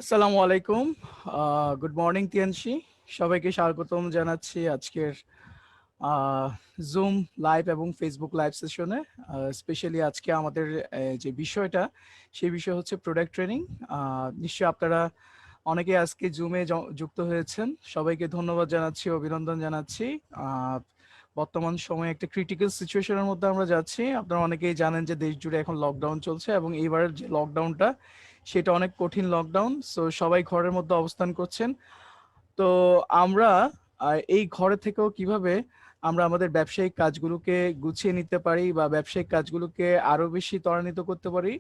আসসালামু আলাইকুম। Good morning তিয়ানশি। সবাইকে স্বাগতম জানাচ্ছি আজকের জুম লাইভ এবং ফেসবুক লাইভ সেশনে। স্পেশালি আজকে আমাদের যে বিষয়টা, সেই বিষয় হচ্ছে প্রোডাক্ট ট্রেনিং। নিশ্চয়ই আপনারা অনেকে আজকে জুমে যুক্ত হয়েছেন। সবাইকে ধন্যবাদ জানাচ্ছি, অভিনন্দন জানাচ্ছি। বর্তমান সময়ে একটা ক্রিটিক্যাল সিচুয়েশনের মধ্যে আমরা যাচ্ছি। আপনারা অনেকেই জানেন যে দেশ জুড়ে এখন লকডাউন চলছে এবং এইবারের যে লকডাউনটা, সেটা অনেক কঠিন লকডাউন। সো সবাই ঘরের মধ্যে অবস্থান করছেন। তো আমরা এই ঘরে থেকেও কিভাবে আমরা আমাদের ব্যবসায়িক কাজগুলোকে গুছিয়ে নিতে পারি বা ব্যবসায়িক কাজগুলোকে আরো বেশি ত্বরান্বিত করতে পারি,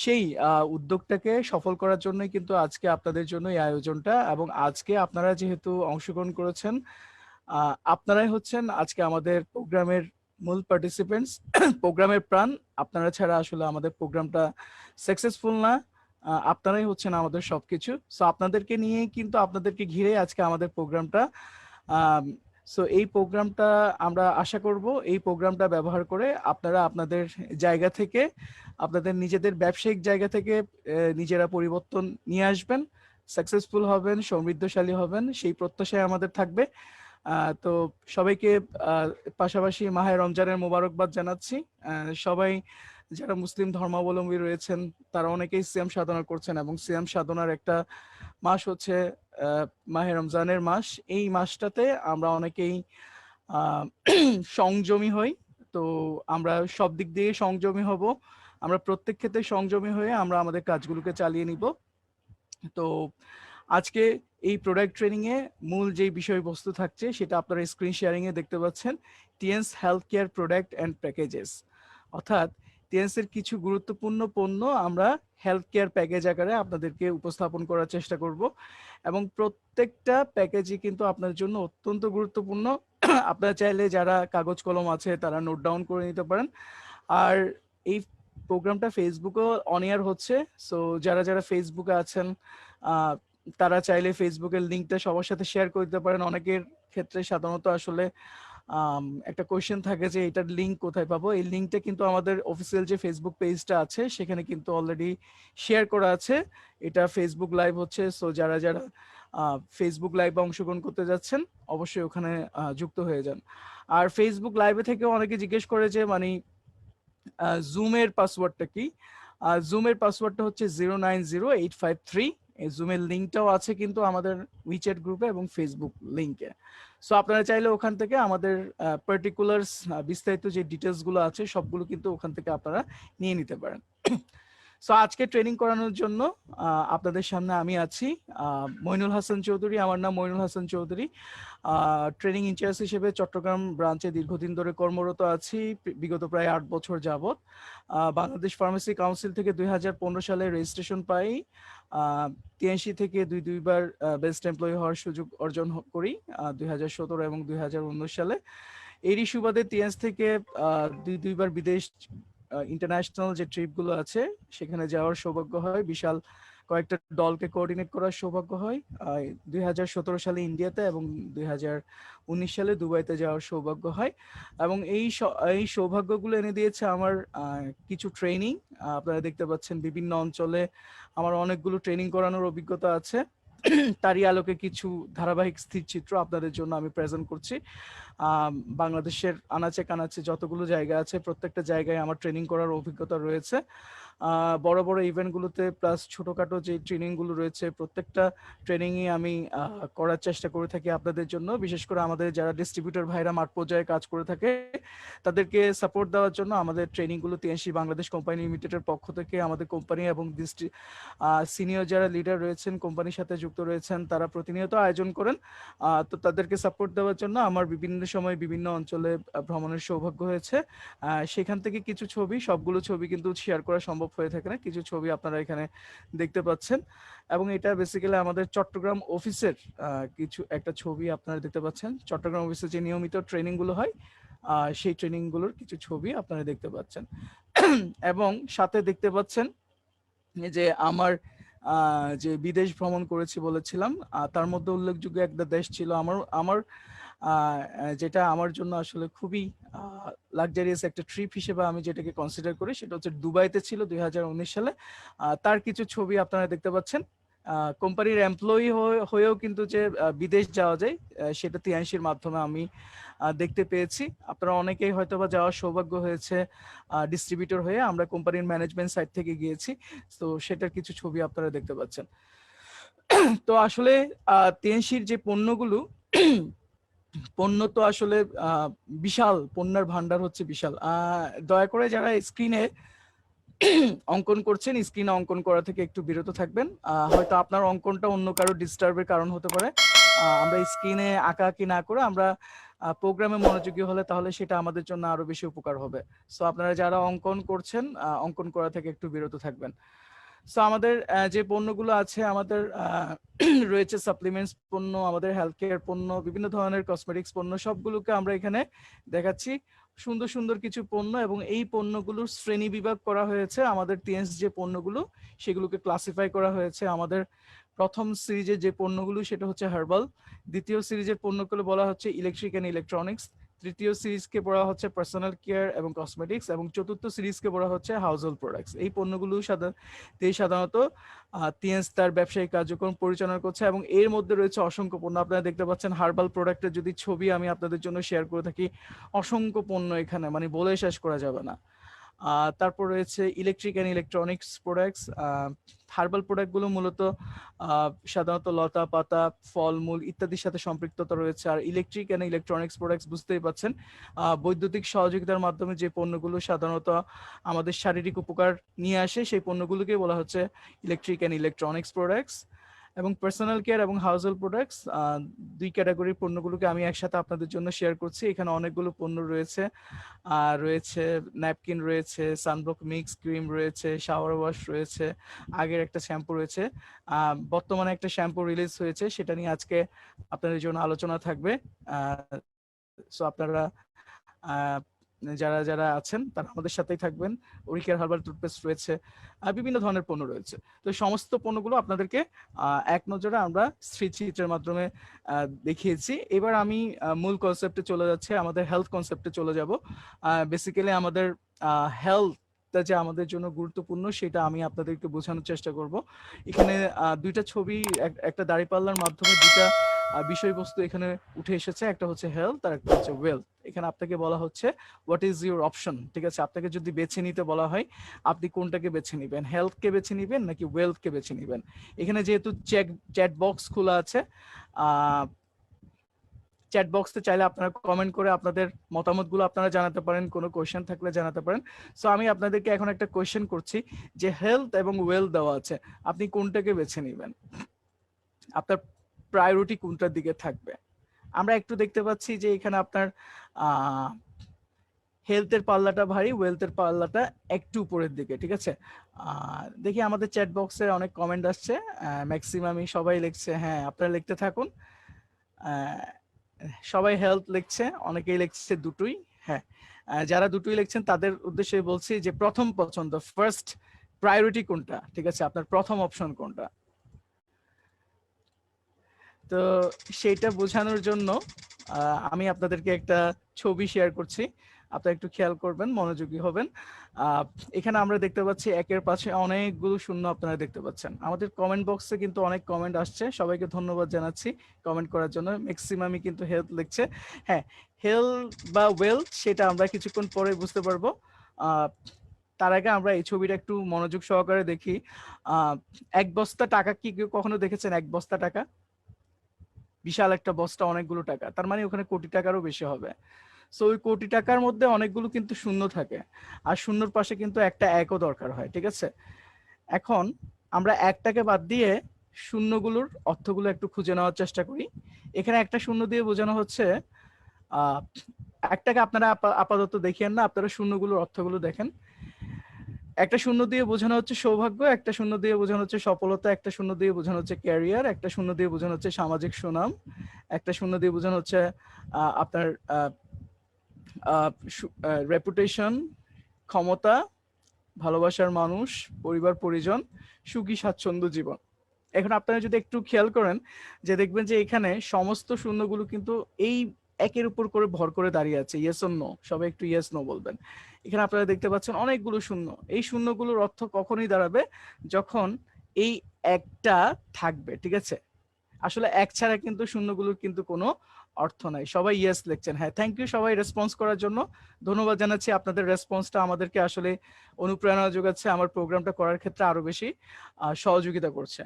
সেই উদ্যোগটাকে সফল করার জন্যই কিন্তু আজকে আপনাদের জন্য এই আয়োজনটা। এবং আজকে আপনারা যেহেতু অংশগ্রহণ করেছেন, আপনারাই হচ্ছেন আজকে আমাদের প্রোগ্রামের মূল পার্টিসিপেন্টস, প্রোগ্রামের প্রাণ। আপনারা ছাড়া আসলে আমাদের প্রোগ্রামটা সাকসেসফুল না। আপনারাই হচ্ছেন আমাদের সবকিছু। সো আপনাদেরকে নিয়েই কিন্তু, আপনাদেরকে ঘিরে আজকে আমাদের প্রোগ্রামটা। সো এই প্রোগ্রামটা আমরা আশা করব, এই প্রোগ্রামটা ব্যবহার করে আপনারা আপনাদের জায়গা থেকে, আপনাদের নিজেদের ব্যবসায়িক জায়গা থেকে নিজেরা পরিবর্তন নিয়ে আসবেন, সাকসেসফুল হবেন, সমৃদ্ধশালী হবেন, সেই প্রত্যাশায় আমাদের থাকবে। তো সবাইকে আহ, পাশাপাশি মাহে রমজানের মোবারকবাদ জানাচ্ছি। সবাই যারা মুসলিম ধর্মাবলম্বী রয়েছেন, তারা অনেকেই সিয়াম সাধনা করছেন এবং সিয়াম সাধনার একটা মাস হচ্ছে আহ, মাহে রমজানের মাস। এই মাসটাতে আমরা অনেকেই আহ, সংযমী হই। তো আমরা সব দিক দিয়ে সংযমী হব। আমরা প্রত্যেক ক্ষেত্রে সংযমী হয়ে আমরা আমাদের কাজগুলোকে চালিয়ে নিব। তো আজকে এই প্রোডাক্ট ট্রেনিং এ মূল যে বিষয়বস্তু থাকছে, সেটা আপনারা স্ক্রিন শেয়ারিং এ দেখতে পাচ্ছেন। টিএনস health care product and packages, অর্থাৎ টিএনস এর কিছু গুরুত্বপূর্ণ পণ্য আমরা হেলথ কেয়ার প্যাকেজ আকারে আপনাদেরকে উপস্থাপন করার চেষ্টা করব। এবং প্রত্যেকটা প্যাকেজই কিন্তু আপনার জন্য অত্যন্ত গুরুত্বপূর্ণ। আপনারা চাইলে যারা কাগজ কলম আছে তারা নোট ডাউন করে নিতে পারেন। আর এই প্রোগ্রামটা ফেসবুকেও অন এয়ার হচ্ছে। সো যারা যারা ফেসবুকে আছেন, আহ, তারা চাইলে ফেসবুকের লিঙ্কটা সবার সাথে শেয়ার করে দিতে পারেন। অনেকের ক্ষেত্রে সাধারণত আসলে একটা কোয়েশ্চেন থাকে যে এটার লিঙ্ক কোথায় পাবো। এই লিঙ্কটা কিন্তু আমাদের অফিসিয়াল যে ফেসবুক পেজটা আছে, সেখানে কিন্তু অলরেডি শেয়ার করা আছে। এটা ফেসবুক লাইভ হচ্ছে। সো যারা যারা ফেসবুক লাইভে অংশগ্রহণ করতে যাচ্ছেন, অবশ্যই ওখানে যুক্ত হয়ে যান। আর ফেসবুক লাইভে থেকে অনেকে জিজ্ঞেস করে যে মানে জুমের পাসওয়ার্ডটা কি। জুমের পাসওয়ার্ডটা হচ্ছে 090853। এই জুমের লিঙ্কটাও আছে কিন্তু আমাদের উইচ্যাট গ্রুপে এবং ফেসবুক লিঙ্কে। সো আপনারা চাইলে ওখান থেকে আমাদের পার্টিকুলার্স, বিস্তারিত যে ডিটেলস গুলো আছে, সবগুলো কিন্তু ওখান থেকে আপনারা নিয়ে নিতে পারেন। সো আজকে ট্রেনিং করানোর জন্য আপনাদের সামনে আমি আছি, মইনুল হাসান চৌধুরী। আমার নাম মইনুল হাসান চৌধুরী। ট্রেনিং ইনচার্জ হিসেবে চট্টগ্রাম ব্রাঞ্চে দীর্ঘদিন ধরে কর্মরত আছি, বিগত প্রায় 8 বছর যাবত। বাংলাদেশ ফার্মেসি কাউন্সিল থেকে 2015 সালে রেজিস্ট্রেশন পাই। টিএনসি থেকে দুইবার বেস্ট এমপ্লয়ি হওয়ার সুযোগ অর্জন করি 2017 এবং 2019 সালে। এরই সুবাদে টিএনস থেকে দুইবার বিদেশ, ইন্টারন্যাশনাল যে ট্রিপগুলো আছে, সেখানে যাওয়ার সৌভাগ্য হয়। বিশাল কয়েকটা দলকে কোঅর্ডিনেট করার সৌভাগ্য হয়। 2017 সালে ইন্ডিয়াতে এবং 2019 সালে দুবাইতে যাওয়ার সৌভাগ্য হয়। এবং এই সৌভাগ্যগুলো এনে দিয়েছে আমার কিছু ট্রেনিং। আপনারা দেখতে পাচ্ছেন বিভিন্ন অঞ্চলে আমার অনেকগুলো ট্রেনিং করানোর অভিজ্ঞতা আছে। তারই আলোকে কিছু ধারাবাহিক স্থির চিত্র আপনাদের জন্য আমি প্রেজেন্ট করছি। বাংলাদেশের আনাচে কানাচে যতগুলো জায়গা আছে, প্রত্যেকটা জায়গায় আমার ট্রেনিং করার অভিজ্ঞতা রয়েছে। বড় বড় ইভেন্টগুলোতে প্লাস ছোটখাটো যে ট্রেনিংগুলো রয়েছে, প্রত্যেকটা ট্রেনিংই আমি করার চেষ্টা করে থাকি আপনাদের জন্য। বিশেষ করে আমাদের যারা ডিস্ট্রিবিউটর ভাইরা মাঠ পর্যায়ে কাজ করে থাকে, তাদেরকে সাপোর্ট দেওয়ার জন্য আমাদের ট্রেনিংগুলো টিএনসি বাংলাদেশ কোম্পানি লিমিটেডের পক্ষ থেকে আমাদের কোম্পানি এবং সিনিয়র যারা লিডার রয়েছেন, কোম্পানির সাথে যুক্ত রয়েছেন, তারা প্রতিনিয়ত আয়োজন করেন। তো তাদেরকে সাপোর্ট দেওয়ার জন্য আমার বিভিন্ন সময় বিভিন্ন অঞ্চলে ভ্রমণের সৌভাগ্য হয়েছে। সেখান থেকে কিছু ছবি, সবগুলো ছবি কিন্তু শেয়ার করা সম্ভব হয়ে থাকে না, কিছু ছবি আপনারা এখানে দেখতে পাচ্ছেন। এবং এটা বেসিক্যালি আমাদের চট্টগ্রাম অফিসের কিছু একটা ছবি আপনারা দেখতে পাচ্ছেন। চট্টগ্রাম অফিসে যে নিয়মিত ট্রেনিং গুলো হয়, সেই ট্রেনিং গুলোর কিছু ছবি আপনারা দেখতে পাচ্ছেন। এবং সাথে দেখতে পাচ্ছেন এই যে আমার যে বিদেশ ভ্রমণ করেছি বলেছিলাম, তার মধ্যে উল্লেখযোগ্য একটা দেশ ছিল আমার আমার যেটা আমার জন্য আসলে খুবই লাক্সারিয়াস একটা ট্রিপ হিসেবে আমি যেটাকে কনসিডার করি, সেটা হচ্ছে দুবাইতে ছিল 2019 সালে। তার কিছু ছবি আপনারা দেখতে পাচ্ছেন। কোম্পানির এমপ্লয়ি হয়েও কিন্তু যে বিদেশ যাওয়া যায়, সেটা তিয়াংশির মাধ্যমে আমি দেখতে পেয়েছি। আপনারা অনেকেই হয়তো বা যাওয়ার সৌভাগ্য হয়েছে ডিস্ট্রিবিউটর হয়ে। আমরা কোম্পানির ম্যানেজমেন্ট সাইড থেকে গিয়েছি, তো সেটার কিছু ছবি আপনারা দেখতে পাচ্ছেন। তো আসলে তিয়াংশির যে পণ্যগুলো, পণ্য তো আসলে বিশাল, পণ্যের ভান্ডার হচ্ছে বিশাল। দয়া করে যারা স্ক্রিনে অঙ্কন করছেন, স্ক্রিনে অঙ্কন করা থেকে একটু বিরত থাকবেন। হয়তো আপনার অঙ্কনটা অন্য কারো ডিস্টার্বের কারণ হতে পারে। আমরা স্ক্রিনে আঁকাআঁকি না করে আমরা প্রোগ্রামে মনোযোগী হলে তাহলে সেটা আমাদের জন্য আরো বেশি উপকার হবে। সো আপনারা যারা অঙ্কন করছেন, অঙ্কন করা থেকে একটু বিরত থাকবেন। সো আমাদের যে পণ্যগুলো আছে, আমাদের রয়েছে সাপ্লিমেন্টস পণ্য, আমাদের হেলথ কেয়ার পণ্য, বিভিন্ন ধরনের কসমেটিক্স পণ্য, সবগুলোকে আমরা এখানে দেখাচ্ছি। সুন্দর সুন্দর কিছু পণ্য, এবং এই পণ্যগুলোর শ্রেণী বিভাগ করা হয়েছে। আমাদের টিএনস যে পণ্যগুলো, সেগুলোকে ক্লাসিফাই করা হয়েছে। আমাদের প্রথম সিরিজের যে পণ্যগুলো সেটা হচ্ছে হার্বাল, দ্বিতীয় সিরিজের পণ্যগুলো বলা হচ্ছে ইলেকট্রিক অ্যান্ড ইলেকট্রনিক্স, তৃতীয় সিরিজকে বলা হচ্ছে পার্সোনাল কেয়ার এবং কসমেটিক্স, এবং চতুর্থ সিরিজকে বলা হচ্ছে হাউস হোল্ড প্রোডাক্টস। এই পণ্যগুলো সাধারণত টিএনস তার ব্যবসায়িক কার্যক্রম পরিচালনা করছে, এবং এর মধ্যে রয়েছে অসংখ্য পণ্য। আপনারা দেখতে পাচ্ছেন হার্বাল প্রোডাক্টের যদি ছবি আমি আপনাদের জন্য শেয়ার করে থাকি, অসংখ্য পণ্য এখানে, মানে বলে শেষ করা যাবে না। তারপর রয়েছে electric and electronics products. Herbal প্রোডাক্টগুলো মূলত সাধারণত লতা পাতা, ফলমূল ইত্যাদির সাথে সম্পৃক্ততা রয়েছে। আর ইলেকট্রিক অ্যান্ড ইলেকট্রনিক্স প্রোডাক্টস বুঝতেই পাচ্ছেন, বৈদ্যুতিক সহযোগিতার মাধ্যমে যে পণ্যগুলো সাধারণত আমাদের শারীরিক উপকার নিয়ে আসে, সেই পণ্যগুলোকে বলা হচ্ছে ইলেকট্রিক অ্যান্ড ইলেকট্রনিক্স প্রোডাক্টস। এবং পার্সোনাল কেয়ার এবং হাউস হোল্ড প্রোডাক্টস, দুই ক্যাটাগরির পণ্যগুলোকে আমি একসাথে আপনাদের জন্য শেয়ার করছি। এখানে অনেকগুলো পণ্য রয়েছে। রয়েছে ন্যাপকিন, রয়েছে সানব্লক মিক্স ক্রিম, রয়েছে শাওয়ার ওয়াশ, রয়েছে আগের একটা শ্যাম্পু রয়েছে, বর্তমানে একটা শ্যাম্পু রিলিজ হয়েছে, সেটা নিয়ে আজকে আপনাদের জন্য আলোচনা থাকবে। সো আপনারা যারা যারা আছেন তারা আমাদের সাথেই থাকবেন। ওরিকেয়ার হার্বাল টুথপেস্ট রয়েছে, বিভিন্ন ধরনের পণ্য রয়েছে। তো সমস্ত পণ্যগুলো আপনাদেরকে এক নজরে আমরা চিত্রের মাধ্যমে দেখিয়েছি। এবার আমি মূল কনসেপ্টে চলে যাচ্ছে, আমাদের হেলথ কনসেপ্টে চলে যাব। বেসিক্যালি আমাদের হেলথ যে আমাদের জন্য গুরুত্বপূর্ণ, সেটা আমি আপনাদেরকে বোঝানোর চেষ্টা করব। এখানে দুইটা ছবি, একটা দাঁড়িপাল্লার মাধ্যমে দুইটা বিষয়বস্তু এখানে উঠে এসেছে। একটা হচ্ছে হেলথ আর একটা হচ্ছে ওয়েলথ। এখানে আপনাকে বলা হচ্ছে হোয়াট ইজ ইউর অপশন, ঠিক আছে? আপনাকে যদি বেছে নিতে বলা হয়, আপনি কোনটাকে বেছে নেবেন? হেলথকে বেছে নেবেন নাকি ওয়েলথকে বেছে নেবেন? এখানে যেহেতু চ্যাট বক্স খোলা আছে, চ্যাট বক্সে চাইলে আপনারা কমেন্ট করে আপনাদের মতামতগুলো আপনারা জানাতে পারেন, কোনো কোয়েশ্চেন থাকলে জানাতে পারেন। সো আমি আপনাদেরকে এখন একটা কোয়েশ্চেন করছি যে হেলথ এবং ওয়েলথ দেওয়া আছে, আপনি কোনটাকে বেছে নেবেন? আপনার প্রায়োরিটি কোনটার দিকে থাকবে? আমরা একটু দেখতে পাচ্ছি যে এখানে আপনার হেলথের পাল্লাটা ভারী, ওয়েলথের পাল্লাটা একটু উপরের দিকে, ঠিক আছে? দেখি আমাদের চ্যাট বক্সে অনেক কমেন্ট আসছে, ম্যাক্সিমামই সবাই লিখছে। হ্যাঁ, আপনারা লিখতে থাকুন। সবাই হেলথ লিখছে, অনেকেই লিখছে দুটোই। হ্যাঁ, যারা দুটোই লিখছেন তাদের উদ্দেশ্যে বলছি যে প্রথম পছন্দ, ফার্স্ট প্রায়োরিটি কোনটা, ঠিক আছে? আপনার প্রথম অপশন কোনটা? তো সেইটা বোঝানোর জন্য আমি আপনাদেরকে একটা ছবি শেয়ার করছি, আপনারা একটু খেয়াল করবেন, মনোযোগী হবেন। এখানে আমরা দেখতে পাচ্ছি একের পাশে অনেকগুলো শূন্য আপনারা দেখতে পাচ্ছেন। আমাদের কমেন্ট বক্সে কিন্তু অনেক কমেন্ট আসছে, সবাইকে ধন্যবাদ জানাচ্ছি কমেন্ট করার জন্য। ম্যাক্সিমামই কিন্তু হেলথ লিখছে। হ্যাঁ, হেলথ বা ওয়েলথ সেটা আমরা কিছুক্ষণ পরে বুঝতে পারবো। তার আগে আমরা এই ছবিটা একটু মনোযোগ সহকারে দেখি। এক বস্তা টাকা কি কেউ কখনো দেখেছেন? এক বস্তা টাকা, বিশাল একটা বস্তা, অনেকগুলো টাকা, তার মানে ওখানে কোটি টাকারও বেশি হবে। সো ওই কোটি টাকার মধ্যে অনেকগুলো কিন্তু শূন্য থাকে, আর শূন্যর পাশে কিন্তু একটা একও দরকার হয়, ঠিক আছে? এখন আমরা একটাকে বাদ দিয়ে শূন্যগুলোর অর্থগুলো একটু খুঁজে নেওয়ার চেষ্টা করি। এখানে একটা শূন্য দিয়ে বোঝানো হচ্ছে একটাকে আপনারা আপাতত দেখিয়েন না, আপনারা শূন্যগুলোর অর্থগুলো দেখেন। একটা শূন্য দিয়ে বোঝানো হচ্ছে সৌভাগ্য, একটা শূন্য দিয়ে বোঝানো হচ্ছে সফলতা, একটা শূন্য দিয়ে বোঝানো হচ্ছে ক্যারিয়ার, একটা শূন্য দিয়ে বোঝানো হচ্ছে সামাজিক সুনাম, একটা শূন্য দিয়ে বোঝানো হচ্ছে আপনার রেপুটেশন, ক্ষমতা, ভালোবাসার মানুষ, পরিবার পরিজন, সুখী স্বাচ্ছন্দ্য জীবন। এখন আপনারা যদি একটু খেয়াল করেন যে দেখবেন যে এখানে সমস্ত শূন্যগুলো কিন্তু এই একের উপর করে ভর করে দাঁড়িয়ে আছে। Yes or no? সবাই একটু ইয়েস নো বলবেন। এখানে আপনারা দেখতে পাচ্ছেন অনেকগুলো শূন্য। এই শূন্যগুলোর অর্থ কখনই দাঁড়াবে যখন এই একটা থাকবে, ঠিক আছে? আসলে এক ছাড়া কিন্তু শূন্যগুলোর কিন্তু কোনো অর্থ নাই। সবাই ইয়েস লিখছেন। হ্যাঁ, থ্যাংক ইউ সবাই রেসপন্স করার জন্য। ধন্যবাদ জানাচ্ছি। আপনাদের রেসপন্সটা আমাদেরকে আসলে অনুপ্রেরণা যোগাচ্ছে, আমার প্রোগ্রামটা করার ক্ষেত্রে আরো বেশি সহযোগিতা করছে।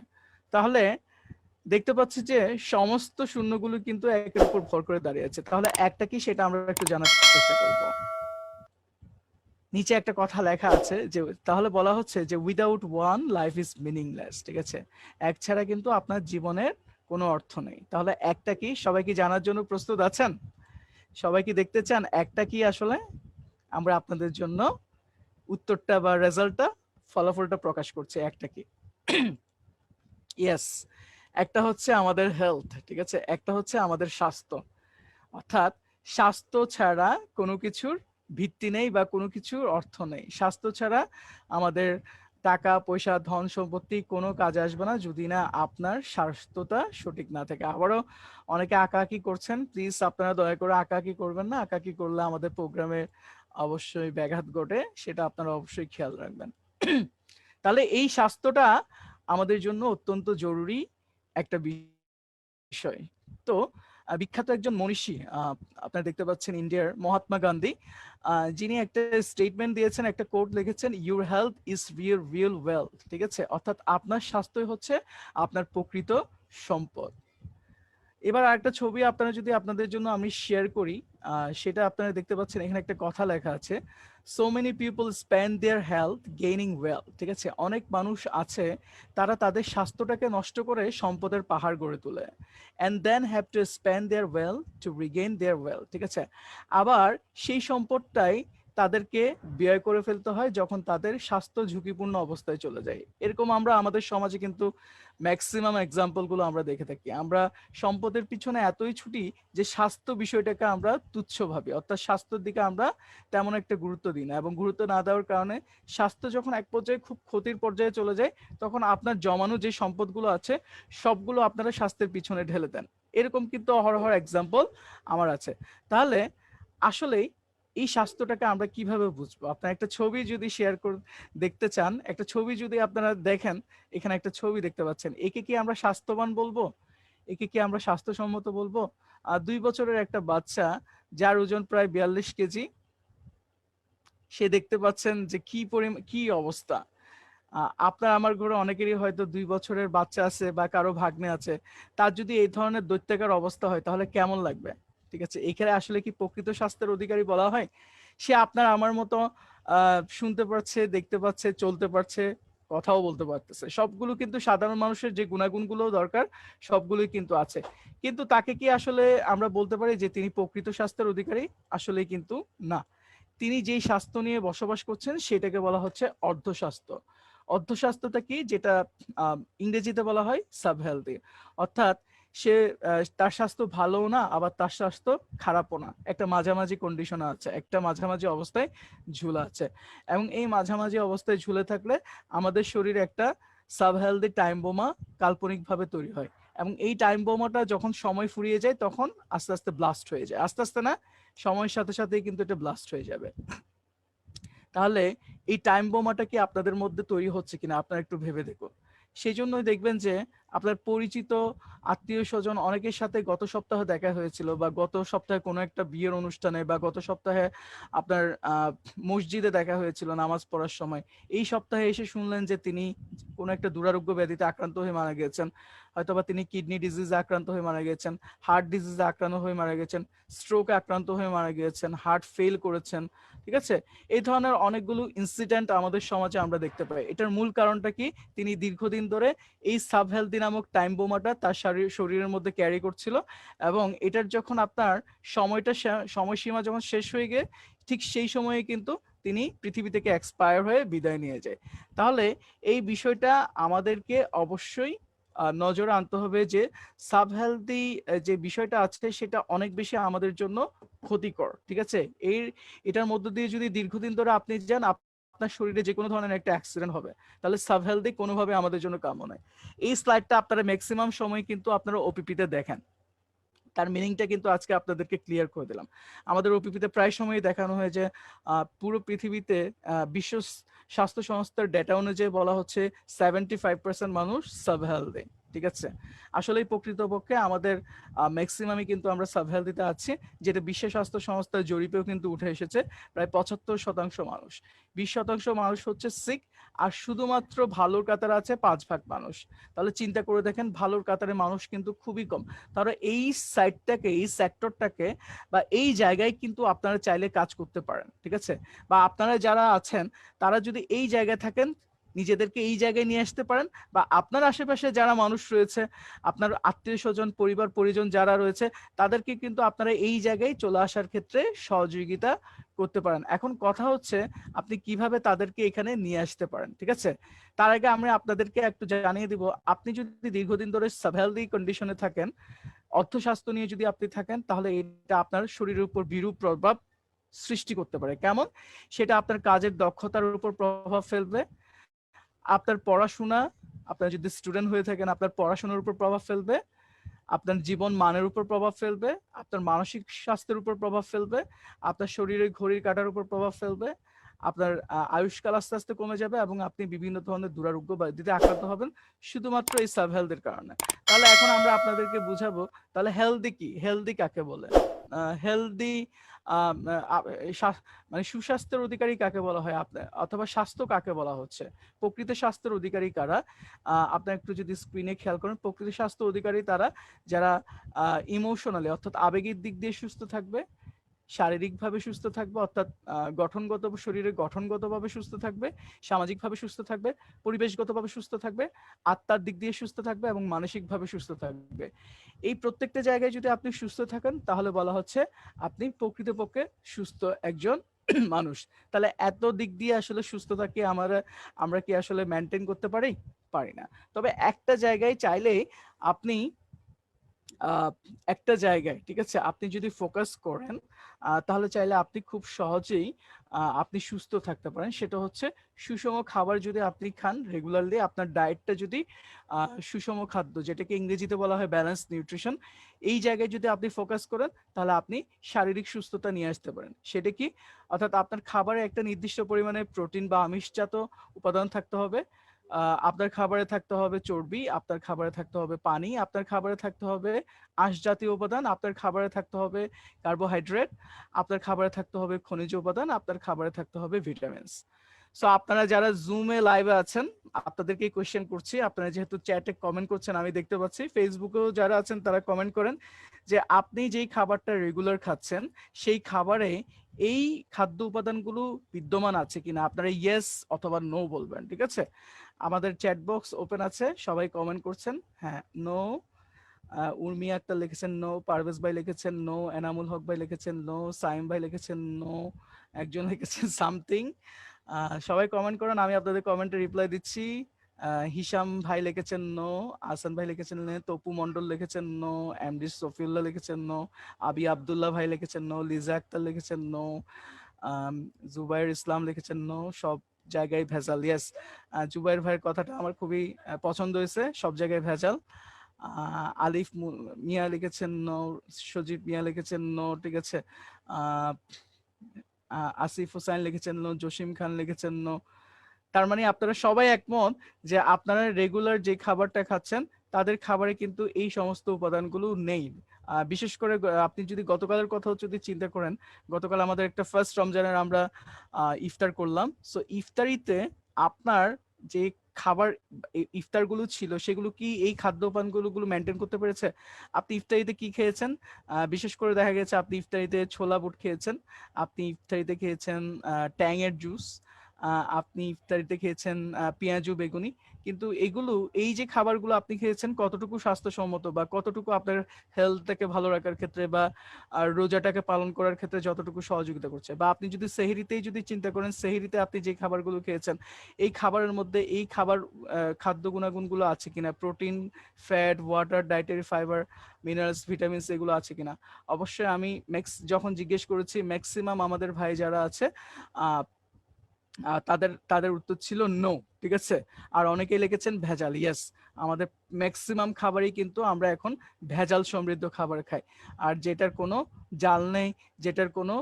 তাহলে দেখতে পাচ্ছি যে সমস্ত শূন্যগুলো কিন্তু একের উপর ভর করে দাঁড়িয়ে আছে। তাহলে একটা কি সেটা আমরা একটু জানার চেষ্টা করব। নিচে একটা কথা লেখা আছে যে, তাহলে বলা হচ্ছে যে without one life is meaningless, ঠিক আছে? এক ছাড়া কিন্তু আপনার জীবনের কোনো অর্থ নেই। তাহলে একটা কি, সবাই কি জানার জন্য প্রস্তুত আছেন? সবাই কি দেখতে চান একটা কি আসলে? আমরা আপনাদের জন্য উত্তরটা বা রেজাল্টটা, ফলাফলটা প্রকাশ করছি। একটা কি? ইয়েস, একটা হচ্ছে আমাদের হেলথ, ঠিক আছে? একটা হচ্ছে আমাদের স্বাস্থ্য। অর্থাৎ স্বাস্থ্য ছাড়া কোনো কিছুর ভিত্তি নেই বা কোনো কিছুর অর্থ নেই। স্বাস্থ্য ছাড়া আমাদের টাকা পয়সা ধন সম্পত্তি কোনো কাজে আসবে না যদি না আপনার স্বাস্থ্যটা সঠিক না থাকে। আবারও অনেকে আঁকাআঁকি করছেন, প্লিজ আপনারা দয়া করে আঁকাআঁকি করবেন না। আঁকাআঁকি করলে আমাদের প্রোগ্রামে অবশ্যই ব্যাঘাত ঘটে, সেটা আপনারা অবশ্যই খেয়াল রাখবেন। তাহলে এই স্বাস্থ্যটা আমাদের জন্য অত্যন্ত জরুরি একটা বিষয়। তো বিখ্যাত একজন মনীষী, আপনারা দেখতে পাচ্ছেন ইন্ডিয়ার মহাত্মা গান্ধী, যিনি একটা স্টেটমেন্ট দিয়েছেন, একটা কোট লিখেছেন, your health is real real wealth, ঠিক আছে? অর্থাৎ আপনার স্বাস্থ্যই হচ্ছে আপনার প্রকৃত সম্পদ। এবার আরেকটা ছবি আপনারা যদি আপনাদের জন্য আমি শেয়ার করি, সেটা আপনারা দেখতে পাচ্ছেন এখানে একটা কথা লেখা আছে, সো মেনি পিপল স্পেন্ড দেয়ার হেলথ গেইনিং ওয়েলথ, ঠিক আছে? অনেক মানুষ আছে তারা তাদের স্বাস্থ্যটাকে নষ্ট করে সম্পদের পাহাড় গড়ে তোলে, and then have to spend their wealth to regain their wealth, ঠিক আছে? আবার সেই সম্পদটাই তাদেরকে ব্যয় করে ফেলতে হয় যখন তাদের স্বাস্থ্য ঝুঁকিপূর্ণ অবস্থায় চলে যায়। এরকম আমরা আমাদের সমাজে কিন্তু ম্যাক্সিমাম এক্সাম্পল গুলো আমরা দেখে থাকি। আমরা সম্পদের পিছনে এতই ছুটি যে স্বাস্থ্য বিষয়টাকে আমরা তুচ্ছ ভাবি, অর্থাৎ স্বাস্থ্যের দিকে আমরা তেমন একটা গুরুত্ব দিই না, এবং গুরুত্ব না দেওয়ার কারণে স্বাস্থ্য যখন এক পর্যায়ে খুব ক্ষতির পর্যায়ে চলে যায়, তখন আপনার জমানো যে সম্পদগুলো আছে সবগুলো আপনারা স্বাস্থ্যের পিছনে ঢেলে দেন। এরকম কিন্তু অহরহ এক্সাম্পল আমার আছে। তাহলে আসলেই এই স্বাস্থ্যটাকে আমরা কিভাবে বুঝবো? আপনার একটা ছবি যদি শেয়ার করে দেখতে চান, একটা ছবি যদি আপনারা দেখেন, এখানে একটা ছবি দেখতে পাচ্ছেন, একে কি আমরা স্বাস্থ্যবান বলবো? একে কি আমরা স্বাস্থ্যসম্মত বলবো? 2 বছরের একটা বাচ্চা, যার ওজন প্রায় 42 কেজি, সে দেখতে পাচ্ছেন যে কি অবস্থা। আপনার আমার ঘরে অনেকেরই হয়তো 2 বছরের বাচ্চা আছে বা কারো ভাগ্নে আছে। তার যদি এই ধরনের দৈত্যাকার অবস্থা হয় তাহলে কেমন লাগবে? ঠিক আছে? এখানে আসলে কি প্রকৃত স্বাস্থ্যের অধিকারী বলা হয়? সে আপনার আমার মতো শুনতে পাচ্ছে, দেখতে পাচ্ছে, চলতে পারছে, কথাও বলতে পারতেছে। সবগুলো কিন্তু সাধারণ মানুষের যে গুণাগুণগুলো দরকার সবগুলোই কিন্তু আছে। কিন্তু তাকে কি আসলে আমরা বলতে পারি যে তিনি প্রকৃত স্বাস্থ্যের অধিকারী? আসলেই কিন্তু না। তিনি যেই স্বাস্থ্য নিয়ে বসবাস করছেন সেটাকে বলা হচ্ছে অর্ধস্বাস্থ্য। অর্ধস্বাস্থ্যটা কি? যেটা ইংরেজিতে বলা হয় সাব হেলথি। অর্থাৎ সে তার স্বাস্থ্য ভালোও না, আবার তার স্বাস্থ্য খারাপও না। একটা মাঝামাঝি কন্ডিশনে আছে, একটা মাঝামাঝি অবস্থায় ঝুলে আছে। এবং এই মাঝামাঝি অবস্থায় ঝুলে থাকলে আমাদের শরীরে একটা সাব হেলথি টাইম বোমা কাল্পনিকভাবে তৈরি হয়, এবং এই টাইম বোমাটা যখন সময় ফুরিয়ে যায় তখন আস্তে আস্তে ব্লাস্ট হয়ে যায়। আস্তে আস্তে না, সময়ের সাথে সাথেই কিন্তু এটা ব্লাস্ট হয়ে যাবে। তাহলে এই টাইম বোমাটা কি আপনাদের মধ্যে তৈরি হচ্ছে কিনা আপনারা একটু ভেবে দেখুন। সেই জন্যই দেখবেন যে আপনার পরিচিত আত্মীয় স্বজন অনেকের সাথে গত সপ্তাহে দেখা হয়েছিল, বা গত সপ্তাহে কোনো একটা বিয়ের অনুষ্ঠানে, বা গত সপ্তাহে আপনার মসজিদে দেখা হয়েছিল নামাজ পড়ার সময়। এই সপ্তাহে এসে শুনলেন যে তিনি কোনো একটা দুরারোগ্য ব্যাধিতে আক্রান্ত হয়ে মারা গেছেন। হয়তোবা তিনি কিডনি ডিজিজে আক্রান্ত হয়ে মারা গেছেন, হার্ট ডিজিজে আক্রান্ত হয়ে মারা গেছেন, স্ট্রোকে আক্রান্ত হয়ে মারা গিয়েছেন, হার্ট ফেল করেছেন। ঠিক আছে? এই ধরনের অনেকগুলো ইনসিডেন্ট আমাদের সমাজে আমরা দেখতে পাই। এটার মূল কারণটা কি? তিনি দীর্ঘদিন ধরে এই সাব হেলথি নামক টাইম বোমাটা তার শরীরের মধ্যে ক্যারি করছিল, এবং এটার যখন আপনার সময়সীমা যখন শেষ হয়ে গিয়ে ঠিক সেই সময়ে কিন্তু তিনি পৃথিবী থেকে এক্সপায়ার হয়ে বিদায় নিয়ে যায়। তাহলে এই বিষয়টা আমাদেরকে অবশ্যই নজরে আনতে হবে যে সাব হেলথি যে বিষয়টা আছে সেটা অনেক বেশি আমাদের জন্য ক্ষতিকর। ঠিক আছে? এটার মধ্য দিয়ে যদি দীর্ঘদিন ধরে আপনি যান, আপনার শরীরে যে কোনো ধরনের একটা অ্যাক্সিডেন্ট হবে। তাহলে সাব হেলথি কোনোভাবে আমাদের জন্য কাম্য নয়। এই স্লাইডটা আপনারা ম্যাক্সিমাম সময় কিন্তু আপনারা ওপিপিতে দেখেন। তার মিনিংটা কিন্তু আজকে আপনাদেরকে ক্লিয়ার করে দিলাম। আমাদের ওপিপিতে প্রায় সময়ই দেখানো হয় যে পুরো পৃথিবীতে বিশ্ব স্বাস্থ্য সংস্থার ডেটা অনুযায়ী বলা হচ্ছে 75% মানুষ সাবহেলদি। ঠিক আছে, আসলেই প্রকৃতপক্ষে আমাদের ম্যাক্সিমামই কিন্তু আমরা সাবহেলদিতে আছি, যেটা বিশ্ব স্বাস্থ্য সংস্থার জরিপেও কিন্তু উঠে এসেছে। প্রায় 75% মানুষ, 20% মানুষ হচ্ছে সিক, আর শুধুমাত্র ভালোর কাতারে আছে 5 ভাগ মানুষ। তাহলে চিন্তা করে দেখেন, ভালোর কাতারে মানুষ কিন্তু খুবই কম। তাহলে এই সাইটটাকে, এই সেক্টরটাকে বা এই জায়গায় কিন্তু আপনারা চাইলে কাজ করতে পারেন। ঠিক আছে, বা আপনারা যারা আছেন তারা যদি এই জায়গায় থাকেন, নিজেদেরকে এই জায়গায় নিয়ে আসতে পারেন, বা আপনার আশেপাশে যারা মানুষ রয়েছে, আপনার আত্মীয় স্বজন, পরিবার পরিজন যারা রয়েছে, তাদেরকে কিন্তু আপনারা এই জায়গায় চলে আসার ক্ষেত্রে সহযোগিতা করতে পারেন। এখন কথা হচ্ছে আপনি কিভাবে তাদেরকে এখানে নিয়ে আসতে পারেন। ঠিক আছে, তার আগে আমরা আপনাদেরকে একটু জানিয়ে দিব, আপনি যদি দীর্ঘদিন ধরে সাবহেলদি কন্ডিশনে থাকেন, অর্থস্বাস্থ্য নিয়ে যদি আপনি থাকেন, তাহলে এটা আপনার শরীরের উপর বিরূপ প্রভাব সৃষ্টি করতে পারে। কেমন? সেটা আপনার কাজের দক্ষতার উপর প্রভাব ফেলবে, আপনার পড়াশোনা, আপনার যদি স্টুডেন্ট হয়ে থাকেন আপনার পড়াশোনার উপর প্রভাব ফেলবে, আপনার জীবন মানের উপর প্রভাব ফেলবে, আপনার মানসিক স্বাস্থ্যের উপর প্রভাব ফেলবে, আপনার শরীরের ঘড়ির কাঁটার উপর প্রভাব ফেলবে, আপনার আয়ুষ্কাল আস্তে আস্তে কমে যাবে, এবং আপনি বিভিন্ন ধরনের দুরারোগ্য ব্যাধিতে আক্রান্ত হবেন শুধুমাত্র এই সাব হেলথের কারণে। তাহলে এখন আমরা আপনাদেরকে বুঝাবো, তাহলে হেলদি কি, হেলদি কাকে বলে, হেলদি মানে সুস্বাস্থ্যের অধিকারী কাকে বলা হয়, আপনার অথবা স্বাস্থ্য কাকে বলা হচ্ছে, প্রকৃত স্বাস্থ্যের অধিকারী কারা? আপনার একটু যদি স্ক্রিনে খেয়াল করেন, প্রকৃত স্বাস্থ্য অধিকারী তারা যারা ইমোশনালি অর্থাৎ আবেগিক দিক দিয়ে সুস্থ থাকবে, শারীরিকভাবে সুস্থ থাকবে অর্থাৎ গঠনগত, শরীরে গঠনগতভাবে সুস্থ থাকবে, সামাজিকভাবে সুস্থ থাকবে, পরিবেশগতভাবে সুস্থ থাকবে, আত্মার দিক দিয়ে সুস্থ থাকবে, এবং মানসিকভাবে সুস্থ থাকবে। এই প্রত্যেকটা জায়গায় যদি আপনি সুস্থ থাকেন, তাহলে বলা হচ্ছে আপনি প্রকৃতপক্ষে সুস্থ একজন মানুষ। তাহলে এত দিক দিয়ে আসলে সুস্থতাকে আমরা কি আসলে মেনটেন করতে পারি? পারি না। তবে একটা জায়গায় চাইলেই আপনি আহ, একটা জায়গায়, ঠিক আছে, আপনি যদি ফোকাস করেন, তাহলে চাইলে আপনি খুব সহজেই আপনি সুস্থ থাকতে পারেন। সেটা হচ্ছে সুষম খাবার যদি আপনি খান রেগুলারলি, আপনার ডায়েটটা যদি সুষম খাদ্য, যেটাকে ইংরেজিতে বলা হয় ব্যালেন্স নিউট্রিশন, এই জায়গায় যদি আপনি ফোকাস করেন, তাহলে আপনি শারীরিক সুস্থতা নিয়ে আসতে পারেন। সেটা কি? অর্থাৎ আপনার খাবারে একটা নির্দিষ্ট পরিমাণে প্রোটিন বা আমিষজাত উপাদান থাকতে হবে, আপনার খাবারে থাকতে হবে চর্বি, আপনার খাবারে থাকতে হবে পানি, আপনার খাবারে থাকতে হবে আঁশ জাতীয় উপাদান, আপনার খাবারে থাকতে হবে কার্বোহাইড্রেট, আপনার খাবারে থাকতে হবে খনিজ উপাদান, আপনার খাবারে থাকতে হবে ভিটামিনস। সো আপনারা যারা জুমে লাইভে আছেন, আপনাদেরকে কোয়েশ্চেন করছি, আপনারা যেহেতু চ্যাটে কমেন্ট করছেন আমি দেখতে পাচ্ছি, ফেসবুকেও যারা আছেন তারা কমেন্ট করেন যে আপনি যেই খাবারটা রেগুলার খাচ্ছেন সেই খাবারে এই খাদ্য উপাদানগুলো বিদ্যমান আছে কিনা, আপনারা ইয়েস অথবা নো বলবেন। ঠিক আছে, আমাদের চ্যাট বক্স ওপেন আছে, সবাই কমেন্ট করছেন। হ্যাঁ, নো। উর্মি আক্তার লিখেছেন নো, পারভেজ ভাই লিখেছেন নো, এনামুল হক ভাই লিখেছেন নো, সাইম ভাই লিখেছেন নো, একজন লিখেছেন সামথিং। সবাই কমেন্ট করেন, আমি আপনাদের কমেন্টে রিপ্লাই দিচ্ছি। হিশাম ভাই লিখেছেন নো, আসান ভাই লিখেছেন নো, তপু মন্ডল লিখেছেন নো, এমডি সফিউল্লাহ লিখেছেন নো, আবি আব্দুল্লাহ ভাই লিখেছেন নো, লিজা আক্তার লিখেছেন নো, জুবাইর ইসলাম লিখেছেন নো। সব জায়গায় ভেজাল, ইয়েস। জুবাইর ভাইয়ের কথাটা আমার খুবই পছন্দ হয়েছে, সব জায়গায় ভেজাল। আলিফ মিয়া লিখেছেন নো, সজীব মিয়া লিখেছেন নো। ঠিক আছে, আহ আসিফ হোসাইন লিখেছেন নো, জসিম খান লিখেছেন নো। তার মানে আপনারা সবাই একমত যে আপনারা রেগুলার যে খাবারটা খাচ্ছেন তাদের খাবারে কিন্তু এই সমস্ত উপাদানগুলো নেই। বিশেষ করে আপনি যদি গতকালের কথা যদি চিন্তা করেন, গতকাল আমাদের একটা ফার্স্ট রমজানের আমরা ইফতার করলাম। সো ইফতারিতে আপনার যে খাবার ইফতারগুলো ছিল সেগুলো কি এই খাদ্য উপাদানগুলো মেনটেন করতে পেরেছে? আপনি ইফতারিতে কি খেয়েছেন? বিশেষ করে দেখা গেছে আপনি ইফতারিতে ছোলা বুট খেয়েছেন, আপনি ইফতারিতে খেয়েছেন ট্যাংয়ের জুস, আপনি ইফতারিতে খেয়েছেন পেঁয়াজু বেগুনি। কিন্তু এগুলো, এই যে খাবারগুলো আপনি খেয়েছেন, কতটুকু স্বাস্থ্যসম্মত বা কতটুকু আপনার হেলথটাকে ভালো রাখার ক্ষেত্রে বা রোজাটাকে পালন করার ক্ষেত্রে যতটুকু সহযোগিতা করছে? বা আপনি যদি সেহরিতেই যদি চিন্তা করেন, সেহরিতে আপনি যে খাবারগুলো খেয়েছেন এই খাবারের মধ্যে এই খাদ্য গুণাগুণগুলো আছে কিনা, protein, fat, water, dietary fibre, minerals, vitamins এগুলো আছে কিনা? অবশ্যই আমি যখন জিজ্ঞেস করেছি ম্যাক্সিমাম আমাদের ভাই যারা আছে তাদের তাদের উত্তর ছিল নো, ঠিক আছে। আর অনেকেই লিখেছেন ভেজাল, ইয়েস। আমাদের ম্যাক্সিমাম খাবারই কিন্তু আমরা এখন ভেজাল সমৃদ্ধ খাবার খাই, আর যেটার কোনো জাল নেই, যেটার কোনো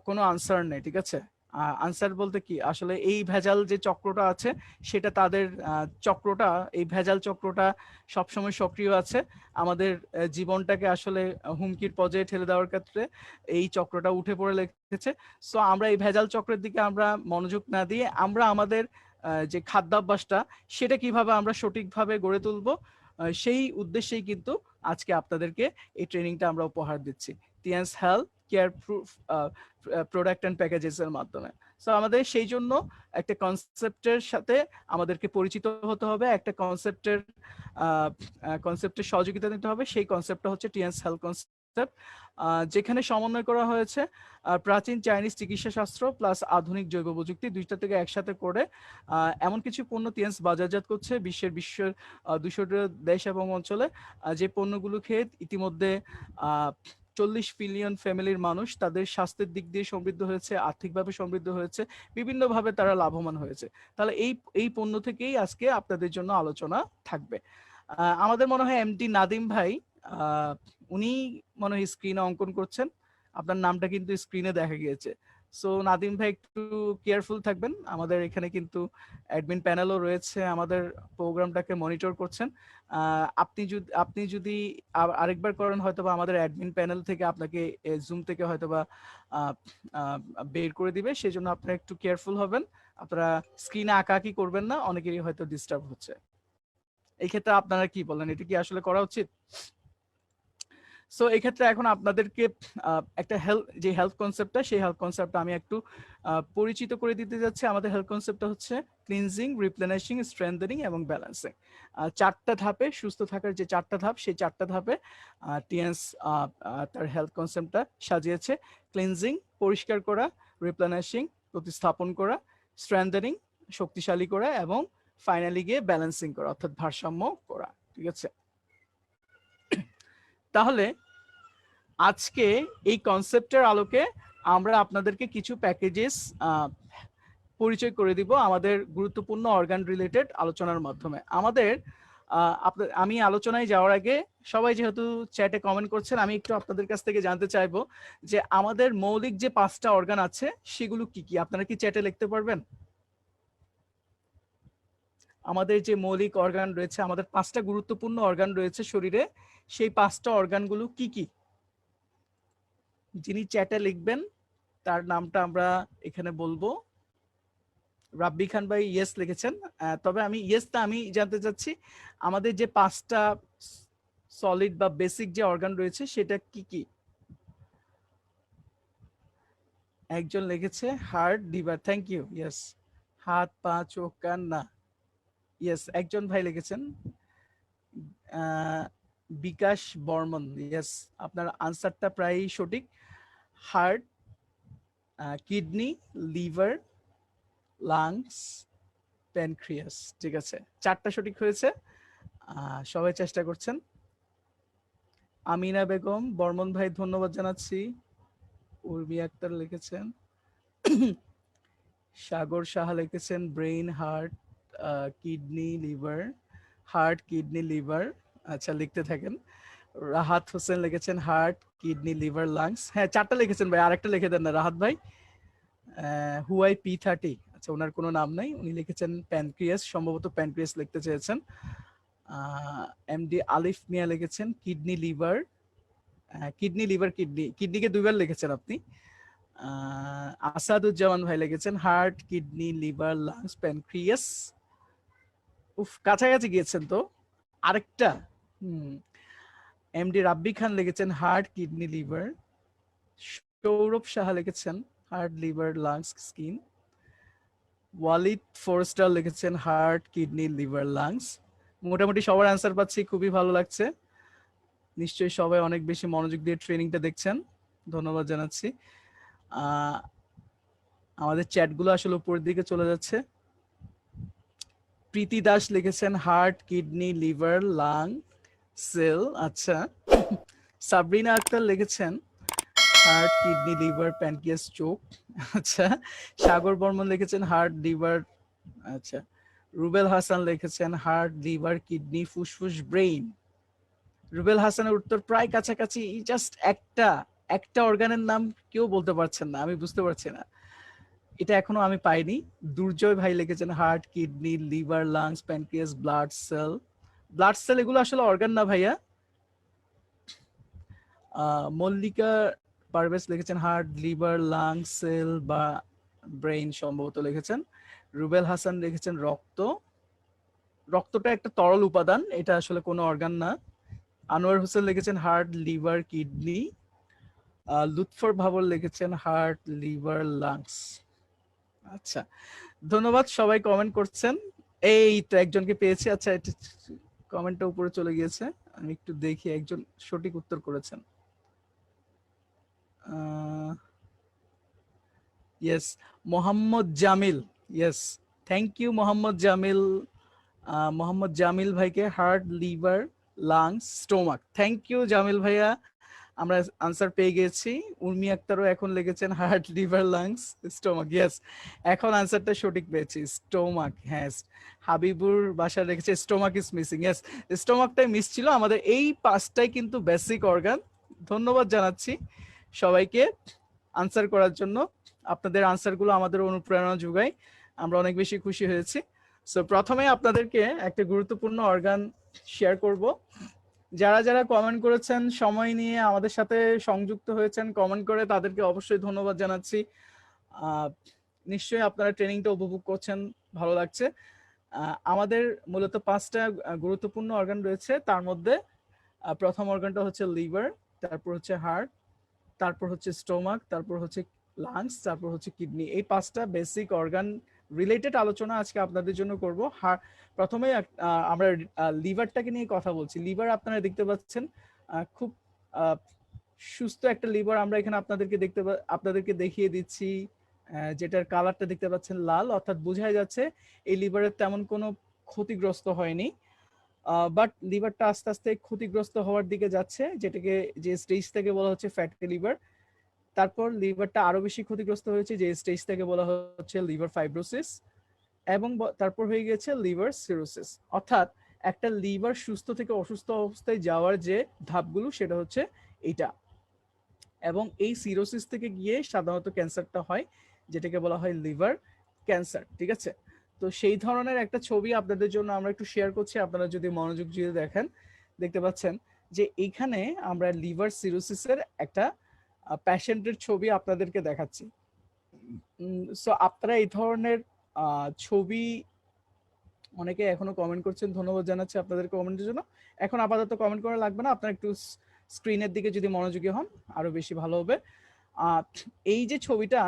কোনো আনসার নেই, ঠিক আছে। আনসার বলতে কি, আসলে এই ভেজাল যে চক্রটা আছে সেটা তাদের চক্রটা, এই ভেজাল চক্রটা সবসময় সক্রিয় আছে। আমাদের জীবনটাকে আসলে হুমকির পর্যায়ে ঠেলে দেওয়ার ক্ষেত্রে এই চক্রটা উঠে পড়ে লেগেছে। সো আমরা এই ভেজাল চক্রের দিকে আমরা মনোযোগ না দিয়ে আমরা আমাদের যে খাদ্যাভ্যাসটা সেটা কিভাবে আমরা সঠিকভাবে গড়ে তুলবো, সেই উদ্দেশ্যেই কিন্তু আজকে আপনাদেরকে এই ট্রেনিংটা আমরা উপহার দিচ্ছি Tiens health care proof product and packages এর মাধ্যমে। সো আমাদের সেই জন্য একটা কনসেপ্টের সাথে আমাদেরকে পরিচিত হতে হবে, একটা কনসেপ্টের সহযোগিতা নিতে হবে। সেই কনসেপ্টটা হচ্ছে তিয়ান্স হেলথ কনসেপ্ট, যেখানে সমন্বয় করা হয়েছে প্রাচীন চাইনিজ চিকিৎসা শাস্ত্র প্লাস আধুনিক জৈব প্রযুক্তি, দুইটা থেকে একসাথে করে এমন কিছু পণ্য তিয়ান্স বাজারজাত করছে বিশ্বের 200টা দেশ এবং অঞ্চলে, যে পণ্যগুলো খেয়ে ইতিমধ্যে 40 বিলিয়ন ফ্যামিলির মানুষ তাদের স্বাস্থ্যের দিক দিয়ে সমৃদ্ধ হয়েছে, আর্থিকভাবে সমৃদ্ধ হয়েছে, বিভিন্নভাবে তারা লাভবান হয়েছে। তাহলে এই এই পণ্য থেকেই আজকে আপনাদের জন্য আলোচনা থাকবে। আমাদের মনে হয় এমডি নাদিম ভাই, উনি মনে হয় স্ক্রিনে অঙ্কন করছেন, আপনার নামটা কিন্তু স্ক্রিনে দেখা গিয়েছে। সো নাদিম ভাই একটু কেয়ারফুল থাকবেন, আমাদের এখানে কিন্তু অ্যাডমিন প্যানেলও রয়েছে, আমাদের প্রোগ্রামটাকে মনিটর করছেন। আপনি যদি আরেকবার করেন হয়তোবা আমাদের অ্যাডমিন প্যানেল থেকে আপনাকে জুম থেকে হয়তোবা বের করে দিবে, সেই জন্য আপনারা একটু কেয়ারফুল হবেন। আপনারা স্ক্রিনে আঁকাআঁকি করবেন না, অনেকেরই হয়তো ডিস্টার্ব হচ্ছে। এই ক্ষেত্রে আপনারা কি বলেন, এটা কি আসলে করা উচিত? সো এই ক্ষেত্রে এখন আপনাদেরকে একটা হেলথ কনসেপ্টটা, সেই হেলথ কনসেপ্টটা আমি একটু পরিচিত করে দিতে যাচ্ছি। আমাদের হেলথ কনসেপ্টটা হচ্ছে ক্লিনজিং, রিপ্লেনিশিং, স্ট্রেংথেনিং এবং ব্যালেন্সিং। চারটা ধাপে সুস্থ থাকার যে চারটা ধাপ, সেই চারটা ধাপে টিএনস তার হেলথ কনসেপ্টটা সাজিয়েছে। ক্লিনজিং পরিষ্কার করা, রিপ্লেনিশিং প্রতিস্থাপন করা, স্ট্রেংথেনিং শক্তিশালী করা, এবং ফাইনালি গিয়ে ব্যালেন্সিং করা অর্থাৎ ভারসাম্য করা, ঠিক আছে। তাহলে আজকে এই কনসেপ্টের আলোকে আমরা আপনাদেরকে কিছু প্যাকেজেস পরিচয় করে দিব আমাদের গুরুত্বপূর্ণ অর্গান রিলেটেড আলোচনার মাধ্যমে। আমাদের আমি আলোচনায় যাওয়ার আগে সবাই যেহেতু চ্যাটে কমেন্ট করছেন, আমি একটু আপনাদের কাছ থেকে জানতে চাইবো যে আমাদের মৌলিক যে 5টা অর্গান আছে সেগুলো কি কি, আপনারা কি চ্যাটে লিখতে পারবেন? আমাদের যে মৌলিক অর্গান রয়েছে, আমাদের 5টা গুরুত্বপূর্ণ অর্গান রয়েছে শরীরে, সেই 5টা অর্গানগুলো কি কি? যিনি চ্যাটে লিখবেন তার নামটা আমরা এখানে বলবো। রাব্বি খান ভাই ইয়েস লিখেছেন, তবে আমি জানতে চাচ্ছি আমাদের যে 5টা সলিড বা বেসিক যে অর্গান রয়েছে সেটা কি কি? একজন লিখেছে heart, liver, thank you, yes. হাত, পা, চোখ, কান, না, ইয়েস। একজন ভাই লিখেছেন বিকাশ বর্মন, ইয়েস। আপনার আনসারটা প্রায় সঠিক। Heart, kidney, liver, lungs, pancreas, ঠিক আছে, 4টা সঠিক হয়েছে। সবাই চেষ্টা করছেন। আমিনা বেগম, বর্মন ভাই ধন্যবাদ জানাচ্ছি। উর্মি আক্তার লিখেছেন, সাগর সাহা লিখেছেন brain, heart, kidney, liver, heart, kidney, liver, আচ্ছা লিখতে থাকেন। রাহাত হোসেন লিখেছেন হার্ট, কিডনি, লিভার, লাংস, হ্যাঁ 4টা লিখেছেন ভাই, আরেকটা লিখে দেন না রাহাত ভাই। হুয়াই P30, আচ্ছা ওনার কোনো নাম নাই, উনি লিখেছেন প্যানক্রিয়াস, সম্ভবত প্যানক্রিয়াস লিখতে চেয়েছেন। এমডি আলিফ মিয়া লিখেছেন কিডনি, লিভার, কিডনি, লিভার, কিডনিকে 2বার লিখেছেন আপনি। আসাদুজ্জামান ভাই লিখেছেন heart, kidney, liver, lungs, pancreas. উফ, কাছাকাছি গিয়েছেন তো, আরেকটা। এমডি রাব্বি খান লিখেছেন heart, kidney, liver. Sourav Saha লিখেছেন heart, liver, lungs, skin. Walid Fourstar লিখেছেন হার্ট, কিডনি, লিভার, লাংস। মোটামুটি সবার অ্যান্সার পাচ্ছি, খুবই ভালো লাগছে। নিশ্চয়ই সবাই অনেক বেশি মনোযোগ দিয়ে ট্রেনিংটা দেখছেন, ধন্যবাদ জানাচ্ছি। আমাদের চ্যাটগুলো আসলে উপরের দিকে চলে যাচ্ছে। প্রীতি দাস লিখেছেন heart, kidney, liver, lung, cell, আচ্ছা। সাবরিনা আক্তার লিখেছেন হার্ট, কিডনি, লিভার, প্যানক্রিয়াস, চোখ। আচ্ছা, সাগর বর্মন লিখেছেন হার্ট, লিভার। আচ্ছা, রুবেল হাসান লিখেছেন হার্ট, লিভার, কিডনি, ফুসফুস, ব্রেইন। রুবেল হাসানের উত্তর প্রায় কাছাকাছি, জাস্ট একটা অর্গানের নাম কেউ বলতে পারছেন না, আমি বুঝতে পারছি না, এটা এখনো আমি পাইনি। দুর্জয় ভাই লিখেছেন heart, kidney, liver, lungs, pancreas, blood cell. Blood cell এগুলো আসলে অর্গান না ভাইয়া। মল্লিকা পারভেজ লিখেছেন হার্ট, লিভার, লাংস, সেল বা ব্রেইন সম্ভবত লিখেছেন। রুবেল হাসান লিখেছেন রক্ত। রক্তটা একটা তরল উপাদান, এটা আসলে কোনো অর্গান না। আনোয়ার হোসেন লিখেছেন heart, liver, kidney. Lutfur Bhabar লিখেছেন হার্ট, লিভার, লাংস। আচ্ছা, ধন্যবাদ, সবাই কমেন্ট করছেন। এই তো একজনকে পেয়েছি। আচ্ছা, কমেন্টটা উপরে চলে গিয়েছে, আমি একটু দেখি একজন সঠিক উত্তর করেছেন। Yes, Mohammad Jamil. Yes, thank you Mohammad Jamil. Mohammad Jamil ভাইকে heart, liver, lungs, stomach. Thank you Jamil ভাইয়া, আমরা আনসার পেয়ে গেছি। উর্মি আক্তারও এখন লিখেছেন heart, liver, lungs, stomach. Yes, এখন আনসারটা সঠিক পেয়েছি, স্টোমাক। হ্যাঁ, হাবিবুর বাসা রেখেছে স্টোমাক ইজ মিসিং। ইয়েস, স্টোমাকটাই মিস ছিল। আমাদের এই পাঁচটাই কিন্তু বেসিক অর্গান। ধন্যবাদ জানাচ্ছি সবাইকে আনসার করার জন্য। আপনাদের আনসারগুলো আমাদের অনুপ্রেরণা যোগায়, আমরা অনেক বেশি খুশি হয়েছি। সো প্রথমে আপনাদেরকে একটা গুরুত্বপূর্ণ অর্গান শেয়ার করব। যারা যারা কমেন্ট করেছেন, সময় নিয়ে আমাদের সাথে সংযুক্ত হয়েছেন কমেন্ট করে, তাদেরকে অবশ্যই ধন্যবাদ জানাচ্ছি। নিশ্চয়ই আপনারা ট্রেনিংটা উপভোগ করছেন, ভালো লাগছে। আমাদের মূলত পাঁচটা গুরুত্বপূর্ণ অর্গান রয়েছে, তার মধ্যে প্রথম অর্গানটা হচ্ছে লিভার, তারপর হচ্ছে হার্ট, তারপর হচ্ছে স্টোমাক, তারপর হচ্ছে লাংস, তারপর হচ্ছে কিডনি। এই পাঁচটা বেসিক অর্গান রিলেটেড আলোচনা আজকে আপনাদের জন্য করব। প্রথমে আমরা লিভারটাকে নিয়ে কথা বলছি। লিভার আপনারা দেখতে পাচ্ছেন, খুব সুস্থ একটা লিভার আমরা এখানে আপনাদেরকে দেখিয়ে দিচ্ছি, যেটার কালারটা দেখতে পাচ্ছেন লাল, অর্থাৎ বোঝাই যাচ্ছে এই লিভারের তেমন কোনো ক্ষতিগ্রস্ত হয়নি। বাট লিভারটা আস্তে আস্তে ক্ষতিগ্রস্ত হওয়ার দিকে যাচ্ছে, যেটাকে যে স্টেজ থেকে বলা হচ্ছে ফ্যাটি লিভার। তারপর লিভারটা আরো বেশি ক্ষতিগ্রস্ত হয়েছে, যে স্টেজ থেকে বলা হচ্ছে লিভার ফাইব্রোসিস, এবং তারপর হয়ে গেছে লিভার সিরোসিস। অর্থাৎ একটা লিভার সুস্থ থেকে অসুস্থ অবস্থায় যাওয়ার যে ধাপগুলো, সেটা হচ্ছে এইটা। এবং এই সিরোসিস থেকে গিয়ে সাধারণত ক্যান্সারটা হয়, যেটাকে বলা হয় লিভার ক্যান্সার। ঠিক আছে, তো সেই ধরনের একটা ছবি আপনাদের জন্য আমরা একটু শেয়ার করছি। আপনারা যদি মনোযোগ দিয়ে দেখেন, দেখতে পাচ্ছেন যে এইখানে আমরা লিভার সিরোসিসের একটা পেশেন্টের ছবি আপনাদেরকে দেখাচ্ছি। সো আপনারা এই ধরনের ছবি, অনেকে এখনো কমেন্ট করছেন, ধন্যবাদ জানাচ্ছি আপনাদের কমেন্টের জন্য। এখন আপাতত কমেন্ট করা লাগবে না, আপনারা একটু স্ক্রিনের দিকে যদি মনোযোগী হন আরো বেশি ভালো হবে। এই যে ছবিটা,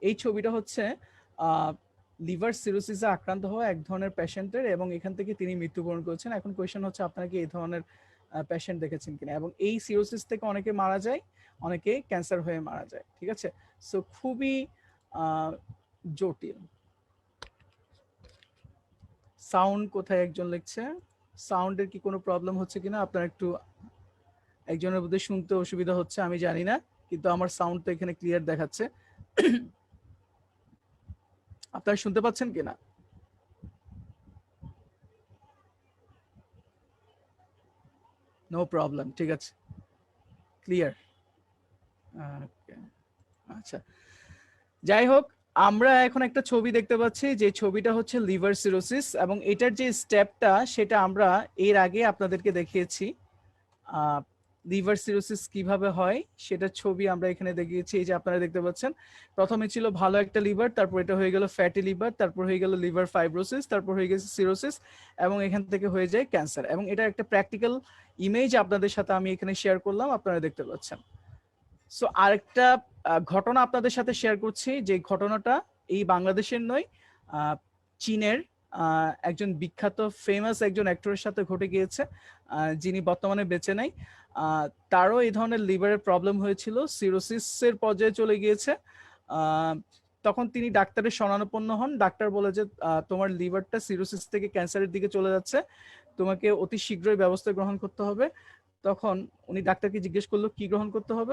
এই ছবিটা হচ্ছে লিভার সিরোসিসে আক্রান্ত হওয়া এক ধরনের পেশেন্টের, এবং এখান থেকে তিনি মৃত্যুবরণ করেছেন। এখন কোয়েশ্চেন হচ্ছে, আপনারা কি এই ধরনের পেশেন্ট দেখেছেন কিনা? এবং এই সিরোসিস থেকে অনেকে মারা যায়, অনেকে ক্যান্সার হয়ে মারা যায়। ঠিক আছে, সো খুবই জটিল। সাউন্ড কোথায় একজন লিখছে, সাউন্ডের কি কোনো প্রবলেম হচ্ছে কিনা? আপনারা একটু, একজনের মধ্যে শুনতে অসুবিধা হচ্ছে আমি জানি না, কিন্তু আমার সাউন্ড তো এখানে ক্লিয়ার দেখাচ্ছে। আপনারা শুনতে পাচ্ছেন কিনা? নো প্রবলেম, ঠিক আছে, ক্লিয়ার। আচ্ছা, যাই হোক, আমরা এখন একটা ছবি দেখতে পাচ্ছি, যে ছবিটা হচ্ছে লিভার সিরোসিস, এবং এটার যে স্টেপটা সেটা আমরা এর আগে আপনাদেরকে দেখিয়েছি। লিভার সিরোসিস কিভাবে হয় সেটার ছবি আমরা এখানে দেখিয়েছি। এই যে আপনারা দেখতে পাচ্ছেন, প্রথমে ছিল ভালো একটা লিভার, তারপর এটা হয়ে গেল ফ্যাটি লিভার, তারপর হয়ে গেল লিভার ফাইব্রোসিস, তারপর হয়ে গেছে সিরোসিস, এবং এখান থেকে হয়ে যায় ক্যান্সার। এবং এটা একটা প্র্যাকটিক্যাল ইমেজ আপনাদের সাথে আমি এখানে শেয়ার করলাম, আপনারা দেখতে পাচ্ছেন। সো আরেকটা ঘটনা আপনাদের সাথে শেয়ার করছি, যে ঘটনাটা এই বাংলাদেশের নয়, চীনের একজন বিখ্যাত ফেমাস একজন অ্যাক্টরের সাথে ঘটে গিয়েছে, যিনি বর্তমানে বেঁচে নাই। তারও এই ধরনের লিভারের প্রবলেম হয়েছিল, সিরোসিসের পর্যায়ে চলে গিয়েছে। তখন তিনি ডাক্তারের শরণাপন্ন হন। ডাক্তার বলে যে তোমার লিভারটা সিরোসিস থেকে ক্যান্সারের দিকে চলে যাচ্ছে, তোমাকে অতি শীঘ্রই ব্যবস্থা গ্রহণ করতে হবে। তখন উনি ডাক্তারকে জিজ্ঞেস করলো কি গ্রহণ করতে হবে,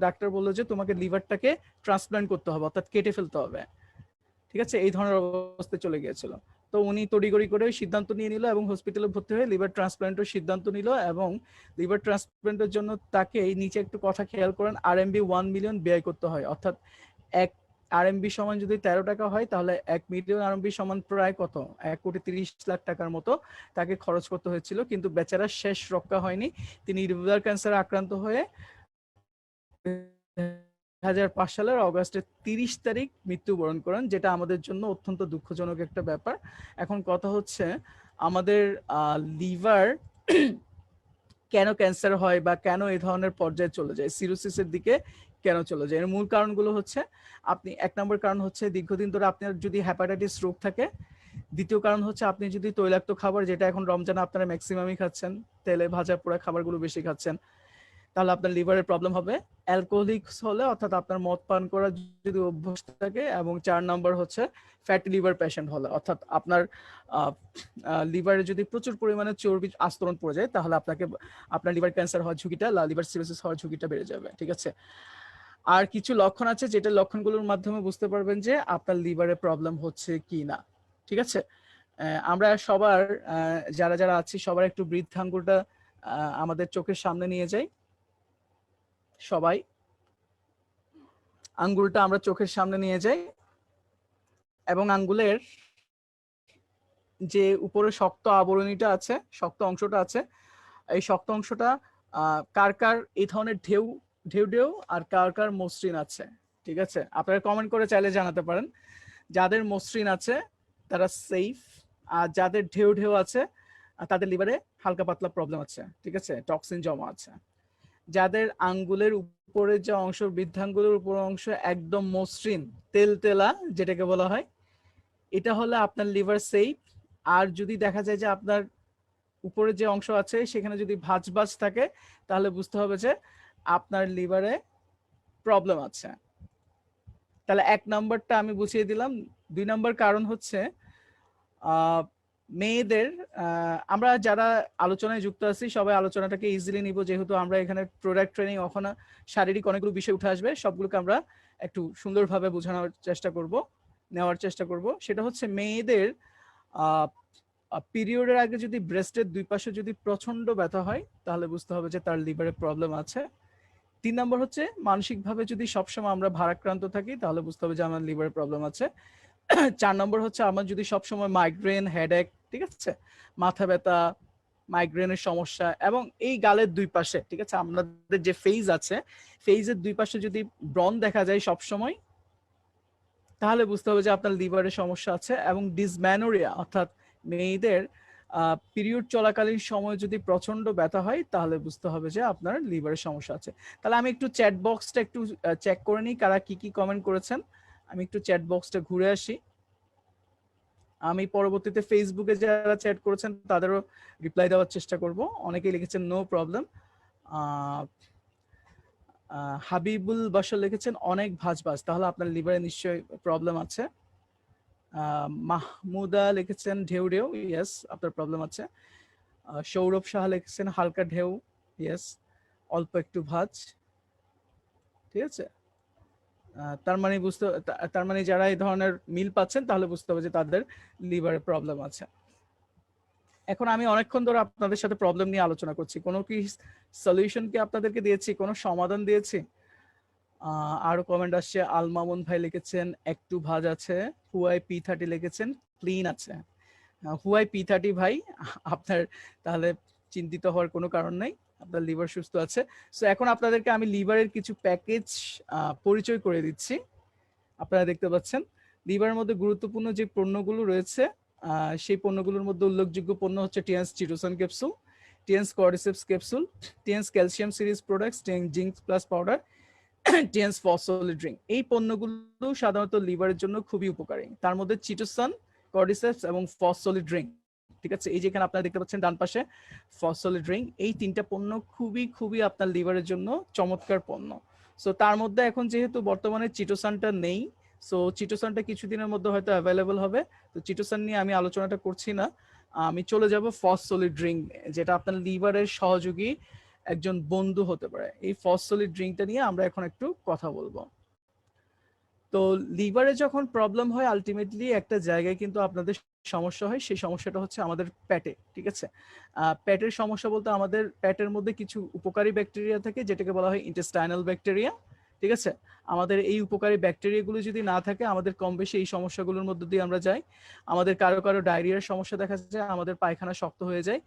ডাক্তার বললো যে তোমাকে লিভারটাকে ট্রান্সপ্লান্ট করতে হবে, অর্থাৎ কেটে ফেলতে হবে। ঠিক আছে, এই ধরনের অবস্থায় চলে গিয়েছিল। তো উনি তড়িঘড়ি করে সিদ্ধান্ত নিয়ে নিল এবং হসপিটালে ভর্তি হয়ে লিভার ট্রান্সপ্লান্টের সিদ্ধান্ত নিল। এবং লিভার ট্রান্সপ্লান্টের জন্য তাকে এই নিচে একটু কথা খেয়াল করেন, RMB 1 মিলিয়ন ব্যয় করতে হয়। অর্থাৎ এক RMB সমান যদি 13 টাকা হয়, তাহলে 1 মিলিয়ন RMB সমান প্রায় কত, 1,30,00,000 টাকার মতো তাকে খরচ করতে হয়েছিল। কিন্তু বেচারা শেষ রক্ষা হয়নি, তিনি লিভার ক্যান্সারে আক্রান্ত হয়ে 2005 সালের অগাস্টের 30 তারিখ মৃত্যুবরণ করেন, যেটা আমাদের জন্য অত্যন্ত দুঃখজনক একটা ব্যাপার। এখন কথা হচ্ছে আমাদের লিভার কেন ক্যান্সার হয় বা কেন এই ধরনের পর্যায়ে চলে যায়, সিরোসিসের দিকে কেন চলে যায়, এর মূল কারণগুলো হচ্ছে, আপনি 1 নম্বর কারণ হচ্ছে দীর্ঘদিন ধরে আপনার যদি হেপাটাইটিস রোগ থাকে। দ্বিতীয় কারণ হচ্ছে আপনি যদি তৈলাক্ত খাবার, যেটা এখন রমজানে আপনারা ম্যাক্সিমামই খাচ্ছেন, তেলে ভাজা পোড়া খাবারগুলো বেশি খাচ্ছেন, তাহলে আপনার লিভারের প্রবলেম হবে। অ্যালকোহলিকস হলে, অর্থাৎ আপনার মদ পান করার যদি অভ্যাস থাকে। এবং 4 নম্বর হচ্ছে ফ্যাটি লিভার পেশেন্ট হলে, অর্থাৎ আপনার লিভারে যদি প্রচুর পরিমাণে চর্বি আস্তরণ পড়ে যায়, তাহলে আপনার লিভার ক্যান্সার হওয়ার ঝুঁকিটা, লিভার সিরোসিস হওয়ার ঝুঁকিটা বেড়ে যাবে। ঠিক আছে, আর কিছু লক্ষণ আছে যেটা লক্ষণগুলোর মাধ্যমে বুঝতে পারবেন যে আপনার লিভারে প্রবলেম হচ্ছে কি না। ঠিক আছে, আমরা সবার যারা যারা আছি সবার একটু বৃদ্ধ আঙ্গুলটা আমাদের চোখের সামনে নিয়ে যাই। সবাই আঙ্গুলটা আমরা চোখের সামনে নিয়ে যাই এবং আঙ্গুলের যে উপরে শক্ত আবরণীটা আছে, শক্ত অংশটা আছে, এই শক্ত অংশটা কার কার এই ধরনের ঢেউ ঢেউ ঢেউ আর কার কার মসৃণ আছে। ঠিক আছে, আপনারা কমেন্ট করে চাইলে জানাতে পারেন। যাদের মসৃণ আছে তারা সেফ, আর যাদের ঢেউ ঢেউ আছে তাদের লিভারে হালকা পাতলা প্রবলেম আছে। ঠিক আছে, টক্সিন জমা আছে। যাদের আঙ্গুলের উপরের যে অংশ, বৃদ্ধাঙ্গুলের উপর অংশ একদম মসৃণ তেলতেলা যেটাকে বলা হয়, এটা হলে আপনার লিভার সেফ। আর যদি দেখা যায় যে আপনার উপরে যে অংশ আছে সেখানে যদি ভাঁজ ভাঁজ থাকে, তাহলে বুঝতে হবে যে আপনার লিভারে প্রবলেম আছে। তাহলে 1 নম্বরটা আমি বুঝিয়ে দিলাম। 2 নম্বর কারণ হচ্ছে মেয়েদের, আমরা যারা আলোচনায় যুক্ত আছি সবাই আলোচনাটাকে ইজিলি নিব, যেহেতু আমরা এখানে প্রোডাক্ট ট্রেনিং, ওখানে শারীরিক অনেকগুলো বিষয় উঠে আসবে, সবগুলোকে আমরা একটু সুন্দরভাবে বোঝানোর চেষ্টা করব, নেওয়ার চেষ্টা করব। সেটা হচ্ছে মেয়েদের পিরিয়ডের আগে যদি ব্রেস্টের 2 পাশে যদি প্রচন্ড ব্যথা হয়, তাহলে বুঝতে হবে যে তার লিভারে প্রবলেম আছে। 3 নম্বর হচ্ছে মানসিকভাবে যদি সবসময় আমরা ভারাক্রান্ত থাকি, তাহলে বুঝতে হবে যে আমার লিভারে প্রবলেম আছে। 4 নম্বর হচ্ছে আমার যদি সবসময় মাইগ্রেন, হেডেক, ঠিক আছে, মাথা ব্যথা, মাইগ্রেনের সমস্যা, এবং এই গালের 2 পাশে, ঠিক আছে, আমাদের যে ফেজ আছে, ফেজের 2 পাশে যদি ব্রণ দেখা যায় সব সময়, তাহলে বুঝতে হবে যে আপনার লিভারের সমস্যা আছে। এবং ডিসম্যানোরিয়া, অর্থাৎ মেয়েদের পিরিয়ড চলাকালীন সময় যদি প্রচন্ড ব্যথা হয়, তাহলে বুঝতে হবে যে আপনার লিভারের সমস্যা আছে। তাহলে আমি একটু চ্যাট বক্সটা একটু চেক করে নিই কারা কি কি কমেন্ট করেছেন। আমি একটু চ্যাট বক্সটা ঘুরে আসি। আমি পরবর্তীতে ফেসবুকে যারা চ্যাট করেছেন তাদেরও রিপ্লাই দেওয়ার চেষ্টা করব। অনেকেই লিখেছেন নো প্রবলেম। হাবিবুল বাশার লিখেছেন অনেক ভাঁজ ভাঁজ, তাহলে আপনার লিভারে নিশ্চয়ই প্রবলেম আছে। মাহমুদা লিখেছেন ঢেউ ঢেউ, ইয়েস আপনার প্রবলেম আছে। সৌরভ সাহা লিখেছেন হালকা ঢেউ, ইয়েস অল্প একটু ভাঁজ। ঠিক আছে, তার মানে যারা এই ধরনের মিল পাচ্ছেন তাহলে বুঝতে হবে যে তাদের লিভারে প্রবলেম আছে। এখন আমি অনেকক্ষণ ধরে আপনাদের সাথে প্রবলেম নিয়ে আলোচনা করছি, কোনো কি সলিউশন কি আপনাদেরকে দিয়েছি, কোনো সমাধান দিয়েছি? আরো কমেন্ট আসছে। আল মামুন ভাই লিখেছেন একটু ভাঁজ আছে। হুয়াই P30 লিখেছেন ক্লিন আছে। হুয়াই P30 ভাই, আপনার তাহলে চিন্তিত হওয়ার কোনো কারণ নাই, আপনার লিভার সুস্থ আছে। সো এখন আপনাদেরকে আমি লিভারের কিছু প্যাকেজ পরিচয় করে দিচ্ছি। আপনারা দেখতে পাচ্ছেন লিভারের মধ্যে গুরুত্বপূর্ণ যে পণ্যগুলো রয়েছে, সেই পণ্যগুলোর মধ্যে উল্লেখযোগ্য পণ্য হচ্ছে Tiens chitosan capsule, Tiens cordyceps capsule, Tiens calcium series products, Tiens zinc plus powder, Tiens ফসফোলিক ড্রিঙ্ক। এই পণ্যগুলো সাধারণত লিভারের জন্য খুবই উপকারী। তার মধ্যে চিটোসান, কর্ডিসেপস এবং ফসফোলিক ড্রিঙ্ক, ঠিক আছে, এই যেখানে আপনারা দেখতে পাচ্ছেন ডান পাশে ফসফোলিক ড্রিঙ্ক, এই 3টা পণ্য খুবই খুবই আপনার লিভারের জন্য চমৎকার পণ্য। সো তার মধ্যে এখন যেহেতু বর্তমানে চিটোসানটা নেই, সো চিটোসানটা কিছুদিনের মধ্যে হয়তো অ্যাভেলেবল হবে। তো চিটোসান নিয়ে আমি আলোচনাটা করছি না। আমি চলে যাব ফসফোলিড ড্রিঙ্ক, যেটা আপনার লিভারের সহযোগী একজন বন্ধু হতে পারে। এই ফসফোলিড ড্রিঙ্কটা নিয়ে আমরা এখন একটু কথা বলবো। তো লিভারে যখন প্রবলেম হয় আলটিমেটলি একটা জায়গায় কিন্তু আপনাদের সমস্যা হয়, সেই সমস্যাটা হচ্ছে আমাদের পেটে, ঠিক আছে? পেটের সমস্যা বলতে আমাদের পেটের মধ্যে কিছু উপকারী ব্যাকটেরিয়া থাকে যেটাকে বলা হয় ইন্টেস্টাইনাল ব্যাকটেরিয়া, ঠিক আছে? আমাদের এই উপকারী ব্যাকটেরিয়াগুলো যদি না থাকে আমাদের কম বেশি এই সমস্যাগুলোর মধ্যে দিয়ে আমরা যাই। আমাদের কারো কারো ডায়রিয়ার সমস্যা দেখা যায়, আমাদের পায়খানা শক্ত হয়ে যায়,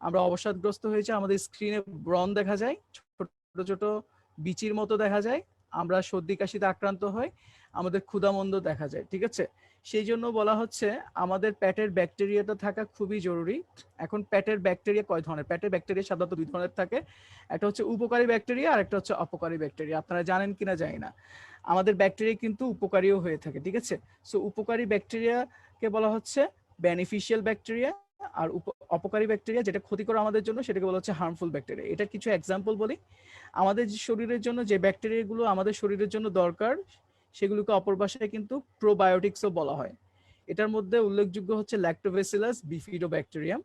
আমরা অবসাদগ্রস্ত হয়ে যাই, আমাদের স্ক্রিনে ব্রণ দেখা যায়, ছোট ছোট বিচির মতো দেখা যায়, আমরা সর্দি কাশিতে আক্রান্ত হই, আমাদের ক্ষুধামন্দ দেখা যায়, ঠিক আছে? সেই জন্য বলা হচ্ছে আমাদের পেটের ব্যাকটেরিয়াটা থাকা খুবই জরুরি। এখন পেটের ব্যাকটেরিয়া কয় ধরনের? পেটের ব্যাকটেরিয়া সাধারণত দুই ধরনের থাকে, একটা হচ্ছে উপকারী ব্যাকটেরিয়া আর একটা হচ্ছে অপকারী ব্যাকটেরিয়া। আপনারা জানেন কিনা জানি না, আমাদের ব্যাকটেরিয়া কিন্তু উপকারীও হয়ে থাকে, ঠিক আছে? সো উপকারী ব্যাকটেরিয়াকে বলা হচ্ছে বেনিফিশিয়াল ব্যাকটেরিয়া, আর অপকারী ব্যাকটেরিয়া যেটা ক্ষতিকর আমাদের জন্য সেটাকে বলা হচ্ছে হার্মফুল ব্যাকটেরিয়া। এটা কিছু এক্সাম্পল বলি। আমাদের শরীরের জন্য যে ব্যাকটেরিয়াগুলো আমাদের শরীরের জন্য দরকার সেগুলোকে অপর ভাষায় কিন্তু প্রোবায়োটিক্সও বলা হয়। এটার মধ্যে উল্লেখযোগ্য হচ্ছে ল্যাক্টোব্যাসিলাস, বিফিডোব্যাকটেরিয়াম।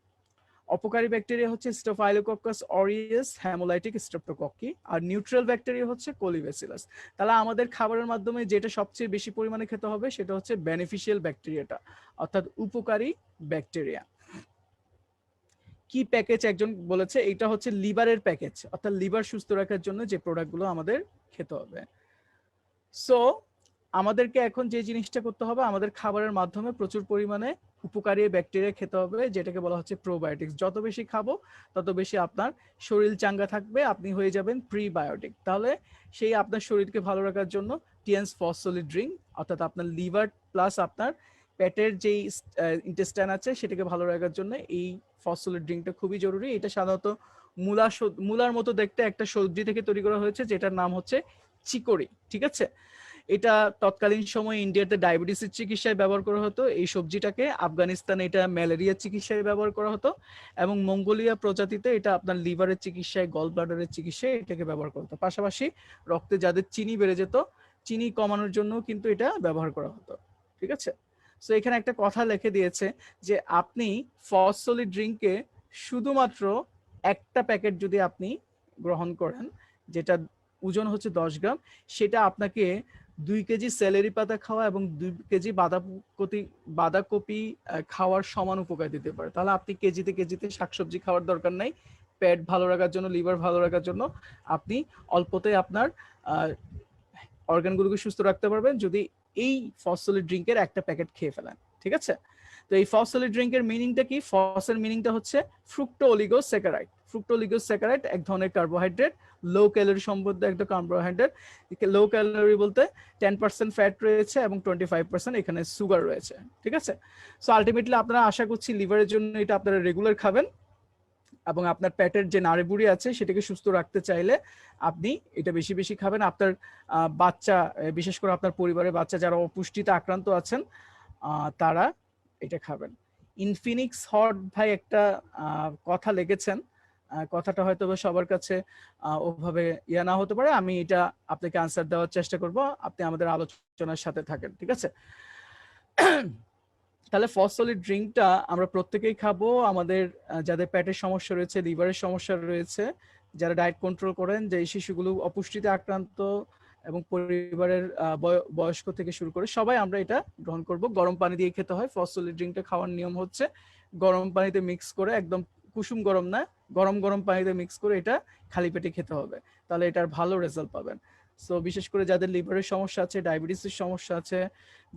অপকারী ব্যাকটেরিয়া হচ্ছে স্টোফাইলোকক্কাস অরিয়াস, হেমোলাইটিক স্ট্রেপ্টোকক্কি, আর নিউট্রাল ব্যাকটেরিয়া হচ্ছে কোলিব্যাসিলাস। তাহলে আমাদের খাবারের মাধ্যমে যেটা সবচেয়ে বেশি পরিমাণে খেতে হবে সেটা হচ্ছে বেনিফিশিয়াল ব্যাকটেরিয়াটা, অর্থাৎ উপকারী ব্যাকটেরিয়া। কি প্যাকেজ একজন বলেছে, এটা হচ্ছে লিভারের প্যাকেজ, অর্থাৎ লিভার সুস্থ রাখার জন্য যে প্রোডাক্টগুলো আমাদের খেতে হবে। সো আমাদেরকে এখন যে জিনিসটা করতে হবে, আমাদের খাবারের মাধ্যমে প্রচুর পরিমাণে উপকারী ব্যাকটেরিয়া খেতে হবে, যেটাকে বলা হচ্ছে প্রোবায়োটিক্স। যত বেশি খাবো তত বেশি আপনার শরীর চাঙ্গা থাকবে, আপনি হয়ে যাবেন প্রিবায়োটিক। তাহলে সেই আপনার শরীরকে ভালো রাখার জন্য টিএনস ফসফোলিড ড্রিঙ্ক, অর্থাৎ আপনার লিভার প্লাস আপনার পেটের যেই ইন্টেস্টাইন আছে সেটাকে ভালো রাখার জন্য এই ফসফোলিড ড্রিঙ্কটা খুবই জরুরি। এটা সাধারণত মূলার মতো দেখতে একটা সবজি থেকে তৈরি করা হয়েছে যেটার নাম হচ্ছে চিকোরি, ঠিক আছে? এটা তৎকালীন সময়ে ইন্ডিয়াতে ডায়াবেটিসের চিকিৎসায় ব্যবহার করা হতো এই সবজিটাকে, আফগানিস্তানে এটা ম্যালেরিয়ার চিকিৎসায় ব্যবহার করা হতো, এবং মঙ্গোলিয়া প্রজাতিতে এটা আপনার লিভারের চিকিৎসায়, গল ব্লাডারের চিকিৎসায় এটাকে ব্যবহার করা হতো। পাশাপাশি রক্তে যাদের চিনি বেড়ে যেত, চিনি কমানোর জন্য কিন্তু এটা ব্যবহার করা হতো, ঠিক আছে? সো এখানে একটা কথা লিখে দিয়েছে যে আপনি ফসফোলিড ড্রিঙ্কে শুধুমাত্র একটা প্যাকেট যদি আপনি গ্রহণ করেন, যেটা ওজন হচ্ছে 10 গ্রাম, সেটা আপনাকে 2 কেজি সেলেরি পাতা খাওয়া এবং 2 কেজি বাঁধাকপি খাওয়ার সমান উপকার দিতে পারে। তাহলে আপনি কেজিতে কেজিতে শাকসবজি খাওয়ার দরকার নাই। পেট ভালো রাখার জন্য, লিভার ভালো রাখার জন্য আপনি অল্পতে আপনার অর্গানগুলোকে সুস্থ রাখতে পারবেন যদি এই ফসফোলিড ড্রিঙ্কের একটা প্যাকেট খেয়ে ফেলেন, ঠিক আছে? তো এই ফসফোলিড ড্রিঙ্কের মিনিংটা কি? ফসের মিনিংটা হচ্ছে ফ্রুক্টোলিগোস্যাকারাইড। ফ্রুক্টোলিগোস্যাকারাইড এক ধরনের কার্বোহাইড্রেট, লো ক্যালোরি সমৃদ্ধ একটা কার্বোহাইড্রেট। লো ক্যালোরি বলতে 10% ফ্যাট রয়েছে এবং 25% এখানে সুগার রয়েছে, ঠিক আছে? সো আলটিমেটলি আপনারা আশা করছি লিভারের জন্য এটা আপনারা রেগুলার খাবেন, এবং আপনার পেটের যে নাড়িভুড়ি আছে সেটাকে সুস্থ রাখতে চাইলে আপনি এটা বেশি বেশি খাবেন। আপনার বাচ্চা, বিশেষ করে আপনার পরিবারের বাচ্চা যারা অপুষ্টিতে আক্রান্ত আছেন, তারা এটা খাবেন। ইনফিনিক্স হট ভাই একটা কথা লিখেছেন, কথাটা হয়তো সবার কাছে ওভাবে ইয়া না হতে পারে, আমি এটা আপনাকে আনসার দেওয়ার চেষ্টা করব, আপনি আমাদের আলোচনার সাথে থাকেন, ঠিক আছে? তাহলে ফসফোলিড ড্রিঙ্কটা আমরা প্রত্যেকেই খাবো। আমাদের যাদের পেটের সমস্যা রয়েছে, লিভারের সমস্যা রয়েছে, যারা ডায়েট কন্ট্রোল করেন, যে শিশুগুলো অপুষ্টিতে আক্রান্ত এবং পরিবারের বয়স্ক থেকে শুরু করে সবাই আমরা এটা গ্রহণ করব। গরম পানি দিয়ে খেতে হয়। ফসফোলিড ড্রিঙ্কটা খাওয়ার নিয়ম হচ্ছে গরম পানিতে মিক্স করে, একদম কুসুম গরম না, গরম গরম পানিতে মিক্স করে এটা খালি পেটে খেতে হবে, তাহলে এটার ভালো রেজাল্ট পাবেন। সো বিশেষ করে যাদের লিভারের সমস্যা আছে, ডায়াবেটিসের সমস্যা আছে,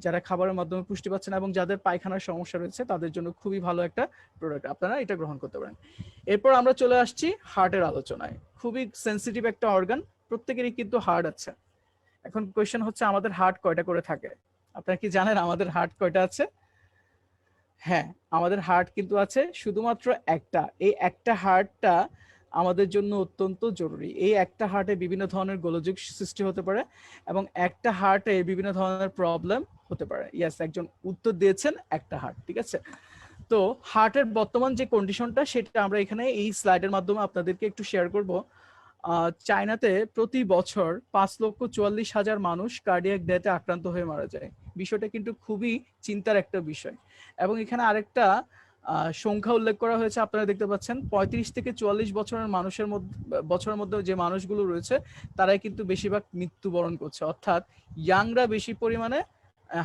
যারা খাবারের মাধ্যমে পুষ্টি পাচ্ছে না, এবং যাদের পায়খানার সমস্যা রয়েছে, তাদের জন্য খুবই ভালো একটা প্রোডাক্ট, আপনারা এটা গ্রহণ করতে পারেন। এরপর আমরা চলে আসছি হার্টের আলোচনায়। খুবই সেন্সিটিভ একটা অর্গান, প্রত্যেকেরই কিন্তু হার্ট আছে। এখন কোয়েশ্চেন হচ্ছে আমাদের হার্ট কয়টা করে থাকে? আপনারা কি জানেন আমাদের হার্ট কয়টা আছে? হ্যাঁ, আমাদের হার্ট কিন্তু আছে শুধুমাত্র একটা। এই একটা হার্টটা আমাদের জন্য অত্যন্ত জরুরি। এই একটা হার্টে বিভিন্ন ধরনের গোলযোগ সৃষ্টি হতে পারে এবং একটা হার্টে বিভিন্ন ধরনের প্রবলেম হতে পারে। ইয়েস, একজন উত্তর দিয়েছেন, একটা হার্ট, ঠিক আছে? তো হার্টের বর্তমান যে কন্ডিশনটা সেটা আমরা এখানে এই স্লাইডের মাধ্যমে আপনাদেরকে একটু শেয়ার করব। চায়নাতে প্রতি বছর 5,44,000 মানুষ কার্ডিয়াক ডেথে আক্রান্ত হয়ে মারা যায়। বিষয়টা কিন্তু খুবই চিন্তার একটা বিষয়। এবং এখানে আরেকটা সংখ্যা উল্লেখ করা হয়েছে, আপনারা দেখতে পাচ্ছেন 35 থেকে 44 বছরের মধ্যে যে মানুষগুলো রয়েছে তারাই কিন্তু বেশিরভাগ মৃত্যুবরণ করছে, অর্থাৎ ইয়াংরা বেশি পরিমাণে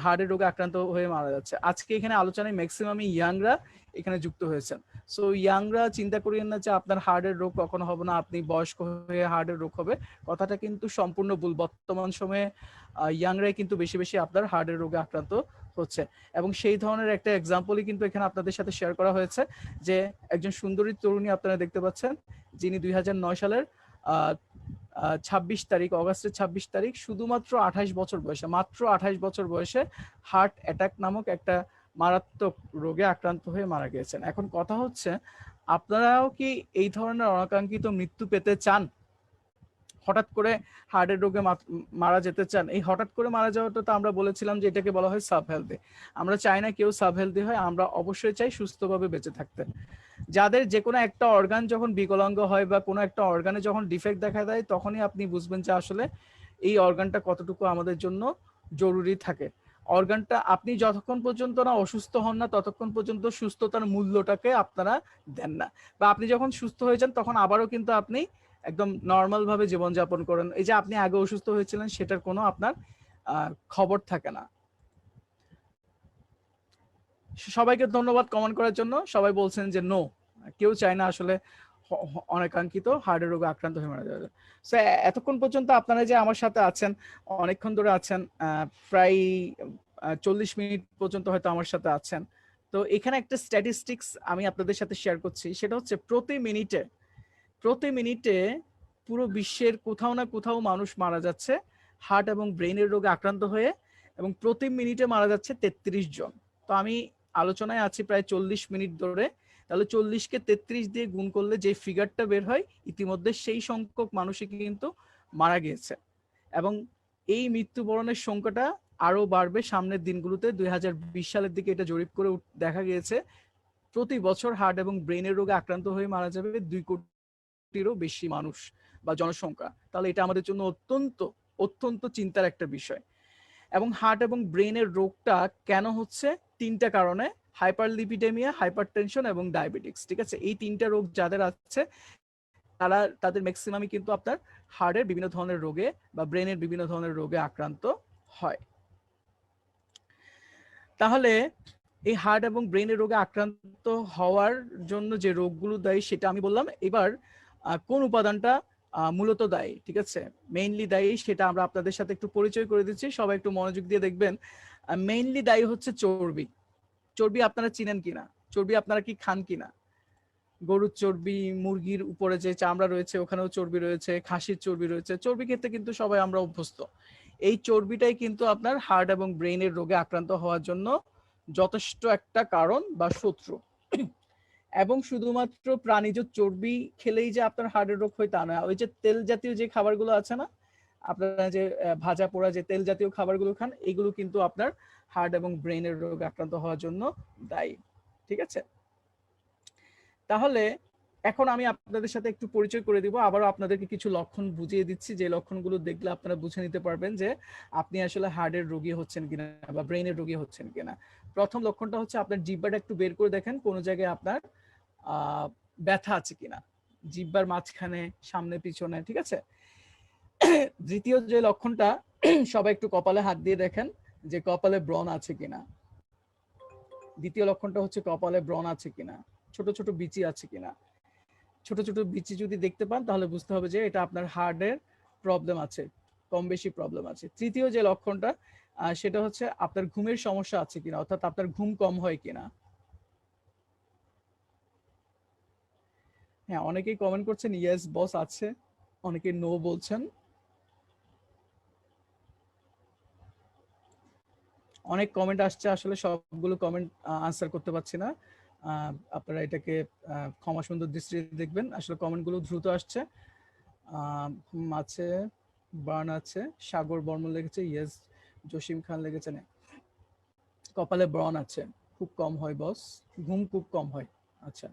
হার্টের রোগে আক্রান্ত হয়ে মারা যাচ্ছে। আজকে এখানে আলোচনায় ম্যাক্সিমামই ইয়াংরা এখানে যুক্ত হয়েছেন। সো ইয়াংরা চিন্তা করিয়েন না যে আপনার হার্টের রোগ কখনো হবে না, আপনি বয়স্ক হয়ে হার্টের রোগ হবে, কথাটা কিন্তু সম্পূর্ণ ভুল। বর্তমান সময়ে ইয়াংরাই কিন্তু বেশি বেশি আপনার হার্টের রোগে আক্রান্ত হচ্ছে, এবং সেই ধরনের একটা এক্সাম্পলই কিন্তু এখানে আপনাদের সাথে শেয়ার করা হয়েছে, যে একজন সুন্দরী তরুণী আপনারা দেখতে পাচ্ছেন, যিনি 2009 সালের 26 তারিখ, অগাস্টের 26 তারিখ, শুধুমাত্র 28 বছর বয়সে, মাত্র 28 বছর বয়সে হার্ট অ্যাটাক নামক একটা মারাত্মক রোগে আক্রান্ত হয়ে মারা গিয়েছেন। এখন কথা হচ্ছে, আপনারাও কি এই ধরনের অনাকাঙ্ক্ষিত মৃত্যু পেতে চান? হঠাৎ করে হার্টের রোগে মারা যেতে চান? এই হঠাৎ করে মারা যাওয়াটা তো আমরা বলেছিলাম যে এটাকে বলা হয় সাব হেলদি। আমরা চাই না কেউ সাব হেলদি হয়, আমরা অবশ্যই চাই সুস্থভাবে বেঁচে থাকতে। যাদের যে কোনো একটা অর্গান যখন বিকলাঙ্গ হয় বা কোনো একটা অর্গানে যখন ডিফেক্ট দেখা দেয়, তখনই আপনি বুঝবেন যে আসলে এই অর্গানটা কতটুকু আমাদের জন্য জরুরি থাকে। অর্গানটা আপনি যতক্ষণ পর্যন্ত না অসুস্থ হন না, ততক্ষণ পর্যন্ত সুস্থতার মূল্যটাকে আপনারা দেন না, বা আপনি যখন সুস্থ হয়ে যান তখন আবারও কিন্তু আপনি একদম নর্মাল ভাবে জীবনযাপন করেন। এই যে আপনি আগে অসুস্থ হয়েছিলেন সেটার কোনো আপনার খবর থাকে না। সবাইকে ধন্যবাদ কমেন্ট করার জন্য। সবাই বলছেন যে নো, কেউ চায় না আসলে অনাকাঙ্ক্ষিত হার্টের রোগে আক্রান্ত হয়ে মারা যাবে। সো এতক্ষণ পর্যন্ত আপনারা যে আমার সাথে আছেন, অনেকক্ষণ ধরে আছেন, প্রায় 40 মিনিট পর্যন্ত হয়তো আমার সাথে আছেন। তো এখানে একটা স্ট্যাটিস্টিক্স আমি আপনাদের সাথে শেয়ার করছি, সেটা হচ্ছে প্রতি মিনিটে পুরো বিশ্বের কোথাও না কোথাও মানুষ মারা যাচ্ছে হার্ট এবং ব্রেনের রোগে আক্রান্ত হয়ে, এবং প্রতি মিনিটে মারা যাচ্ছে 33 জন। তো আমি আলোচনায় আছি প্রায় 40 মিনিট ধরে, তাহলে 40কে 33 দিয়ে গুণ করলে যে ফিগারটা বের হয়, ইতিমধ্যে সেই সংখ্যক মানুষই কিন্তু মারা গিয়েছে, এবং এই মৃত্যুবরণের সংখ্যাটা আরো বাড়বে সামনের দিনগুলোতে। 2020 সালের দিকে এটা জরিপ করে দেখা গিয়েছে প্রতি বছর হার্ট এবং ব্রেনের রোগে আক্রান্ত হয়ে মারা যাবে 2 কোটিরও বেশি মানুষ বা জনসংখ্যা। তাহলে এটা আমাদের জন্য অত্যন্ত অত্যন্ত চিন্তার একটা বিষয়। এবং হার্ট এবং ব্রেনের রোগটা কেন হচ্ছে? 3টা কারণে: হাইপারলিপিডেমিয়া, হাইপারটেনশন এবং ডায়াবেটিক্স। ঠিক আছে, এই 3টা রোগ যাদের আছে তাদের ম্যাক্সিমামই কিন্তু আপনার হার্টের বিভিন্ন ধরনের রোগে বা ব্রেনের বিভিন্ন ধরনের রোগে আক্রান্ত হয়। তাহলে এই হার্ট এবং ব্রেনের রোগে আক্রান্ত হওয়ার জন্য যে রোগগুলো দায়ী সেটা আমি বললাম। এবার কোন উপাদানটা মূলত দায়ী, ঠিক আছে, মেইনলি দায়ী, সেটা আমরা আপনাদের সাথে একটু পরিচয় করে দিচ্ছি। সবাই একটু মনোযোগ দিয়ে দেখবেন। মেইনলি দায়ী হচ্ছে চর্বি। চর্বি আপনারা চিনেন কিনা? চর্বি আপনারা কি খান কিনা? গরুর চর্বি, মুরগির উপরে যে চামড়া রয়েছে ওখানেও চর্বি রয়েছে, খাসির চর্বি রয়েছে। চর্বি খেতে কিন্তু সবাই আমরা অভ্যস্ত। এই চর্বিটাই কিন্তু আপনার হার্ট এবং ব্রেনের রোগে আক্রান্ত হওয়ার জন্য যথেষ্ট একটা কারণ বা শত্রু। এবং শুধুমাত্র প্রাণীজ চর্বি খেলেই যে আপনার হার্টের রোগ হয় তা না। ওই যে তেল জাতীয় যে খাবারগুলো আছে না, আপনারা যে ভাজা পোড়া যে তেল জাতীয় খাবারগুলো খান, এগুলো কিন্তু আপনার হার্ট এবং ব্রেনের রোগ আক্রান্ত হওয়ার জন্য দায়ী। ঠিক আছে, তাহলে এখন আমি আপনাদের সাথে একটু পরিচয় করে দিব, আবারও আপনাদেরকে কিছু লক্ষণ বুঝিয়ে দিচ্ছি, যে লক্ষণগুলো দেখলে আপনারা বুঝে নিতে পারবেন যে আপনি আসলে হার্টের রোগী হচ্ছেন কিনা বা ব্রেনের রোগী হচ্ছেন কিনা। প্রথম লক্ষণটা হচ্ছে আপনার জিহ্বাটা একটু বের করে দেখেন কোন জায়গায় আপনার ব্যথা আছে কিনা, জিহ্বার মাঝখানে, সামনে, পিছনে। ঠিক আছে, দ্বিতীয় যে লক্ষণটা, সবাই একটু কপালে হাত দিয়ে দেখেন যে কপালে ব্রণ আছে কিনা। দ্বিতীয় লক্ষণটা হচ্ছে কপালে ব্রণ আছে কিনা, ছোট ছোট বিচি আছে কিনা। ছোট ছোট বিচি যদি দেখতে পান তাহলে বুঝতে হবে যে এটা আপনার হার্টের প্রবলেম আছে, কম বেশি প্রবলেম আছে। তৃতীয় যে লক্ষণটা, সেটা হচ্ছে আপনার ঘুমের সমস্যা আছে কিনা, অর্থাৎ আপনার ঘুম কম হয় কিনা। হ্যাঁ, অনেকেই কমেন্ট করছেন ইয়েস বস আছে, অনেকে নো বলছেন। অনেক কমেন্ট আসছে, আসলে সবগুলো কমেন্ট আনসার করতে পারছি না। আপনারা এটাকে ক্ষমা সুন্দর দৃষ্টিতে দেখবেন, আসলে কমেন্টগুলো দ্রুত আসছে। আছে, বার্ন আছে, সাগর বর্মন লিখেছে ইয়েস, জসিম খান লিখেছে না। কপালে ব্রণ আছে, খুব কম হয় বস, ঘুম খুব কম হয়। আচ্ছা,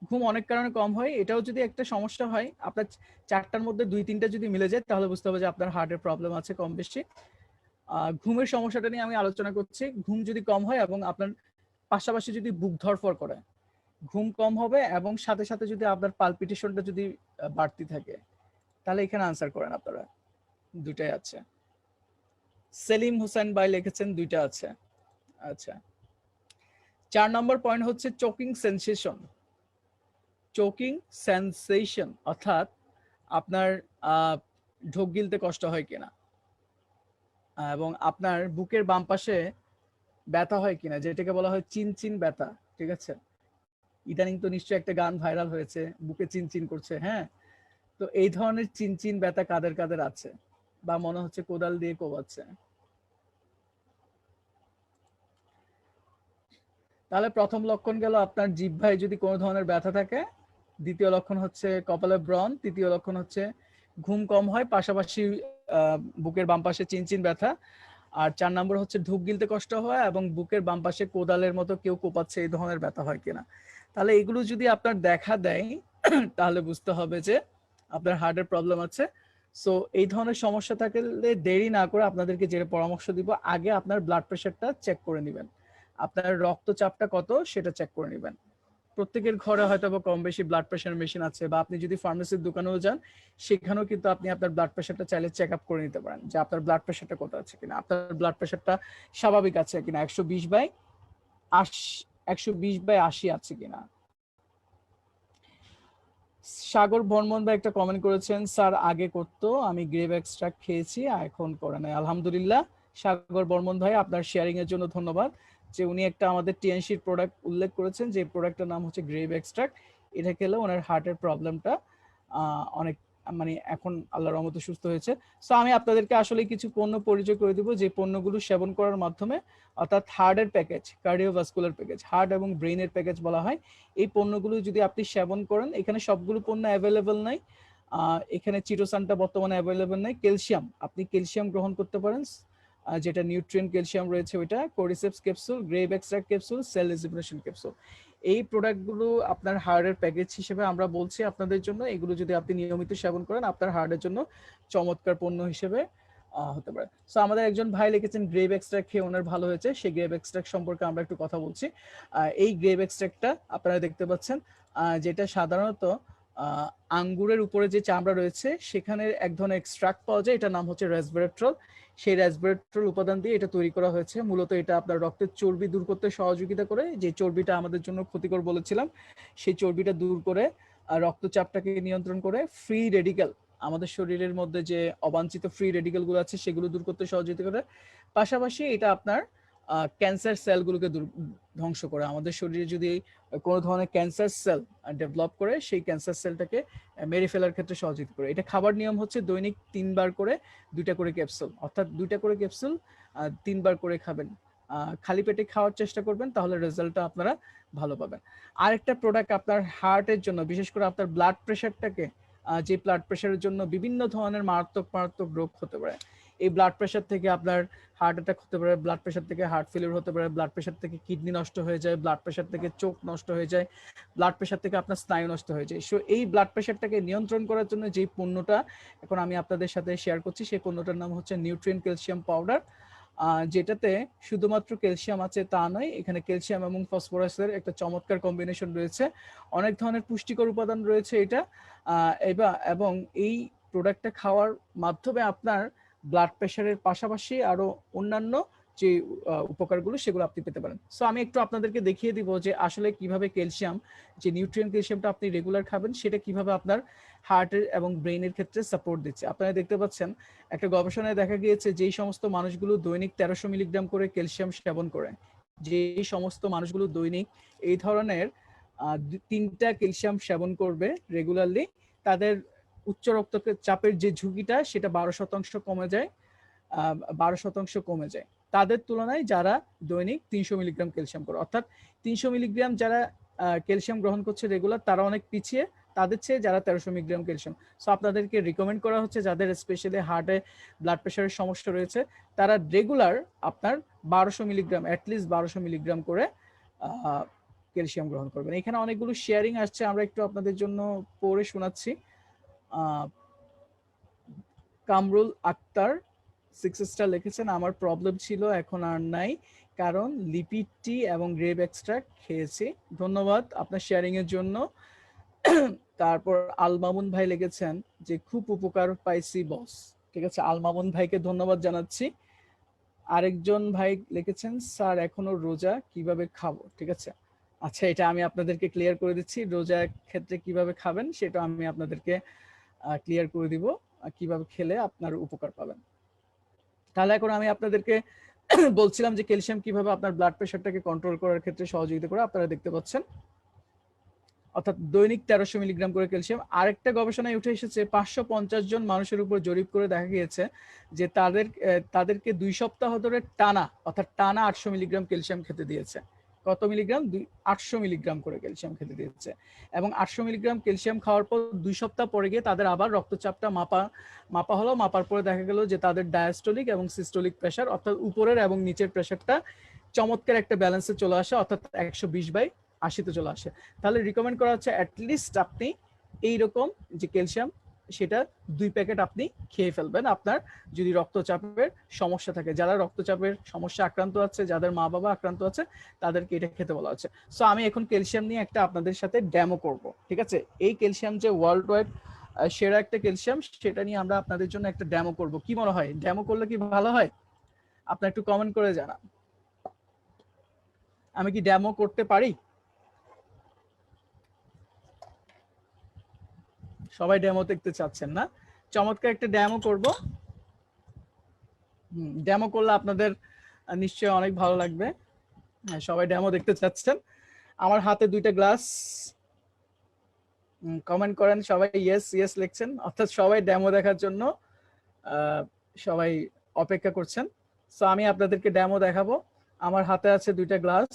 ঘুম অনেক কারণে কম হয়, এটাও যদি একটা সমস্যা হয়, আপনার 4টার মধ্যে 2-3টা যদি মিলে যায় তাহলে বুঝতে হবে যে আপনার হার্টের প্রবলেম আছে কম বেশি। ঘুমের সমস্যাটা নিয়ে আমি আলোচনা করছি। ঘুম যদি কম হয় এবং আপনার পাশাপাশি যদি বুক ধড়ফড় করে, ঘুম কম হবে এবং সাথে সাথে যদি আপনার পালপিটেশনটা যদি বাড়তি থাকে, তাহলে এখানে আনসার করেন আপনারা। দুটাই আছে। সেলিম হোসেন ভাই লিখেছেন দুইটা আছে। আচ্ছা, 4 নম্বর পয়েন্ট হচ্ছে চোকিং সেন্সেশন। চোকিং সেন্সেশন অর্থাৎ আপনার ঢোক গিলতে কষ্ট হয় কিনা এবং আপনার বুকের বাম পাশে ব্যথা হয় কিনা, যেটাকে বলা হয় চিনচিন ব্যথা। ঠিক আছে, ইদানিং তো নিশ্চয়ই একটা গান ভাইরাল হয়েছে, বুকে চিনচিন করছে। হ্যাঁ, তো এই ধরনের চিনচিন ব্যথা কাদের কাদের আছে, বা মনে হচ্ছে কোদাল দিয়ে কোবাচ্ছে? তাহলে প্রথম লক্ষণ গেল আপনার জিহ্বায় যদি কোনো ধরনের ব্যথা থাকে, দ্বিতীয় লক্ষণ হচ্ছে কপালে ব্রণ, তৃতীয় লক্ষণ হচ্ছে ঘুম কম হয়, পাশাপাশি বুকের বাম পাশে চিনচিন ব্যথা, আর 4 নম্বর হচ্ছে ঢোক গিলতে কষ্ট হয় এবং বুকের বাম পাশে কোদালের মতো কেউ কোপাচ্ছে, এই ধরনের ব্যথা হয় কিনা। তাহলে এগুলো যদি আপনার দেখা দেয় তাহলে বুঝতে হবে যে আপনার হার্টের প্রবলেম আছে। সো এই ধরনের সমস্যা থাকলে দেরি না করে আপনাদেরকে যে পরামর্শ দিব, আগে আপনার ব্লাড প্রেশারটা চেক করে নেবেন, আপনার রক্তচাপটা কত সেটা চেক করে নেবেন। প্রত্যেকের ঘরে হয়তো বা কম বেশি ব্লাড প্রেশার মেশিন আছে, বা আপনি যদি ফার্মেসির দোকানেও যান সেখানেও কিন্তু আপনি আপনার ব্লাড প্রেশারটা চাইলে চেক আপ করে নিতে পারেন, যে আপনার ব্লাড প্রেশারটা কত আছে কিনা, আপনার ব্লাড প্রেশারটা স্বাভাবিক আছে কিনা, 120/80 আছে কিনা। সাগর বর্মন ভাই একটা কমেন্ট করেছেন, স্যার আগে করতো, আমি গ্রেভ এক্সট্রাক্ট খেয়েছি, এখন করে নাই। আলহামদুলিল্লাহ সাগর বর্মন ভাই, আপনার শেয়ারিং এর জন্য ধন্যবাদ। যে উনি একটা আমাদের টিএনসির প্রোডাক্ট উল্লেখ করেছেন, যে প্রোডাক্টের নাম হচ্ছে গ্রেভ এক্সট্রাক্ট। এটা খেলে ওনার হার্টের প্রবলেমটা অনেক মানে এখন আল্লাহর রহমতে সুস্থ হয়েছে। সো আমি আপনাদেরকে আসলে কিছু পণ্য পরিচয় করে দিব, যে পণ্যগুলো সেবন করার মাধ্যমে, অর্থাৎ হার্টের প্যাকেজ, কার্ডিওভাস্কুলার প্যাকেজ, হার্ট এবং ব্রেইনের প্যাকেজ বলা হয়। এই পণ্যগুলো যদি আপনি সেবন করেন, এখানে সবগুলো পণ্য অ্যাভেলেবেল নাই, এখানে চিটোসানটা বর্তমানে অ্যাভেলেবেল নাই। ক্যালসিয়াম, আপনি ক্যালসিয়াম গ্রহণ করতে পারেন, যেটা নিউট্রিয়েন্ট ক্যালসিয়াম রয়েছে ওইটা, cordyceps capsule, grape extract capsule, cell rejuvenation capsule. এই প্রোডাক্টগুলো আপনার হার্টের প্যাকেজ হিসেবে আমরা বলছি আপনাদের জন্য। এগুলো যদি আপনি নিয়মিত সেবন করেন, আপনার হার্টের জন্য চমৎকার পণ্য হিসেবে হতে পারে। সো আমাদের একজন ভাই লিখেছেন গ্রেভ এক্সট্রাক্ট খেয়ে ওনার ভালো হয়েছে, সেই গ্রেভ এক্সট্রাক্ট সম্পর্কে আমরা একটু কথা বলছি। এই গ্রেভ এক্সট্রাক্টটা আপনারা দেখতে পাচ্ছেন, যেটা সাধারণত আঙ্গুরের উপরে যে চামড়া রয়েছে সেখানে এক ধরনের এক্সট্রাক্ট পাওয়া যায়, এটার নাম হচ্ছে রেসভেরাট্রল। সেই রেসভেরাট্রল উপাদান দিয়ে এটা তৈরি করা হয়েছে। মূলত এটা আপনার রক্তের চর্বি দূর করতে সহযোগিতা করে, যে চর্বিটা আমাদের জন্য ক্ষতিকর বলেছিলাম, সেই চর্বিটা দূর করে রক্তচাপটাকে নিয়ন্ত্রণ করে, ফ্রি রেডিক্যাল, আমাদের শরীরের মধ্যে যে অবাঞ্ছিত ফ্রি রেডিক্যাল গুলো আছে সেগুলো দূর করতে সহযোগিতা করে। পাশাপাশি এটা আপনার ক্যান্সার সেলগুলোকে ধ্বংস করে। আমাদের শরীরে যদি কোনো ধরনের ক্যান্সার সেল ডেভেলপ করে, সেই ক্যান্সার সেলটাকে মেরে ফেলার ক্ষেত্রে সহযোগিতা করে। এটা খাবার নিয়ম হচ্ছে দৈনিক 3 বার করে 2টা করে ক্যাপসুল, অর্থাৎ 2টা করে ক্যাপসুল 3 বার করে খাবেন। খালি পেটে খাওয়ার চেষ্টা করবেন, তাহলে রেজাল্টটা আপনারা ভালো পাবেন। আরেকটা প্রোডাক্ট আপনার হার্টের জন্য, বিশেষ করে আপনার ব্লাড প্রেশারটাকে, যে ব্লাড প্রেশারের জন্য বিভিন্ন ধরনের মারাত্মক মারাত্মক রোগ হতে পারে। এই ব্লাড প্রেশার থেকে আপনার হার্ট অ্যাটাক হতে পারে, ব্লাড প্রেশার থেকে হার্ট ফেলিওর হতে পারে, ব্লাড প্রেশার থেকে কিডনি নষ্ট হয়ে যায়, ব্লাড প্রেশার থেকে চোখ নষ্ট হয়ে যায়, ব্লাড প্রেশার থেকে আপনার স্নায়ু নষ্ট হয়ে যায়। সো এই ব্লাড প্রেশারটাকে নিয়ন্ত্রণ করার জন্য যেই পণ্যটা এখন আমি আপনাদের সাথে শেয়ার করছি, সেই পণ্যটার নাম হচ্ছে নিউট্রিয়েন্ট ক্যালসিয়াম পাউডার। যেটাতে শুধুমাত্র ক্যালসিয়াম আছে তা নয়, এখানে ক্যালসিয়াম এবং ফসফরাসের একটা চমৎকার কম্বিনেশন রয়েছে, অনেক ধরনের পুষ্টিকর উপাদান রয়েছে এটা। এবং এই প্রোডাক্টটা খাওয়ার মাধ্যমে আপনার ব্লাড প্রেশারের পাশাপাশি আরো অন্যান্য যে উপকারগুলো সেগুলো আপনি পেতে পারেন। সো আমি একটু আপনাদেরকে দেখিয়ে দিব যে আসলে কিভাবে ক্যালসিয়াম, যে নিউট্রিয়েন্ট ক্যালসিয়ামটা আপনি রেগুলার খাবেন, সেটা কিভাবে আপনার হার্টের এবং ব্রেইনের ক্ষেত্রে সাপোর্ট দিচ্ছে। আপনারা দেখতে পাচ্ছেন একটা গবেষণায় দেখা গিয়েছে, যেই সমস্ত মানুষগুলো দৈনিক 1300 মিলিগ্রাম করে ক্যালসিয়াম সেবন করে, যেই সমস্ত মানুষগুলো দৈনিক এই ধরনের 3টা ক্যালসিয়াম সেবন করবে রেগুলারলি, তাদের উচ্চ রক্তচাপের যে ঝুঁকিটা সেটা 12% কমে যায়। 12% কমে যায় তাদের তুলনায় যারা দৈনিক 300 মিলিগ্রাম ক্যালসিয়াম করে। অর্থাৎ 300 মিলিগ্রাম যারা ক্যালসিয়াম গ্রহণ করছে রেগুলার, তারা অনেক পিছিয়ে তাদের চেয়ে যারা 1300 মিলিগ্রাম ক্যালসিয়াম। সো আপনাদেরকে রিকমেন্ড করা হচ্ছে, যাদের স্পেশালি হার্টে ব্লাড প্রেশারের সমস্যা রয়েছে, তারা রেগুলার আপনার 1200 মিলিগ্রাম, অ্যাটলিস্ট 1200 মিলিগ্রাম করে ক্যালসিয়াম গ্রহণ করবেন। এখানে অনেকগুলো শেয়ারিং আসছে, আমরা একটু আপনাদের জন্য পড়ে শোনাচ্ছি। কামরুল আক্তার 6 স্টার লিখেছেন, আমার প্রবলেম ছিল এখন আর নাই, কারণ লিপিড টি এবং গ্রেপ এক্সট্রাক্ট খেয়েছি। ধন্যবাদ আপনার শেয়ারিং এর জন্য। তারপর আল মামুন ভাই লিখেছেন যে খুব উপকার পাইছি বস। ঠিক আছে, আল মামুন ভাইকে ধন্যবাদ জানাচ্ছি। আরেকজন ভাই লিখেছেন স্যার এখনো রোজা, কিভাবে খাবো? ঠিক আছে, আচ্ছা এটা আমি আপনাদেরকে ক্লিয়ার করে দিচ্ছি। রোজার ক্ষেত্রে কিভাবে খাবেন সেটা আমি আপনাদেরকে ক্লিয়ার করে দিব, কিভাবে খেলে আপনার উপকার পাবেন। তাহলে এখন আমি আপনাদেরকে বলছিলাম যে ক্যালসিয়াম কিভাবে আপনার ব্লাড প্রেশারটাকে কন্ট্রোল করার ক্ষেত্রে সহযোগিতা করে। আপনারা দেখতে পাচ্ছেন অর্থাৎ দৈনিক 1300 মিলিগ্রাম করে ক্যালসিয়াম। আরেকটা গবেষণায় উঠে এসেছে 550 জন মানুষের উপর জরিপ করে দেখা গিয়েছে যে তাদেরকে 2 সপ্তাহ ধরে টানা অর্থাৎ টানা 800 মিলিগ্রাম ক্যালসিয়াম খেতে দিয়েছে। কত মিলিগ্রাম? 800 মিলিগ্রাম করে ক্যালসিয়াম খেতে দিয়েছে। এবং 800 মিলিগ্রাম ক্যালসিয়াম খাওয়ার পর 2 সপ্তাহ পরে গিয়ে তাদের আবার রক্তচাপটা মাপা হলো। মাপার পরে দেখা গেল যে তাদের ডায়াস্টোলিক এবং সিস্টোলিক প্রেশার অর্থাৎ উপরের এবং নিচের প্রেশারটা চমৎকার একটা ব্যালেন্সে চলে আসে, অর্থাৎ 120/80 চলে আসে। তাহলে রিকমেন্ড করা হচ্ছে অ্যাটলিস্ট আপনি এইরকম যে ক্যালসিয়াম সেটা 2 প্যাকেট আপনি খেয়ে ফেলবেন আপনার যদি রক্তচাপের সমস্যা থাকে। যারা রক্তচাপের সমস্যা আক্রান্ত আছে, যাদের মা বাবা আক্রান্ত আছে, তাদেরকে এটা খেতে বলা হচ্ছে। সো আমি এখন ক্যালসিয়াম নিয়ে একটা আপনাদের সাথে ডেমো করব। ঠিক আছে, এই ক্যালসিয়াম যে ওয়ার্ল্ড ওয়াইড সেরা একটা ক্যালসিয়াম, সেটা নিয়ে আমরা আপনাদের জন্য একটা ডেমো করব। কি মনে হয়, ডেমো করলে কি ভালো হয়? আপনারা একটু কমেন্ট করে জানান, আমি কি ডেমো করতে পারি? সবাই ডেমো দেখতে চাচ্ছেন না? চমৎকার একটা ডেমো করব। ডেমো করলে আপনাদের নিশ্চয়ই অনেক ভালো লাগবে। হ্যাঁ, সবাই ডেমো দেখতে চাচ্ছেন। আমার হাতে 2টা গ্লাস, কমেন্ট করেন সবাই, ইয়েস ইয়েস লিখছেন, অর্থাৎ সবাই ডেমো দেখার জন্য সবাই অপেক্ষা করছেন। সো আমি আপনাদেরকে ডেমো দেখাবো। আমার হাতে আছে 2টা গ্লাস।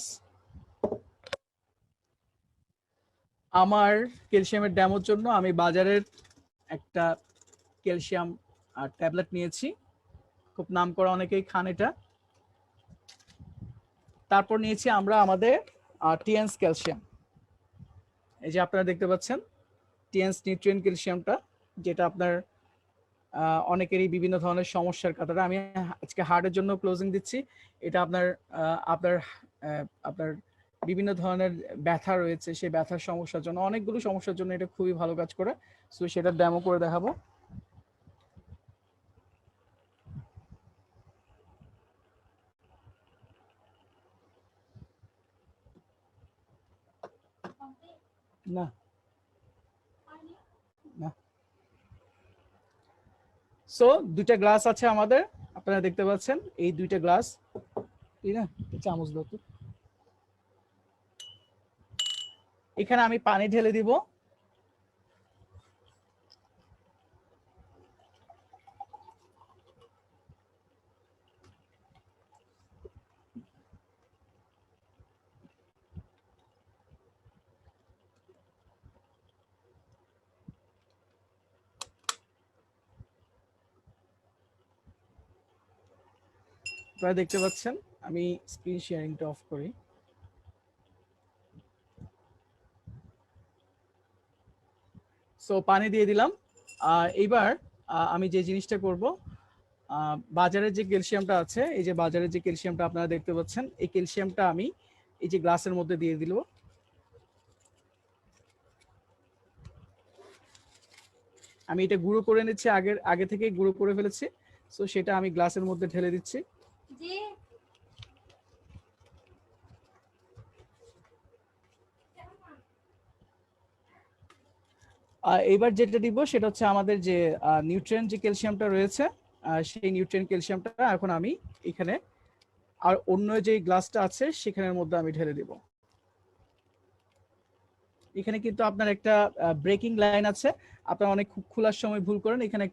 আমার ক্যালসিয়ামের ডেমোর জন্য আমি বাজারের একটা ক্যালসিয়াম ট্যাবলেট নিয়েছি, খুব নাম করা, অনেকেই খান এটা। তারপর নিয়েছি আমরা আমাদের টিএনস ক্যালসিয়াম। এই যে আপনারা দেখতে পাচ্ছেন টিএনস নিউট্রিয়েন্ট ক্যালসিয়ামটা, যেটা আপনার অনেকেরই বিভিন্ন ধরনের সমস্যার কারণে। আমি আজকে হার্টের জন্য ক্লোজিং দিচ্ছি। এটা আপনার আপনার আপনার বিভিন্ন ধরনের ব্যথা রয়েছে, সেই ব্যথার সমস্যার জন্য, অনেকগুলো সমস্যার জন্য এটা খুবই ভালো কাজ করে। সো সেটা ডেমো করে দেখাবো। না না, সো 2টা গ্লাস আছে আমাদের, আপনারা দেখতে পাচ্ছেন এই 2টা গ্লাস। ঠিক না, চামচ দাও তো। এখানে আমি পানি ঢেলে দিব। আপনারা দেখতে পাচ্ছেন, আমি স্ক্রিন শেয়ারিংটা অফ করি। সো পানি দিয়ে দিলাম। এইবার আমি যে জিনিসটা করব, বাজারের যে ক্যালসিয়ামটা আছে, এই যে বাজারের যে ক্যালসিয়ামটা আপনারা দেখতে পাচ্ছেন, এই ক্যালসিয়ামটা আমি এই যে গ্লাসের মধ্যে দিয়ে দিল। আমি এটা গুঁড়ো করে নিচ্ছি, আগে থেকে গুঁড়ো করে ফেলেছি। সো সেটা আমি গ্লাসের মধ্যে ঢেলে দিচ্ছি। এবার যেটা দিব সেটা হচ্ছে আমাদের যে নিউট্রিয়েন্ট যে ক্যালসিয়ামটা রয়েছে, সেই নিউট্রিয়েন্ট ক্যালসিয়ামটা এখন আমি এখানে আর অন্য যে গ্লাসটা আছে সেখানের মধ্যে আমি ঢেলে দিব। এখানে কিন্তু আপনার একটা ব্রেকিং লাইন আছে, আপনারা অনেক খোলার সময় ভুল করেন। এখানে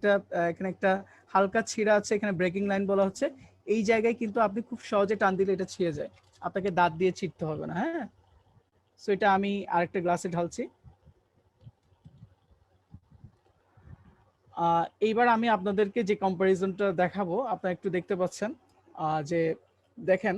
একটা হালকা ছিঁড়া আছে, এখানে ব্রেকিং লাইন বলা হচ্ছে। এই জায়গায় কিন্তু আপনি খুব সহজে টান দিলে এটা ছিঁড়ে যায়, আপনাকে দাঁত দিয়ে ছিঁড়তে হবে না। হ্যাঁ, সো এটা আমি আরেকটা গ্লাসে ঢালছি। এইবার আমি আপনাদেরকে যে কম্পারিজনটা দেখাবো, আপনারা একটু দেখতে পাচ্ছেন যে দেখেন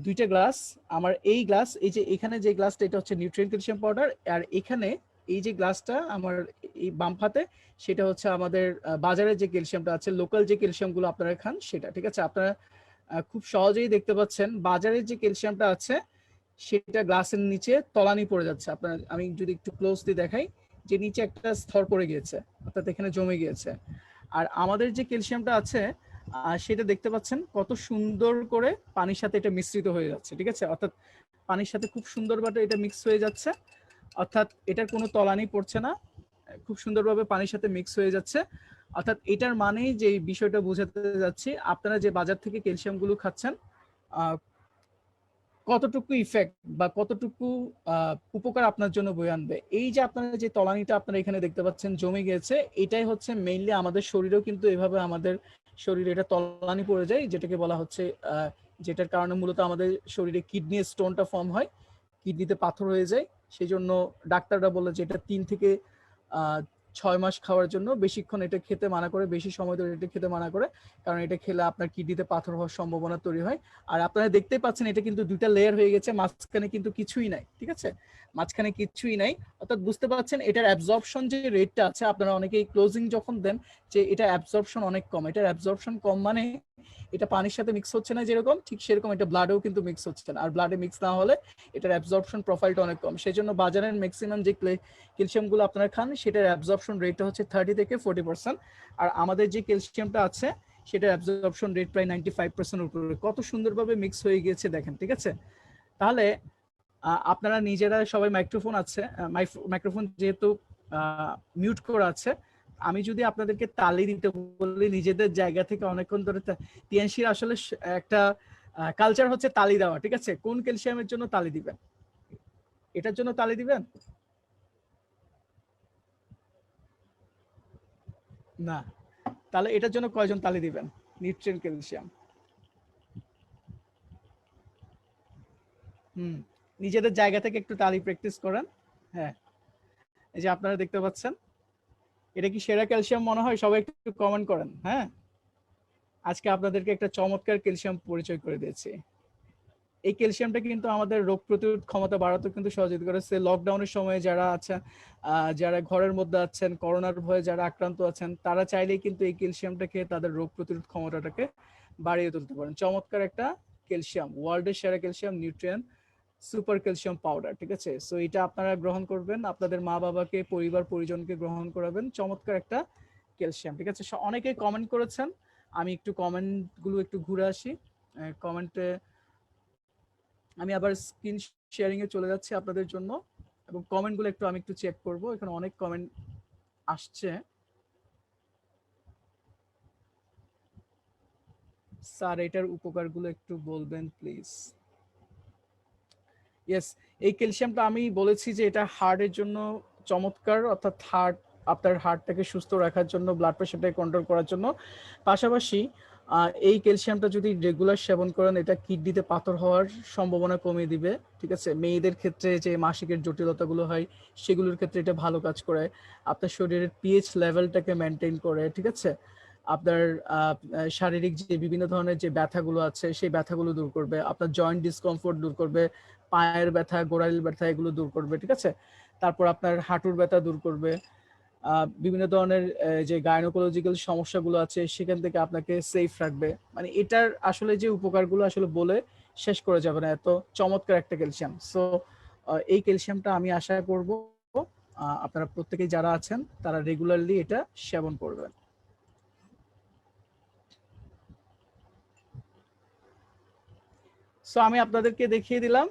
2টা গ্লাস, আমার এই গ্লাস, এই যে এখানে যে গ্লাসটা, এটা হচ্ছে নিউট্রিয়েন্ট ক্যালসিয়াম পাউডার, আর এখানে এই যে গ্লাসটা আমার এই বাম হাতে, সেটা হচ্ছে আমাদের বাজারে যে ক্যালসিয়ামটা আছে, লোকাল যে ক্যালসিয়ামগুলো আপনারা খান সেটা। ঠিক আছে, আপনারা খুব সহজেই দেখতে পাচ্ছেন বাজারে যে ক্যালসিয়ামটা আছে সেটা গ্লাসের নিচে তলানি পড়ে যাচ্ছে। আপনার আমি যদি একটু ক্লোজলি দেখাই, যে নিচে একটা স্তর পড়ে গিয়েছে, অর্থাৎ এখানে জমে গিয়েছে। আর আমাদের যে ক্যালসিয়ামটা আছে সেটা দেখতে পাচ্ছেন কত সুন্দর করে পানির সাথে এটা মিশ্রিত হয়ে যাচ্ছে, ঠিক আছে? অর্থাৎ পানির সাথে খুব সুন্দরভাবে এটা মিক্স হয়ে যাচ্ছে, অর্থাৎ এটার কোনো তলানি পড়ছে না, খুব সুন্দরভাবে পানির সাথে মিক্স হয়ে যাচ্ছে। অর্থাৎ এটার মানেই যে বিষয়টা বোঝাতে যাচ্ছি, আপনারা যে বাজার থেকে ক্যালসিয়ামগুলো খাচ্ছেন কতটুকু ইফেক্ট বা কতটুকু উপকার আপনার জন্য বয়ে আনবে। এই যে আপনারা যে তলানিটা আপনারা এখানে দেখতে পাচ্ছেন জমে গিয়েছে, এটাই হচ্ছে মেইনলি আমাদের শরীরেও কিন্তু এভাবে আমাদের শরীরে এটা তলানি পড়ে যায়, যেটাকে বলা হচ্ছে যেটার কারণে মূলত আমাদের শরীরে কিডনি স্টোনটা ফর্ম হয়, কিডনিতে পাথর হয়ে যায়। সেই জন্য ডাক্তাররা বলে যে এটা 3 থেকে 6 মাস খাওয়ার জন্য, বেশিক্ষণ এটা খেতে মানা করে, বেশি সময় ধরে এটা খেতে মানা করে, কারণ এটা খেলে আপনার কিডনিতে পাথর হওয়ার সম্ভাবনা তৈরি হয়। আর আপনারা দেখতেই পাচ্ছেন এটা কিন্তু দুইটা লেয়ার হয়ে গেছে, মাঝখানে কিন্তু কিছুই নাই, ঠিক আছে? মাঝখানে কিছুই নাই, অর্থাৎ বুঝতে পারছেন এটার অ্যাবজর্পশন যে রেটটা আছে, আপনারা অনেকেই ক্লোজিং যখন দেন যে এটা অ্যাবজর্পশন অনেক কম, এটার অ্যাবজর্পশন কম মানে এটা পানির সাথে মিক্স হচ্ছে না যেরকম, ঠিক সেরকম এটা ব্লাডেও কিন্তু মিক্স হচ্ছে না। আর ব্লাডে মিক্স না হলে এটার অ্যাবজর্পশন প্রোফাইলটা অনেক কম। সেই জন্য বাজারের ম্যাক্সিমাম যে ক্যালসিয়ামগুলো আপনারা খান সেটার অ্যাবজর্পশন রেটটা হচ্ছে 30 থেকে 40%। আর আমাদের যে ক্যালসিয়ামটা আছে সেটার অ্যাবজর্পশন রেট প্রায় 95% উপরে। কত সুন্দরভাবে মিক্স হয়ে গিয়েছে দেখেন, ঠিক আছে? তাহলে আপনারা নিজেরা সবাই মাইক্রোফোন আছে, মাইক্রোফোন যেহেতু মিউট করা আছে, আমি যদি আপনাদেরকে তালি দিতে বলি নিজেদের জায়গা থেকে অনেকক্ষণ ধরে, তিয়াংশির আসলে একটা কালচার হচ্ছে তালি দেওয়া, ঠিক আছে? কোন ক্যালসিয়ামের জন্য তালি দিবেন? এটার জন্য তালি দিবেন না? তাহলে এটার জন্য কয়জন তালি দিবেন? Nutrient calcium. নিজেদের জায়গা থেকে একটু তালি প্র্যাকটিস করেন। হ্যাঁ, এই যে আপনারা দেখতে পাচ্ছেন, এটা কি সেরা ক্যালসিয়াম মনে হয়? সবাই একটু কমেন্ট করেন। হ্যাঁ, আজকে আপনাদেরকে একটা চমৎকার ক্যালসিয়াম পরিচয় করে দিয়েছি। এই ক্যালসিয়ামটা কিন্তু আমাদের রোগ প্রতিরোধ ক্ষমতা বাড়াতে কিন্তু সহযোগিতা করেছে। লকডাউনের সময় যারা আছেন, যারা ঘরের মধ্যে আছেন, করোনার ভয়ে যারা আক্রান্ত আছেন, তারা চাইলেই কিন্তু এই ক্যালসিয়ামটা খেয়ে তাদের রোগ প্রতিরোধ ক্ষমতাটাকে বাড়িয়ে তুলতে পারেন। চমৎকার একটা ক্যালসিয়াম, ওয়ার্ল্ডের সেরা calcium, nutrient super calcium powder, ঠিক আছে? সো এটা আপনারা গ্রহণ করবেন, আপনাদের মা বাবাকে, পরিবার পরিজনকে গ্রহণ করাবেন। চমৎকার একটা ক্যালসিয়াম, ঠিক আছে? অনেকেই কমেন্ট করেছেন, আমি একটু কমেন্টগুলো একটু ঘুরে আসি। কমেন্টে আমি আবার স্ক্রিন শেয়ারিং এ চলে যাচ্ছি আপনাদের জন্য, এবং কমেন্টগুলো একটু আমি একটু চেক করব। এখানে অনেক কমেন্ট আসছে। স্যার এটার উপকারগুলো একটু বলবেন প্লিজ। ইয়েস, এই ক্যালসিয়ামটা আমি বলেছি যে এটা হার্টের জন্য চমৎকার, অর্থাৎ আপনার হার্টটাকে সুস্থ রাখার জন্য, ব্লাড প্রেশারটাকে কন্ট্রোল করার জন্য। পাশাপাশি এই ক্যালসিয়ামটা যদি রেগুলার সেবন করেন, এটা কিডনিতে পাথর হওয়ার সম্ভাবনা কমিয়ে দিবে, ঠিক আছে? মেয়েদের ক্ষেত্রে যে মাসিকের জটিলতাগুলো হয় সেগুলোর ক্ষেত্রে এটা ভালো কাজ করে। আপনার শরীরের পিএইচ লেভেলটাকে মেনটেন করে, ঠিক আছে? আপনার শারীরিক যে বিভিন্ন ধরনের যে ব্যথাগুলো আছে সেই ব্যথাগুলো দূর করবে, আপনার জয়েন্ট ডিসকমফোর্ট দূর করবে, পায়ের ব্যথা, গোড়ালির ব্যথা এগুলো দূর করবে, ঠিক আছে? তারপর আপনার হাঁটুর ব্যথা দূর করবে। বিভিন্ন ধরনের যে গাইনোকোলজিক্যাল সমস্যাগুলো আছে সেখান থেকে আপনাকে সেফ রাখবে। মানে এটার আসলে যে উপকারগুলো আসলে বলে শেষ করে যাবে না, এত চমৎকার একটা ক্যালসিয়াম। সো এই ক্যালসিয়ামটা আমি আশা করব আপনারা প্রত্যেকেই যারা আছেন তারা রেগুলারলি এটা সেবন করবেন। সো আমি আপনাদেরকে দেখিয়ে দিলাম।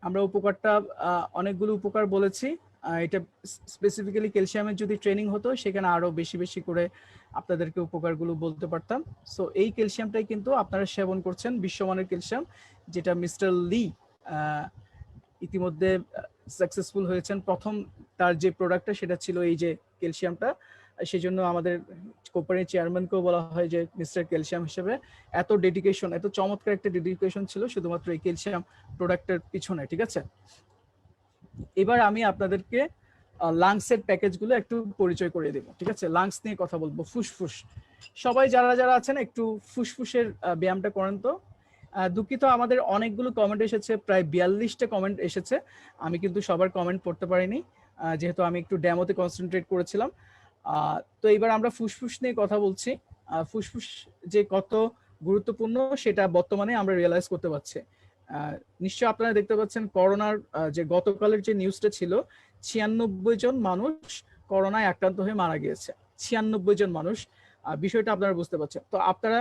আমরা উপকারটা অনেকগুলো উপকার বলেছি। এটা স্পেসিফিক্যালি ক্যালসিয়ামের যদি ট্রেনিং হতো সেখানে আরো বেশি বেশি করে আপনাদেরকে উপকারগুলো বলতে পারতাম। সো এই ক্যালসিয়ামটাই কিন্তু আপনারা সেবন করছেন, বিশ্বমানের ক্যালসিয়াম, যেটা মিস্টার লি ইতিমধ্যে সাকসেসফুল হয়েছেন। প্রথম তার যে প্রোডাক্টটা সেটা ছিল এই যে ক্যালসিয়ামটা। সেই জন্য আমাদের কোম্পানির চেয়ারম্যানকেও বলা হয় যে মিস্টার ক্যালসিয়াম হিসেবে। এত ডেডিকেশন, এত চমৎকার একটা ডেডিকেশন ছিল শুধুমাত্র এই ক্যালসিয়াম প্রোডাক্টের পিছনে, ঠিক আছে? এবার আমি আপনাদেরকে লাংসের প্যাকেজগুলো একটু পরিচয় করে দেব, ঠিক আছে? লাংস নিয়ে কথা বলবো, ফুসফুস। সবাই যারা যারা আছেন একটু ফুসফুসের ব্যায়ামটা করেন তো। দুঃখিত, আমাদের অনেকগুলো কমেন্ট এসেছে, প্রায় 42টা কমেন্ট এসেছে, আমি কিন্তু সবার কমেন্ট পড়তে পারিনি। যেহেতু আমি একটু ডেমোতে কনসেন্ট্রেট করেছিলাম। তো এবার আমরা ফুসফুস নিয়ে কথা বলছি। ফুসফুস যে কত গুরুত্বপূর্ণ সেটা বর্তমানে আমরা রিয়েলাইজ করতে পারছি। নিশ্চয়ই আপনারা দেখতে পাচ্ছেন করোনার যে গতকালের যে নিউজটা ছিল, 96 জন মানুষ করোনায় আক্রান্ত হয়ে মারা গিয়েছে। 96 জন মানুষ, বিষয়টা আপনারা বুঝতে পারছেন। তো আপনারা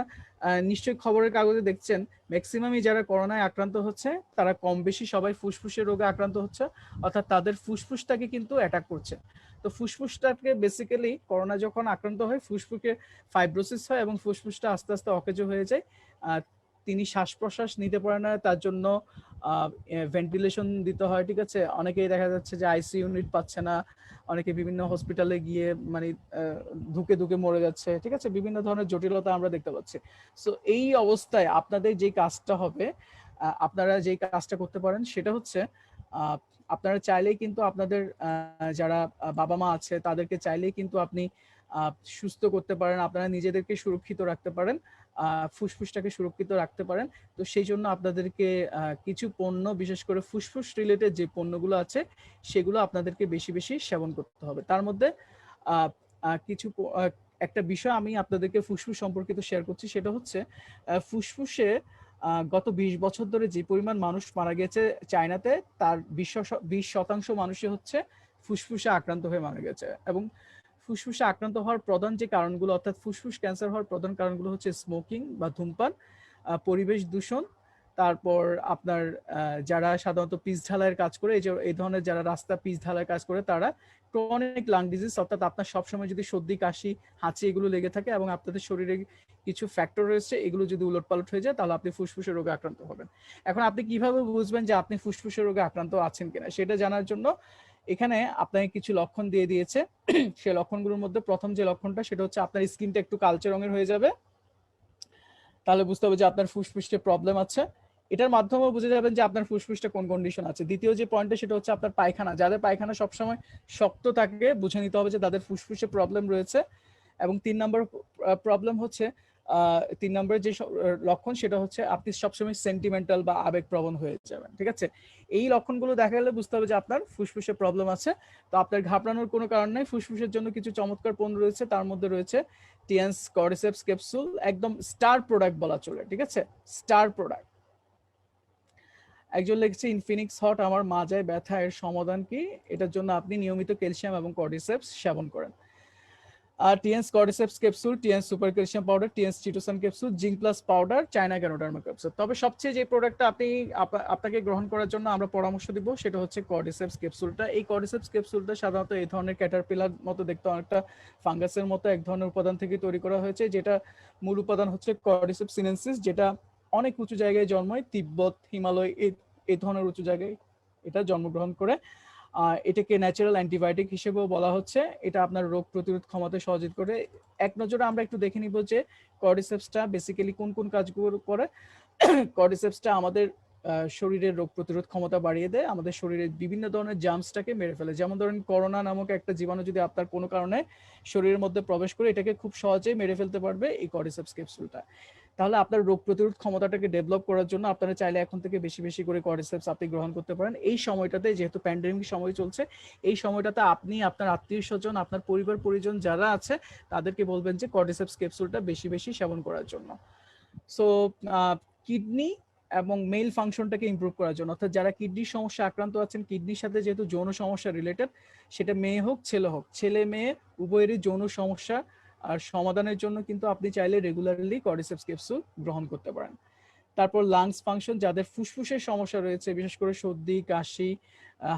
নিশ্চয়ই খবরের কাগজে দেখছেন ম্যাক্সিমামই যারা করোনায় আক্রান্ত হচ্ছে তারা কম বেশি সবাই ফুসফুসের রোগে আক্রান্ত হচ্ছে, অর্থাৎ তাদের ফুসফুসটাকে কিন্তু অ্যাটাক করছে। তো ফুসফুসটাকে বেসিক্যালি করোনা যখন আক্রান্ত হয় ফুসফুসে ফাইব্রোসিস হয় এবং ফুসফুসটা আস্তে আস্তে অকেজো হয়ে যায়। তিনি শ্বাস প্রশ্বাস নিতে পারে না, তার জন্য ভেন্টিলেশন দিতে হয়। ঠিক আছে, অনেকেই দেখা যাচ্ছে যে আইসি ইউনিট পাচ্ছে না, অনেকে বিভিন্ন হসপিটালে গিয়ে মানে ধুকে ধুকে মরে যাচ্ছে। ঠিক আছে, বিভিন্ন ধরনের জটিলতা আমরা দেখতে পাচ্ছি। সো এই অবস্থায় আপনাদের যে কাজটা হবে, আপনারা যে কাজটা করতে পারেন সেটা হচ্ছে আপনারা চাইলেই কিন্তু আপনাদের যারা বাবা মা আছে তাদেরকে চাইলেই কিন্তু আপনি সুস্থ করতে পারেন, আপনারা নিজেদেরকে সুরক্ষিত রাখতে পারেন, ফুসফুসটাকে সুরক্ষিত রাখতে পারেন। তো সেই জন্য আপনাদেরকে কিছু পণ্য, বিশেষ করে ফুসফুস রিলেটেড যে পণ্যগুলো আছে সেগুলো আপনাদেরকে বেশি বেশি সেবন করতে হবে। তার মধ্যে কিছু একটা বিষয় আমি আপনাদেরকে ফুসফুস সম্পর্কিত শেয়ার করছি, সেটা হচ্ছে ফুসফুসে গত 20 বছর ধরে যে পরিমাণ মানুষ মারা গেছে চায়নাতে, তার 20% মানুষই হচ্ছে ফুসফুসে আক্রান্ত হয়ে মারা গেছে। এবং ফুসফুসে আক্রান্ত হওয়ার প্রধান যে কারণগুলো, অর্থাৎ ফুসফুস ক্যান্সার হওয়ার প্রধান কারণগুলো হচ্ছে স্মোকিং বা ধূমপান, পরিবেশ দূষণ, তারপর আপনার যারা সাধারণত পিচ ঢালাইয়ের কাজ করে, এই ধরনের যারা রাস্তা পিচ ঢালাইয়ের কাজ করে তারা, ক্রনিক লাং ডিজিজ, অর্থাৎ আপনার সবসময় যদি সর্দি কাশি হাঁচি এগুলো লেগে থাকে এবং আপনাদের শরীরে কিছু ফ্যাক্টর রয়েছে এগুলো যদি উলটপালট হয়ে যায় তাহলে আপনি ফুসফুসের রোগে আক্রান্ত হবেন। এখন আপনি কিভাবে বুঝবেন যে আপনি ফুসফুসের রোগে আক্রান্ত আছেন কিনা সেটা জানার জন্য এখানে আপনাকে কিছু লক্ষণ দিয়ে দিয়েছে। সেই লক্ষণগুলোর মধ্যে প্রথম যে লক্ষণটা সেটা হচ্ছে আপনার স্কিনটা একটু কালচে রঙের হয়ে যাবে, তাহলে বুঝতে হবে যে আপনার ফুসফুসে প্রবলেম আছে। এটার মাধ্যমে বুঝে যাবেন যে আপনার ফুসফুসটা কোন কন্ডিশন আছে। দ্বিতীয় যে পয়েন্টটা সেটা হচ্ছে আপনার পায়খানা, যাদের পায়খানা সবসময় শক্ত থাকে বুঝে নিতে হবে যে তাদের ফুসফুসে প্রবলেম রয়েছে। এবং 3 নম্বর প্রবলেম হচ্ছে 3 নম্বরের যে লক্ষণ সেটা হচ্ছে আপনি সবসময় সেন্টিমেন্টাল বা আবেগপ্রবণ হয়ে যাবেন। ঠিক আছে, এই লক্ষণগুলো দেখা গেলে বুঝতে হবে যে আপনার ফুসফুসে প্রবলেম আছে। তো আপনার ঘাবড়ানোর কোনো কারণ নেই, ফুসফুসের জন্য কিছু চমৎকার পণ্য রয়েছে, তার মধ্যে রয়েছে টিএনস কর্ডিসেপস ক্যাপসুল, একদম স্টার প্রোডাক্ট বলা চলে। ঠিক আছে, স্টার প্রোডাক্ট। একজন লিখছে ইনফিনিক্স হট আমার মাজায় ব্যথা, এর সমাধান কি? এটার জন্য আপনি নিয়মিত ক্যালসিয়াম এবং কর্ডিসেপস সেবন করেন। আর Tiens cordyceps capsule, Tiens super calcium powder, Tiens chitosan capsule, zinc plus powder, China ganoderma capsule. তবে সবচেয়ে যে প্রোডাক্টটা আপনাকে গ্রহণ করার জন্য আমরা পরামর্শ দিব সেটা হচ্ছে কর্ডিসেপস ক্যাপসুলটা। এই কর্ডিসেপস ক্যাপসুলটা সাধারণত এই ধরনের ক্যাটারপিলার মতো দেখতে, অনেকটা ফাঙ্গাসের মতো এক ধরনের উপাদান থেকে তৈরি করা হয়েছে, যেটা মূল উপাদান হচ্ছে কর্ডিসেপস সিনেনসিস, যেটা অনেক উঁচু জায়গায় জন্মায়, তিব্বত, হিমালয় এই ধরনের উঁচু জায়গায় এটা জন্মগ্রহণ করে। এটাকে ন্যাচারাল অ্যান্টিবায়োটিক হিসেবেও বলা হচ্ছে। এটা আপনার রোগ প্রতিরোধ ক্ষমতা সহযোগিতা করে। এক নজরে আমরা একটু দেখে নিব যে কর্ডিসেপসটা বেসিক্যালি কোন কোন কাজগুলো করে। কর্ডিসেপসটা আমাদের শরীরের রোগ প্রতিরোধ ক্ষমতা বাড়িয়ে দেয়, আমাদের শরীরের বিভিন্ন ধরনের জার্মসটাকে মেরে ফেলে। যেমন ধরেন করোনা নামক একটা জীবাণু যদি আপনার কোনো কারণে শরীরের মধ্যে প্রবেশ করে, এটাকে খুব সহজেই মেরে ফেলতে পারবে এই কর্ডিসেপস ক্যাপসুলটা। তাহলে আপনার রোগ প্রতিরোধ ক্ষমতাটাকে ডেভেলপ করার জন্য আপনারা চাইলে এখন থেকে বেশি বেশি করে কর্ডিসেপস আপনি গ্রহণ করতে পারেন। এই সময়টাতে, যেহেতু প্যান্ডেমিক সময় চলছে, এই সময়টাতে আপনি আপনার আত্মীয় স্বজন, আপনার পরিবার পরিজন যারা আছে তাদেরকে বলবেন যে কর্ডিসেপস ক্যাপসুলটা বেশি বেশি সেবন করার জন্য। সো কিডনি এবং মেল ফাংশনটাকে ইমপ্রুভ করার জন্য, অর্থাৎ যারা কিডনির সমস্যা আক্রান্ত আছেন, কিডনির সাথে যেহেতু যৌন সমস্যা রিলেটেড, সেটা মেয়ে হোক ছেলে হোক, ছেলে মেয়ে উভয়েরই যৌন সমস্যা আর সমাধানের জন্য কিন্তু আপনি চাইলে রেগুলারলি কর্ডিসেপস ক্যাপসুল গ্রহণ করতে পারেন। তারপর লাংস ফাংশন, যাদের ফুসফুসের সমস্যা রয়েছে, বিশেষ করে সর্দি কাশি,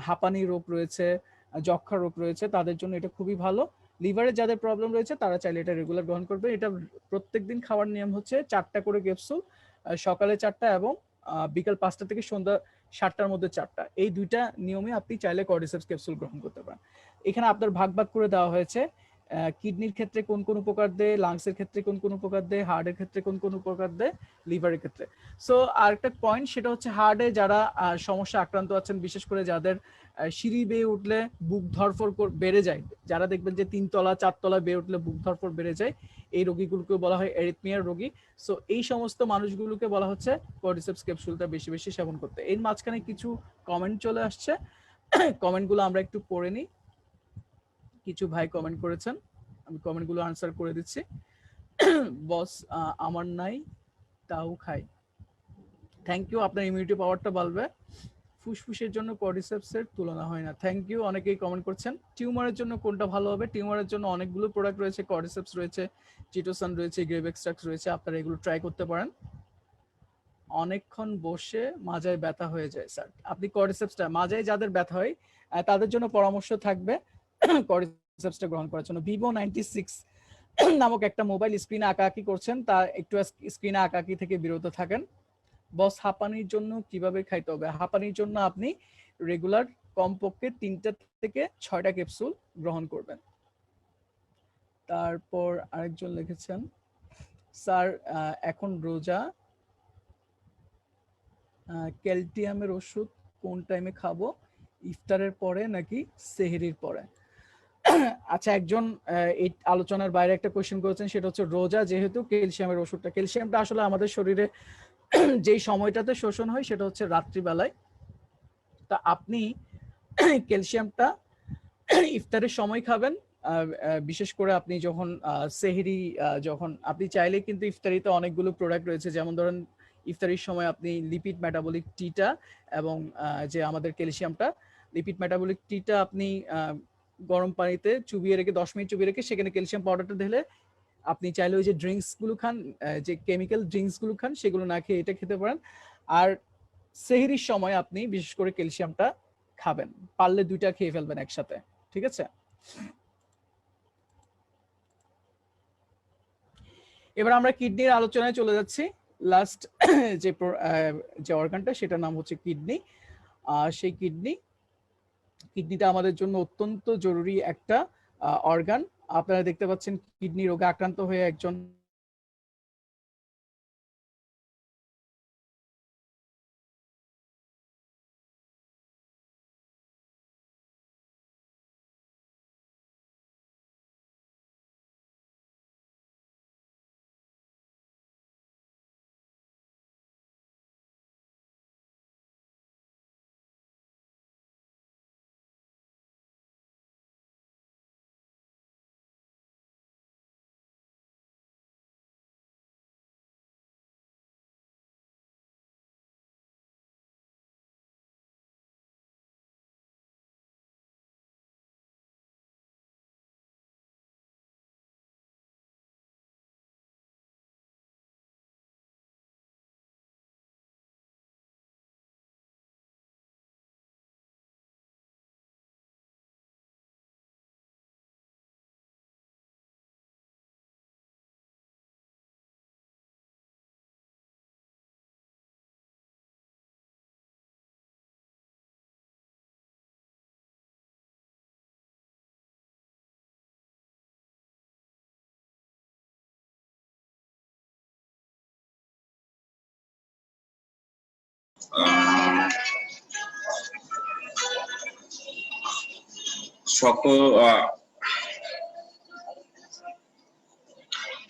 হাঁপানি রোগ রয়েছে, যক্ষা রোগ রয়েছে, তাদের জন্য এটা খুবই ভালো। লিভারের যাদের প্রবলেম রয়েছে তারা চাইলে এটা রেগুলার গ্রহণ করবে। এটা প্রত্যেকদিন খাওয়ার নিয়ম হচ্ছে 4টা করে ক্যাপসুল, সকালে 4টা এবং বিকাল 5টা থেকে সন্ধ্যা 7টার মধ্যে 4টা। এই দুইটা নিয়মে আপনি চাইলে কর্ডিসেপস ক্যাপসুল গ্রহণ করতে পারেন। এখানে আপনার ভাগ ভাগ করে দেওয়া হয়েছে কিডনির ক্ষেত্রে কোন কোন উপকার দেয়, লাংসের ক্ষেত্রে কোন কোন উপকার দেয়, হার্টের ক্ষেত্রে কোন কোন উপকার দেয়, লিভারের ক্ষেত্রে। সো আরেকটা পয়েন্ট সেটা হচ্ছে হার্টে যারা সমস্যা আক্রান্ত আছেন, বিশেষ করে যাদের সিঁড়ি বেয়ে উঠলে বুক ধরফর বেড়ে যায়, যারা দেখবেন যে 3তলা 4তলা বেয়ে উঠলে বুক ধরফর বেড়ে যায়, এই রোগীগুলোকে বলা হয় এরিথমিয়ার রোগী। সো এই সমস্ত মানুষগুলোকে বলা হচ্ছে কর্ডিসেপস ক্যাপসুলটা বেশি বেশি সেবন করতে। এর মাঝখানে কিছু কমেন্ট চলে আসছে, কমেন্টগুলো আমরা একটু পড়ে নিই। কিছু ভাই কমেন্ট করেছেন, আমি কমেন্টগুলো আনসার করে দিচ্ছি। বস আমার নাই তাও খাই। থ্যাংক ইউ, আপনার ইমিউনিটি পাওয়ারটা বাড়বে। ফুসফুসের জন্য কর্ডিসেপসের তুলনা হয় না। থ্যাংক ইউ, অনেকেই কমেন্ট করছেন। টিউমারের জন্য কোনটা ভালো হবে? টিউমারের জন্য অনেকগুলো প্রোডাক্ট রয়েছে, কর্ডিসেপস রয়েছে, চিটোসান রয়েছে, গ্রেভ এক্সট্রাক্ট রয়েছে, আপনারা এগুলো ট্রাই করতে পারেন। অনেকক্ষণ বসে মাজায় ব্যথা হয়ে যায় স্যার, আপনি কর্ডিসেপসটা, মাজায় যাদের ব্যথা হয় তাদের জন্য পরামর্শ থাকবে কর্ডিসেপসটা গ্রহণ করার জন্য। Vivo96 নামক একটা মোবাইল স্ক্রিনে আঁকাআঁকি করছেন, তা একটু স্ক্রিনে আঁকাআঁকি থেকে বিরত থাকেন। বস হাঁপানির জন্য কিভাবে খাইতে হবে? হাঁপানির জন্য আপনি রেগুলার কমপক্ষে 3টা থেকে 6টা ক্যাপসুল গ্রহণ করবেন। তারপর আরেকজন লিখেছেন, স্যার এখন রোজা, ক্যালসিয়ামের ওষুধ কোন টাইমে খাবো, ইফতারের পরে নাকি সেহরির পরে? আচ্ছা, একজন এই আলোচনার বাইরে একটা কোয়েশ্চেন করেছেন, সেটা হচ্ছে রোজা যেহেতু ক্যালসিয়ামের ওষুধটা, ক্যালসিয়ামটা আসলে আমাদের শরীরে যেই সময়টাতে শোষণ হয় সেটা হচ্ছে রাত্রিবেলায়। তা আপনি ক্যালসিয়ামটা ইফতারের সময় খাবেন, বিশেষ করে আপনি যখন সেহরি, যখন আপনি চাইলে কিন্তু ইফতারিতে অনেকগুলো প্রোডাক্ট রয়েছে, যেমন ধরেন ইফতারির সময় আপনি লিপিড মেটাবলিক টিটা এবং যে আমাদের ক্যালসিয়ামটা, লিপিড মেটাবলিক টিটা আপনি গরম পানিতে চুবিয়ে রেখে 10 মিনিট চুবিয়ে রেখে সেখানে ক্যালসিয়াম পাউডারটা ঢেলে আপনি চাইলে ওই যে ড্রিঙ্কসগুলো খান, যে কেমিক্যাল ড্রিঙ্কসগুলো খান, সেগুলো না খেয়ে এটা খেতে পারেন। আর সেহরির সময় আপনি বিশেষ করে ক্যালসিয়ামটা খাবেন, পারলে 2টা খেয়ে ফেলবেন একসাথে, ঠিক আছে? এবার আমরা কিডনির আলোচনায় চলে যাচ্ছি। লাস্ট যে অর্গানটা, সেটার নাম হচ্ছে কিডনি। সেই কিডনিটা আমাদের জন্য অত্যন্ত জরুরি একটা অর্গান। আপনারা দেখতে পাচ্ছেন কিডনি রোগে আক্রান্ত হয়ে একজন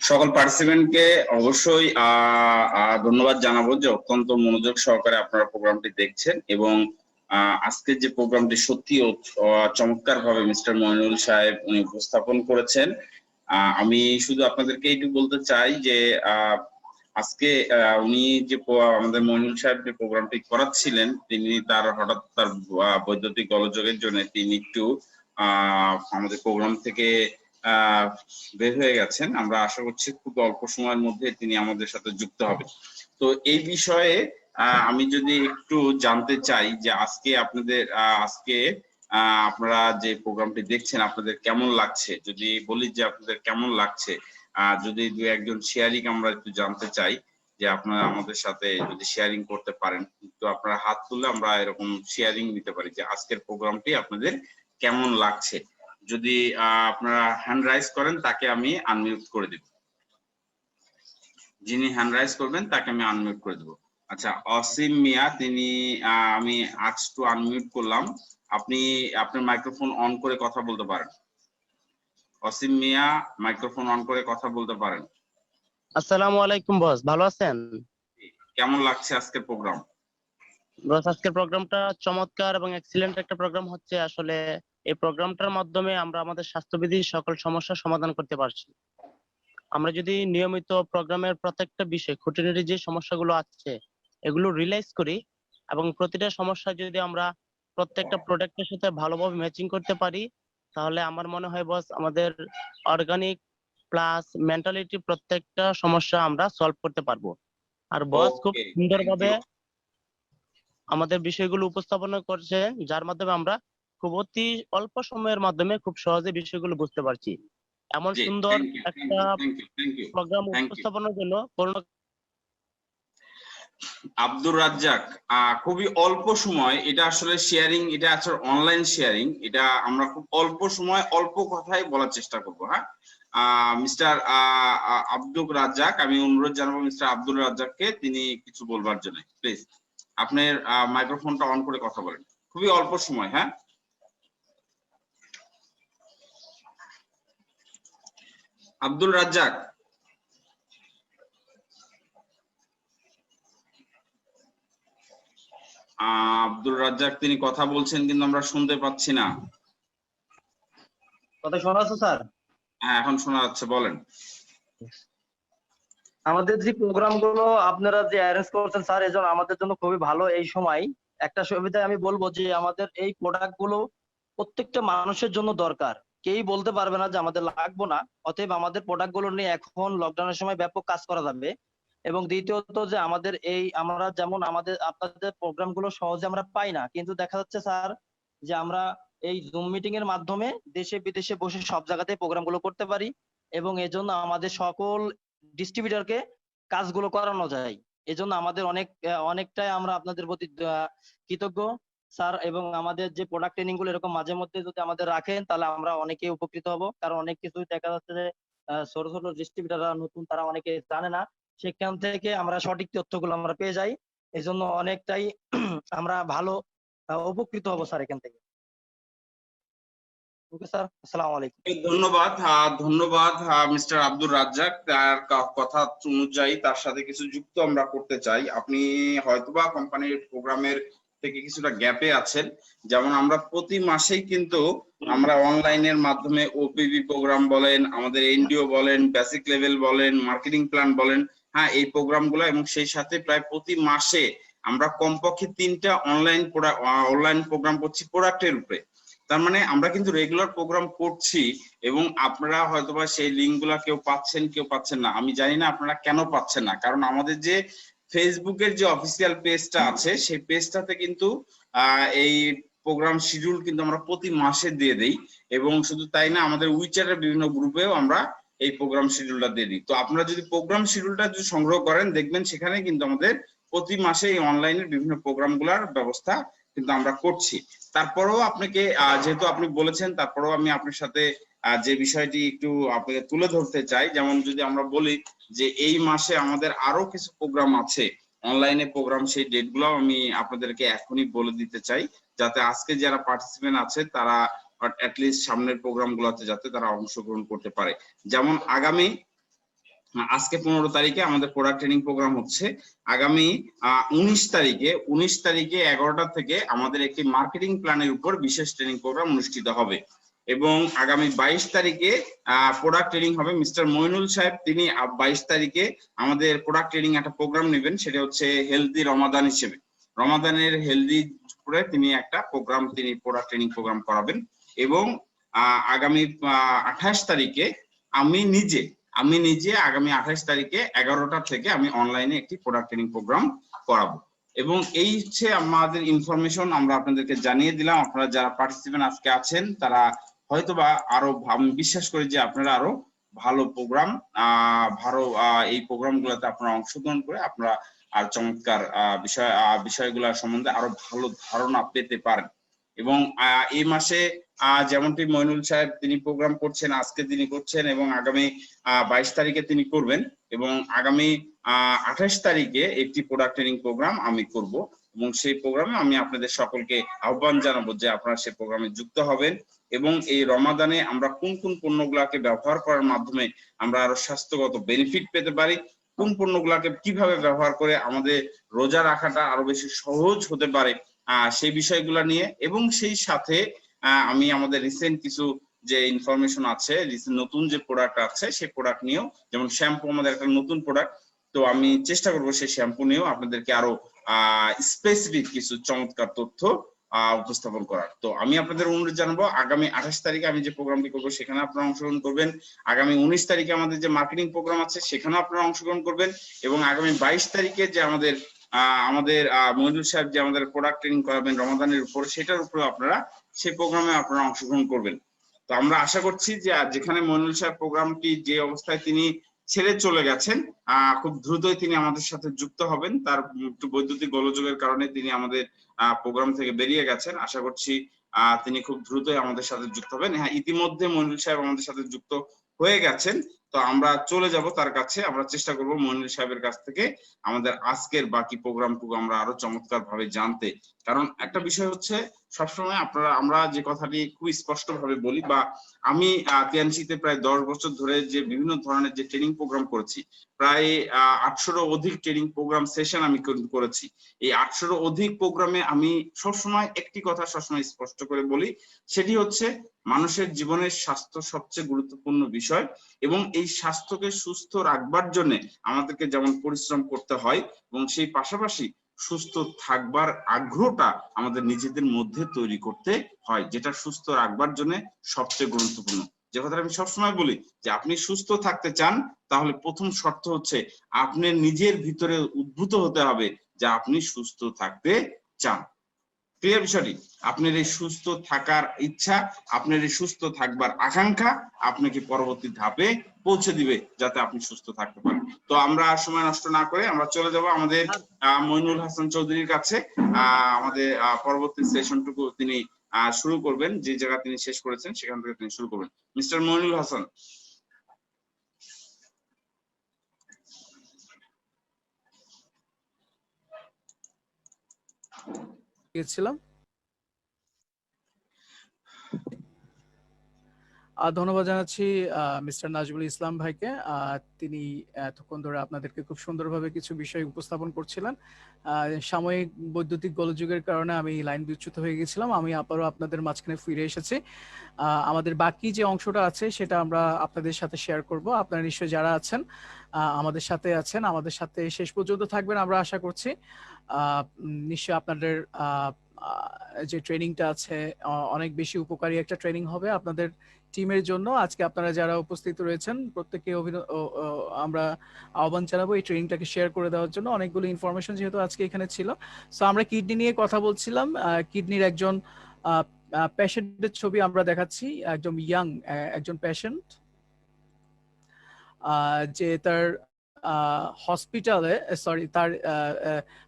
সকল পার্টিসিপেন্টকে অবশ্যই ধন্যবাদ জানাবো যে অত্যন্ত মনোযোগ সহকারে আপনারা প্রোগ্রামটি দেখছেন, এবং আজকের যে প্রোগ্রামটি সত্যি চমৎকার ভাবে মিস্টার মইনুল সাহেব উনি উপস্থাপন করেছেন। আমি শুধু আপনাদেরকে এইটুকু বলতে চাই যে আজকে উনি যে আমাদের মইনুল সাহেব যে প্রোগ্রামটি করাচ্ছিলেন, তিনি হঠাৎ তার বৈদ্যুতিক গোলযোগের জন্য তিনি একটু আমাদের প্রোগ্রাম থেকে বের হয়ে গেছেন। আমরা আশা করছি খুব অল্প সময়ের মধ্যে তিনি আমাদের সাথে যুক্ত হবেন। তো এই বিষয়ে আমি যদি একটু জানতে চাই যে আজকে আপনারা যে প্রোগ্রামটি দেখছেন আপনাদের কেমন লাগছে, যদি বলি যে আপনাদের কেমন লাগছে, যদি 2-1 শেয়ারিং আমরা একটু জানতে চাই যে আপনারা আমাদের সাথে যদি শেয়ারিং করতে পারেন, তো আপনারা হাত তুললে আমরা এরকম শেয়ারিং নিতে পারি যে আজকের প্রোগ্রামটি আপনাদের কেমন লাগছে। যদি আপনারা হ্যান্ড রাইজ করেন তাকে আমি আনমিউট করে দেব, যিনি হ্যান্ড রাইজ করবেন তাকে আমি আনমিউট করে দেব। আচ্ছা, অসীম মিয়া, তিনি আমি আস্ক টু আনমিউট করলাম, আপনি আপনার মাইক্রোফোন অন করে কথা বলতে পারেন। অসীম মিয়া, মাইক্রোফোন অন করে কথা বলতে পারেন। আসসালামু আলাইকুম বস, ভালো আছেন? কেমন লাগছে আজকের প্রোগ্রাম? বস আজকের প্রোগ্রামটা চমৎকার এবং এক্সিলেন্ট একটা প্রোগ্রাম হচ্ছে। আসলে এই প্রোগ্রামটার মাধ্যমে আমরা আমাদের স্বাস্থ্যবিধির সকল সমস্যার সমাধান করতে পারছি। আমরা যদি নিয়মিত প্রোগ্রামের প্রত্যেকটা বিষয় খুঁটিনাটি যে সমস্যাগুলো আছে এগুলো রিয়েলাইজ করি এবং প্রতিটা সমস্যা যদি আমরা প্রত্যেকটা প্রোডাক্টের সাথে ভালোভাবে ম্যাচিং করতে পারি, তাহলে আমার মনে হয় বস আমাদের অর্গানিক প্লাস মেন্টালিটি প্রত্যেকটা সমস্যা আমরা সলভ করতে পারবো। আর বস খুব ওকে, থ্যাংক সুন্দরভাবে ইউ। আমাদের বিষয়গুলো উপস্থাপনা করছেন, যার মাধ্যমে আমরা খুব অতি অল্প সময়ের মাধ্যমে খুব সহজে বিষয়গুলো বুঝতে পারছি। এমন জি, সুন্দর থ্যাংক ইউ, থ্যাংক একটা you, thank you, thank you, programme thank you. উপস্থাপনের জন্য করোনা আব্দুর রাজ্জাক, খুবই অল্প সময়, এটা আসলে শেয়ারিং, এটা আসলে অনলাইন শেয়ারিং, এটা আমরা খুব অল্প সময় অল্প কথাই বলার চেষ্টা করবো। হ্যাঁ, মিস্টার আব্দুর রাজ্জাক, আমি অনুরোধ জানাবো মিস্টার আব্দুর রাজ্জাককে তিনি কিছু বলবার জন্য। প্লিজ আপনার মাইক্রোফোনটা অন করে কথা বলেন, খুবই অল্প সময়। হ্যাঁ, আব্দুল রাজ্জাক। আব্দুল রাজ্জাক তিনি কথা বলছেন কিন্তু আমরা শুনতে পাচ্ছি না। কথা শোনা যাচ্ছে স্যার? হ্যাঁ, এখন শোনা যাচ্ছে, বলেন। আমাদের যে প্রোগ্রাম গুলো আপনারা যে অ্যারেঞ্জ করছেন স্যার, এজন্য আমাদের জন্য খুবই ভালো। এই সময় একটা সুবিধায় আমি বলবো যে আমাদের এই প্রোডাক্ট গুলো প্রত্যেকটা মানুষের জন্য দরকার। কেই বলতে পারবে না যে আমাদের লাগবে না। অতএব আমাদের প্রোডাক্ট গুলো নিয়ে এখন লকডাউনের সময় ব্যাপক কাজ করা যাবে। এবং দ্বিতীয়ত যে আমাদের এই আমরা যেমন আমাদের আপনাদের প্রোগ্রাম গুলো সহজে আমরা পাই না, কিন্তু দেখা যাচ্ছে স্যার যে আমরা এই জুম মিটিং এর মাধ্যমে দেশে বিদেশে বসে সব জায়গাতে প্রোগ্রাম গুলো করতে পারি। এবং এজন্য আমাদের সকল ডিস্ট্রিবিউটরকে কাজগুলো করানো যায়। এজন্য আমাদের অনেকটাই আমরা আপনাদের প্রতি কৃতজ্ঞ স্যার। এবং আমাদের যে প্রোডাক্ট ট্রেনিং গুলো এরকম মাঝে মধ্যে যদি আমাদের রাখেন, তাহলে আমরা অনেকেই উপকৃত হব। কারণ অনেক কিছু দেখা যাচ্ছে যে ছোট ছোট ডিস্ট্রিবিউটররা নতুন, তারা অনেকে জানে না, সেখান থেকে আমরা সঠিক তথ্যগুলো আমরা পেয়ে যাই। এই জন্য অনেকটাই আমরা ভালো উপকৃত হব স্যার এখান থেকে। ওকে স্যার, আসসালামু আলাইকুম। ধন্যবাদ, ধন্যবাদ মিস্টার আব্দুর রাজ্জাক। তার কথা অনুযায়ী তার সাথে কিছু যুক্ত আমরা করতে চাই। আপনি হয়তোবা কোম্পানির প্রোগ্রামের থেকে কিছুটা গ্যাপে আছেন। যেমন আমরা প্রতি মাসেই কিন্তু আমরা অনলাইনের মাধ্যমে ওপিবি প্রোগ্রাম বলেন, আমাদের এনডিও বলেন, বেসিক লেভেল বলেন, মার্কেটিং প্ল্যান বলেন, হ্যাঁ এই প্রোগ্রামগুলো, এবং সেই সাথে প্রায় প্রতি মাসে আমরা কমপক্ষে 3টা অনলাইন প্রোগ্রাম করছি প্রোডাক্টের উপরে। তার মানে আমরা কিন্তু রেগুলার প্রোগ্রাম করছি, এবং আপনারা হয়তোবা সেই লিঙ্ক গুলা কেউ পাচ্ছেন কেউ পাচ্ছেন না। আমি জানি না আপনারা কেন পাচ্ছেন না, কারণ আমাদের যে ফেসবুকের যে অফিসিয়াল পেজটা আছে সেই পেজটাতে কিন্তু এই প্রোগ্রাম শিডিউল কিন্তু আমরা প্রতি মাসে দিয়ে দেই। এবং শুধু তাই না, আমাদের উইচ্যাটের বিভিন্ন গ্রুপেও আমরা এই প্রোগ্রাম শিডিউলটা দিয়ে দিই। তো আপনারা যদি প্রোগ্রাম শিডিউলটা যদি সংগ্রহ করেন, দেখবেন সেখানে কিন্তু আমাদের প্রতি মাসে এই অনলাইনের বিভিন্ন প্রোগ্রাম গুলার ব্যবস্থা কিন্তু আমরা করছি। তারপরেও আপনাকে যেহেতু আপনি বলেছেন, তারপরেও আমি আপনার সাথে যে বিষয়টি একটু আপনাকে তুলে ধরতে চাই। যেমন যদি আমরা বলি যে এই মাসে আমাদের আরো কিছু প্রোগ্রাম আছে, অনলাইনে প্রোগ্রাম, সেই ডেট গুলো আমি আপনাদেরকে এখনই বলে দিতে চাই, যাতে আজকে যারা পার্টিসিপেন্ট আছে তারা অ্যাটলিস্ট সামনের প্রোগ্রাম গুলোতে যাতে তারা অংশগ্রহণ করতে পারে। যেমন আগামী আজকে 15 তারিখে আমাদের প্রোডাক্ট ট্রেনিং প্রোগ্রাম হচ্ছে। আগামী 19 তারিখে 11টা থেকে আমাদের একটি মার্কেটিং প্ল্যানের উপর বিশেষ ট্রেনিং প্রোগ্রাম অনুষ্ঠিত হবে। এবং আগামী 22 তারিখে প্রোডাক্ট ট্রেনিং হবে। মিস্টার মইনুল সাহেব তিনি 22 তারিখে আমাদের প্রোডাক্ট ট্রেনিং একটা প্রোগ্রাম নেবেন, সেটা হচ্ছে হেলদি রমাদান হিসেবে। রমাদানের হেলদি করে তিনি একটা প্রোগ্রাম, তিনি প্রোডাক্ট ট্রেনিং প্রোগ্রাম করাবেন। এবং আগামী 28 তারিখে আমি নিজে আগামী 28 তারিখে 11টা থেকে আমি অনলাইনে একটি প্রোডাক্ট ট্রেনিং প্রোগ্রাম করাবো। এবং এই হচ্ছে আমাদের ইনফরমেশন, আমরা আপনাদেরকে জানিয়ে দিলাম। আপনারা যারা পার্টিসিপেন্ট আজকে আছেন তারা হয়তোবা আরো, আমি বিশ্বাস করি যে আপনারা আরো ভালো প্রোগ্রাম, এই প্রোগ্রাম গুলোতে আপনারা অংশগ্রহণ করে আপনারা আর চমৎকার বিষয়গুলো সম্বন্ধে আরো ভালো ধারণা পেতে পারেন। এবং এই মাসে যেমনটি মইনুল সাহেব তিনি প্রোগ্রাম করছেন, আজকে তিনি করছেন, এবং আগামী 22 তারিখে তিনি করবেন, এবং আগামী 28 তারিখে একটি প্রোডাক্ট ট্রেনিং প্রোগ্রাম আমি করব। এবং সেই প্রোগ্রামে আমি আপনাদের সকলকে আহ্বান জানাবো যে আপনারা সেই প্রোগ্রামে যুক্ত হবেন। এবং এই রমাদানে আমরা কোন কোন পণ্যগুলোকে ব্যবহার করার মাধ্যমে আমরা আরো স্বাস্থ্যগত বেনিফিট পেতে পারি, কোন পণ্যগুলোকে কিভাবে ব্যবহার করে আমাদের রোজা রাখাটা আরো বেশি সহজ হতে পারে, সেই বিষয়গুলো নিয়ে, এবং সেই সাথে আমি আমাদের রিসেন্ট কিছু যে ইনফরমেশন আছে, নতুন যে প্রোডাক্ট আছে সেই প্রোডাক্ট নিয়েও, যেমন শ্যাম্পু আমাদের একটা নতুন প্রোডাক্ট, তো আমি চেষ্টা করবো সেই শ্যাম্পু নিয়েও আপনাদেরকে আরো স্পেসিফিক কিছু চমৎকার তথ্য উপস্থাপন করার। তো আমি আপনাদের অনুরোধ জানাবো, আগামী 28 তারিখে আমি যে প্রোগ্রামটি করবো সেখানে আপনারা অংশগ্রহণ করবেন, আগামী 19 তারিখে আমাদের যে মার্কেটিং প্রোগ্রাম আছে সেখানেও আপনারা অংশগ্রহণ করবেন, এবং আগামী 22 তারিখে যে আমাদের মইনুল সাহেব যে আমাদের প্রোডাক্ট ট্রেনিং করাবেন রমাদানের উপর, সেটার উপরে আপনারা সেই প্রোগ্রামে আপনারা অংশগ্রহণ করবেন। তো আমরা আশা করছি যে যেখানে মইনুল সাহেব প্রোগ্রামটি যে অবস্থায় তিনি ছেড়ে চলে গেছেন, খুব দ্রুতই তিনি আমাদের সাথে যুক্ত হবেন। তার একটু বৈদ্যুতিক গোলযোগের কারণে তিনি আমাদের প্রোগ্রাম থেকে বেরিয়ে গেছেন। আশা করছি তিনি খুব দ্রুতই আমাদের সাথে যুক্ত হবেন। হ্যাঁ, ইতিমধ্যে মইনুল সাহেব আমাদের সাথে যুক্ত হয়ে গেছেন, তো আমরা চলে যাব তার কাছে। আমরা চেষ্টা করব মইনুল সাহেবের কাছ থেকে আমাদের আজকের বাকি প্রোগ্রামটুকু আমরা আরো চমৎকার ভাবে জানতে। কারণ একটা বিষয় হচ্ছে, সবসময় আমরা যে কথাটি খুব স্পষ্ট ভাবে বলি, বা আমি টিএনসিতে প্রায় 10 বছর ধরে যে বিভিন্ন ধরনের যে ট্রেনিং প্রোগ্রাম করেছি, প্রায় 800 অধিক ট্রেনিং প্রোগ্রাম সেশন আমি করেছি। এই 800 অধিক প্রোগ্রামে আমি সবসময় একটি কথা সবসময় স্পষ্ট করে বলি, সেটি হচ্ছে মানুষের জীবনের স্বাস্থ্য সবচেয়ে গুরুত্বপূর্ণ বিষয়, এবং এই স্বাস্থ্যকে সুস্থ রাখবার জন্য আমাদেরকে যেমন পরিশ্রম করতে হয়, এবং সেই পাশাপাশি সুস্থ থাকবার আগ্রহটা আমাদের নিজেদের মধ্যে তৈরি করতে হয়, যেটা সুস্থ রাখবার জন্য সবচেয়ে গুরুত্বপূর্ণ। যে কথাটা আমি সবসময় বলি, যে আপনি সুস্থ থাকতে চান, তাহলে প্রথম শর্ত হচ্ছে আপনার নিজের ভিতরে উদ্ভূত হতে হবে যে আপনি সুস্থ থাকতে চান। ক্লিয়ার বিষয়টি? আপনার এই সুস্থ থাকার ইচ্ছা, আপনার এই সুস্থ থাকবার আকাঙ্ক্ষা আপনাকে পরবর্তী ধাপে পৌঁছে দিবে, যাতে আপনি সুস্থ থাকতে পারেন। তো আমরা সময় নষ্ট না করে আমরা চলে যাব আমাদের মইনুল হাসান চৌধুরীর কাছে। আমাদের পরবর্তী সেশনটুকু তিনি শুরু করবেন, যে জায়গা তিনি শেষ করেছেন সেখান থেকে তিনি শুরু করবেন। মিস্টার মইনুল হাসান। গিয়েছিলাম। ধন্যবাদ জানাচ্ছি মিস্টার নাজমুল ইসলাম ভাইকে। তিনি এতক্ষণ ধরে আপনাদেরকে খুব সুন্দরভাবে কিছু বিষয় উপস্থাপন করছিলেন। সাময়িক বৈদ্যুতিক গোলযোগের কারণে আমি লাইন বিচ্যুত হয়ে গেছিলাম, আমি আবারও আপনাদের মাঝখানে ফিরে এসেছি। আমাদের বাকি যে অংশটা আছে সেটা আমরা আপনাদের সাথে শেয়ার করব। আপনারা নিশ্চয়ই যারা আছেন আমাদের সাথে আছেন, আমাদের সাথে শেষ পর্যন্ত থাকবেন আমরা আশা করছি। নিশ্চয়ই আপনাদের যে ট্রেনিংটা আছে অনেক বেশি উপকারী একটা ট্রেনিং হবে আপনাদের টিমের জন্য। আজকে আপনারা যারা উপস্থিত রয়েছেন প্রত্যেককে আমরা আহ্বান জানাবো এই ট্রেনিংটাকে শেয়ার করে দেওয়ার জন্য। অনেকগুলো ইনফরমেশন যেহেতু আজকে এখানে ছিল, সো আমরা কিডনি নিয়ে কথা বলছিলাম। কিডনির একজন পেশেন্টের ছবি আমরা দেখাচ্ছি, একদম ইয়াং একজন পেশেন্ট, যে তার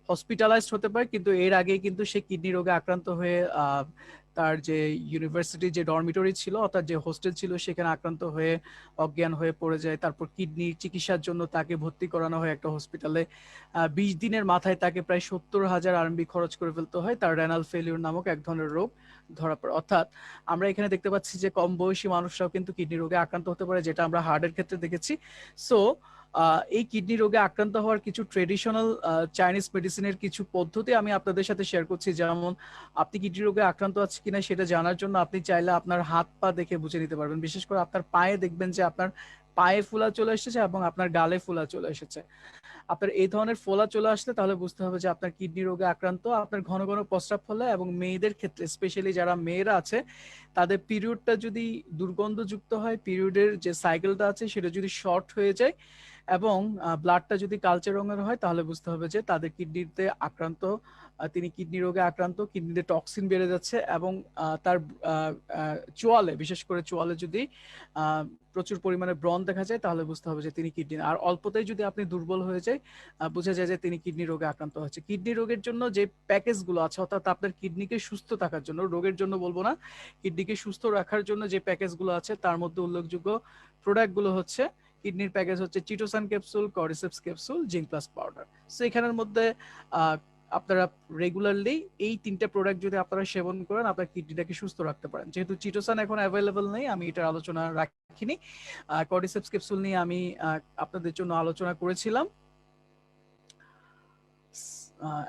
হসপিটালাইজড হতে পারে, কিন্তু এর আগে কিন্তু সে কিডনি রোগে আক্রান্ত হয়ে তার যে ইউনিভার্সিটি যে ডরমিটরি ছিল অর্থাৎ যে হোস্টেল ছিল সেখানে আক্রান্ত হয়ে অজ্ঞান হয়ে পড়ে যায়। তারপর কিডনির চিকিৎসার জন্য তাকে ভর্তি করানো হয় একটা হসপিটালে। 20 দিনের মাথায় তাকে প্রায় 70,000 RMB খরচ করে ফেলতে হয়। তার রেনাল ফেলিউর নামক এক ধরনের রোগ ধরা পড়ে। অর্থাৎ আমরা এখানে দেখতে পাচ্ছি যে কম বয়সী মানুষরাও কিন্তু কিডনি রোগে আক্রান্ত হতে পারে, যেটা আমরা হার্টের ক্ষেত্রে দেখেছি। সো এই কিডনি রোগে আক্রান্ত হওয়ার কিছু ট্রেডিশনাল চাইনিজ মেডিসিনের কিছু পদ্ধতি আমি আপনাদের সাথে শেয়ার করছি। যেমন আপনি কিডনি রোগে আক্রান্ত আছে কিনা সেটা জানার জন্য আপনি চাইলে আপনার হাত পা দেখে বুঝে নিতে পারবেন। বিশেষ করে আপনার পায়ে দেখবেন যে আপনার পায়ে ফোলা চলে এসেছে এবং আপনার গালে ফোলা চলে এসেছে। আপনার এই ধরনের ফোলা চলে আসলে তাহলে বুঝতে হবে যে আপনার কিডনি রোগে আক্রান্ত। আপনার ঘন ঘন প্রস্রাব ফোলা, এবং মেয়েদের ক্ষেত্রে স্পেশালি যারা মেয়েরা আছে তাদের পিরিয়ডটা যদি দুর্গন্ধযুক্ত হয়, পিরিয়ডের যে সাইকেলটা আছে সেটা যদি শর্ট হয়ে যায় এবং ব্লাডটা যদি কালচে রঙের হয়, তাহলে বুঝতে হবে যে তাদের কিডনিতে আক্রান্ত, তিনি কিডনি রোগে আক্রান্ত, কিডনিতে টক্সিন বেড়ে যাচ্ছে, এবং তার চোয়ালে, বিশেষ করে চোয়ালে যদি প্রচুর পরিমাণে ব্রণ দেখা যায় তাহলে বুঝতে হবে যে তিনি কিডনি, আর অল্পতেই যদি আপনি দুর্বল হয়ে যায় বোঝা যায় যে তিনি কিডনি রোগে আক্রান্ত হচ্ছে। কিডনি রোগের জন্য যে প্যাকেজগুলো আছে, অর্থাৎ আপনার কিডনিকে সুস্থ থাকার জন্য, রোগের জন্য বলবো না, কিডনিকে সুস্থ রাখার জন্য যে প্যাকেজগুলো আছে তার মধ্যে উল্লেখযোগ্য প্রোডাক্টগুলো হচ্ছে, কিডনির প্যাকেজ হচ্ছে chitosan capsule, cordyceps capsule, zinc plus powder. So এখানের মধ্যে আপনারা রেগুলারলি এই 3টে প্রোডাক্ট যদি আপনারা সেবন করেন আপনার কিডনিটাকে সুস্থ রাখতে পারেন। যেহেতু চিটোসান এখন অ্যাভেলেবল নেই আমি এটার আলোচনা রাখিনি, কর্ডিসেপস ক্যাপসুল নিয়ে আমি আপনাদের জন্য আলোচনা করেছিলাম।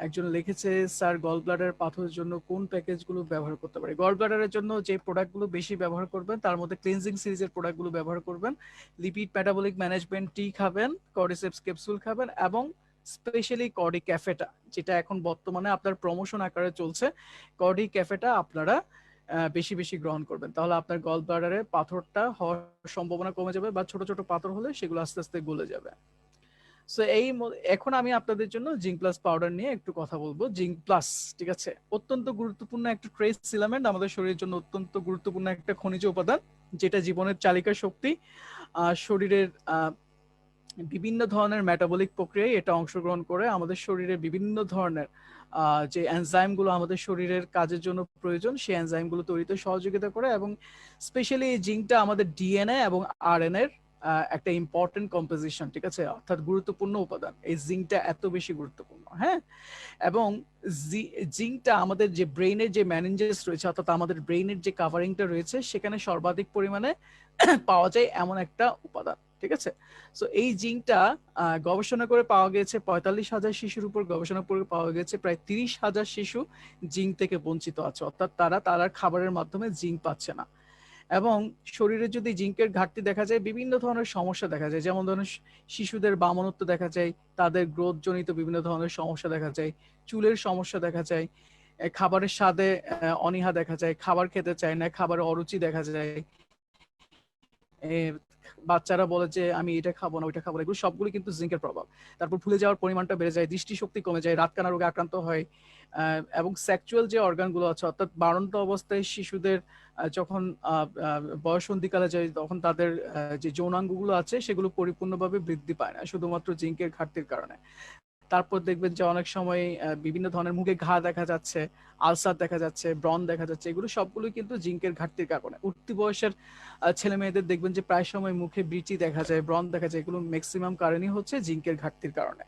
একজন লিখেছে, স্যার গল ব্লাডার পাথরের জন্য কোন প্যাকেজগুলো ব্যবহার করতে পারি? গল ব্লাডারের জন্য যে প্রোডাক্টগুলো বেশি ব্যবহার করবেন তার মধ্যে ক্লিনজিং সিরিজের প্রোডাক্টগুলো ব্যবহার করবেন, লিপিড মেটাবলিক ম্যানেজমেন্ট টি খাবেন, কর্ডিসেপস ক্যাপসুল খাবেন, এবং স্পেশালি কর্ডি ক্যাফেটা, যেটা এখন বর্তমানে আপনার প্রমোশন আকারে চলছে, কর্ডি ক্যাফেটা আপনারা বেশি বেশি গ্রহণ করবেন। তাহলে আপনার গল ব্লাডারে পাথরটা হওয়ার সম্ভাবনা কমে যাবে, বা ছোট ছোট পাথর হলে সেগুলো আস্তে আস্তে গলে যাবে। সো এখন আমি আপনাদের জন্য জিঙ্ক প্লাস পাউডার নিয়ে একটু কথা বলবো। জিঙ্ক প্লাস, ঠিক আছে, অত্যন্ত গুরুত্বপূর্ণ একটা ট্রেস এলিমেন্ট, আমাদের শরীরের জন্য অত্যন্ত গুরুত্বপূর্ণ একটা খনিজ উপাদান, যেটা জীবনের চালিকা শক্তি, শরীরের বিভিন্ন ধরনের মেটাবলিক প্রক্রিয়ায় এটা অংশগ্রহণ করে আমাদের শরীরে বিভিন্ন ধরনের যে এনজাইম গুলো আমাদের শরীরের কাজের জন্য প্রয়োজন, সেই এনজাইম গুলো তৈরিতে সহযোগিতা করে, এবং স্পেশালি এই জিঙ্কটা আমাদের ডিএনএ এবং আরএনএ এর একটা ইম্পর্টেন্ট কম্পোজিশন, ঠিক আছে, অর্থাৎ গুরুত্বপূর্ণ উপাদান। এই জিঙ্কটা এত বেশি গুরুত্বপূর্ণ, হ্যাঁ। এবং জিঙ্কটা আমাদের যে ব্রেইনের যে ম্যানেঞ্জেস রয়েছে, অর্থাৎ আমাদের ব্রেইনের যে কাভারিংটা রয়েছে, সেখানে সর্বাধিক পরিমাণে পাওয়া যায় এমন একটা উপাদান, ঠিক আছে। সো এই জিঙ্কটা গবেষণা করে পাওয়া গেছে 45,000 শিশুর উপর গবেষণা করে পাওয়া গেছে প্রায় 30,000 শিশু জিঙ্ক থেকে বঞ্চিত আছে, অর্থাৎ তারা খাবারের মাধ্যমে জিঙ্ক পাচ্ছে না। এবং শরীরে যদি জিঙ্কের ঘাটতি দেখা যায়, বিভিন্ন ধরনের সমস্যা দেখা যায়, যেমন ধরুন শিশুদের বামনত্ব দেখা যায়, তাদের গ্রোথ জনিত বিভিন্ন ধরনের সমস্যা দেখা যায়, চুলের সমস্যা দেখা যায়, খাবারের স্বাদে অনীহা দেখা যায়, খাবার খেতে চায় না, খাবারে অরুচি দেখা যায়, বাচ্চারা বলে যে আমি এটা খাবো না, ওইটা খাবো না, এগুলো সবগুলো কিন্তু জিঙ্কের প্রভাব। তারপর ভুলে যাওয়ার পরিমাণটা বেড়ে যায়, দৃষ্টিশক্তি কমে যায়, রাতকানা রোগে আক্রান্ত হয়, এবং সেক্সুয়াল যে অর্গানগুলো আছে, অর্থাৎ বাড়ন্ত অবস্থায় শিশুদের যখন বয়সন্ধিকালে যায়, তখন তাদের যে যৌনাঙ্গগুলো আছে সেগুলো পরিপূর্ণভাবে বৃদ্ধি পায় না, শুধুমাত্র জিঙ্কের ঘাটতির কারণে। তারপর দেখবেন যে অনেক সময় বিভিন্ন ধরনের মুখে ঘা দেখা যাচ্ছে, আলসার দেখা যাচ্ছে, ব্রণ দেখা যাচ্ছে, এগুলো সবগুলোই কিন্তু জিঙ্কের ঘাটতির কারণে। উঠতি বয়সের ছেলে মেয়েদের দেখবেন যে প্রায় সময় মুখে বৃচি দেখা যায়, ব্রণ দেখা যায়, এগুলো ম্যাক্সিমাম কারণই হচ্ছে জিঙ্কের ঘাটতির কারণে।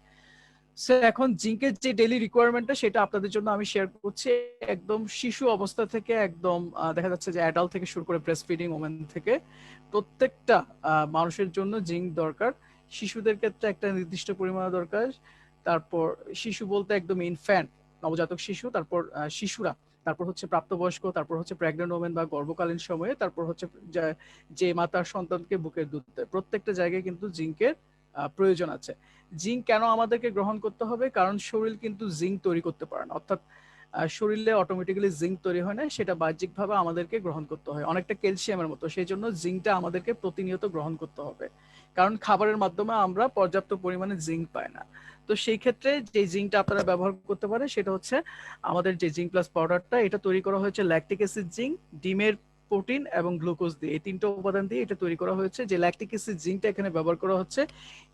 সো এখন জিঙ্কের যে ডেইলি রিকোয়ারমেন্টটা সেটা আপনাদের জন্য আমি শেয়ার করছি, একদম শিশু অবস্থা থেকে একদম দেখা যাচ্ছে যে অ্যাডাল্ট থেকে শুরু করে ব্রেস্ট ফিডিং ওমেন থেকে প্রত্যেকটা মানুষের জন্য জিঙ্ক দরকার। শিশুদের ক্ষেত্রে একটা নির্দিষ্ট পরিমাণে দরকার, তারপর শিশু বলতে একদম ইনফ্যান্ট, নবজাতক শিশু, তারপর শিশুরা, তারপর হচ্ছে প্রাপ্তবয়স্ক, তারপর হচ্ছে প্রেগন্যান্ট ওমেন বা গর্ভকালীন সময়ে, তারপর হচ্ছে যে মাতার সন্তানকে বুকের দুধ দেয়, প্রত্যেকটা জায়গায় কিন্তু জিঙ্কের প্রয়োজন আছে। জিঙ্ক কেন আমাদেরকে গ্রহণ করতে হবে? কারণ শরীর কিন্তু জিঙ্ক তৈরি করতে পারে না, অর্থাৎ শরীরে অটোমেটিক্যালি জিঙ্ক তৈরি হয় না, সেটা বাহ্যিকভাবে আমাদেরকে গ্রহণ করতে হয়, অনেকটা ক্যালসিয়ামের মতো। সেই জন্য জিঙ্কটা আমাদেরকে প্রতিনিয়ত গ্রহণ করতে হবে, কারণ খাবারের মাধ্যমে আমরা পর্যাপ্ত পরিমাণে জিঙ্ক পাই না। তো সেই ক্ষেত্রে যে জিঙ্কটা আপনারা ব্যবহার করতে পারেন সেটা হচ্ছে আমাদের যে জিঙ্ক প্লাস পাউডারটা, এটা তৈরি করা হয়েছে ল্যাকটিক অ্যাসিড, জিঙ্ক, ডিমের প্রোটিন এবং গ্লুকোজ দিয়ে, এই তিনটা উপাদান দিয়ে এটা তৈরি করা হয়েছে। যে ল্যাকটিক অ্যাসিড জিঙ্কটা এখানে ব্যবহার করা হচ্ছে,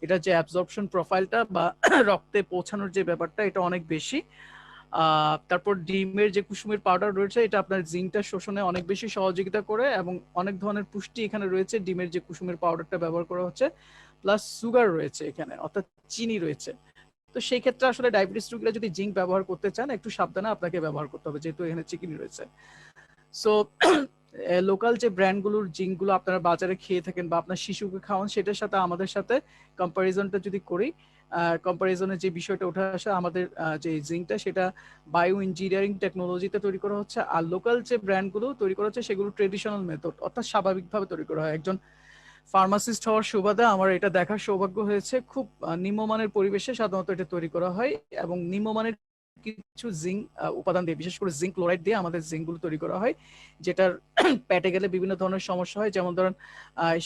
এটা যে অ্যাবজর্পশন প্রোফাইলটা বা রক্তে পৌঁছানোর যে ব্যাপারটা, এটা অনেক বেশি। তারপর ডিমের যে কুসুমের পাউডার রয়েছে, এটা আপনার জিঙ্কটা শোষণে অনেক বেশি সহযোগিতা করে, এবং অনেক ধরনের পুষ্টি এখানে রয়েছে। ডিমের যে কুসুমের পাউডারটা ব্যবহার করা হচ্ছে, প্লাস সুগার রয়েছে এখানে, অর্থাৎ চিনি রয়েছে। তো সেই ক্ষেত্রে আসলে ডায়াবেটিস রোগীরা যদি জিঙ্ক ব্যবহার করতে চান, একটু সাবধানে আপনাকে ব্যবহার করতে হবে, যেহেতু এখানে চিনি রয়েছে। সো লোকাল যে ব্র্যান্ডগুলোর জিঙ্কগুলো আপনারা বাজারে খেয়ে থাকেন বা আপনার শিশুকে খাওয়ান, সেটার সাথে আমাদের সাথে কম্পারিজনটা যদি করি, কম্পারিজনের যে বিষয়টা উঠে আসে, আমাদের যে জিঙ্কটা সেটা বায়ো ইঞ্জিনিয়ারিং টেকনোলজিতে তৈরি করা হচ্ছে, আর লোকাল যে ব্র্যান্ডগুলো তৈরি করা হচ্ছে সেগুলো ট্রেডিশনাল মেথড, অর্থাৎ স্বাভাবিকভাবে তৈরি করা হয়। একজন ফার্মাসিস্ট হওয়ার সুবাদে আমার এটা দেখার সৌভাগ্য হয়েছে, খুব নিম্নমানের পরিবেশে সাধারণত এটা তৈরি করা হয়, এবং নিম্নমানের কিছু জিঙ্ক উপাদান দিয়ে, বিশেষ করে জিঙ্ক ক্লোরাইড দিয়ে আমাদের জিঙ্কগুলো তৈরি করা হয়, যেটার পেটে গেলে বিভিন্ন ধরনের সমস্যা হয়। যেমন ধরেন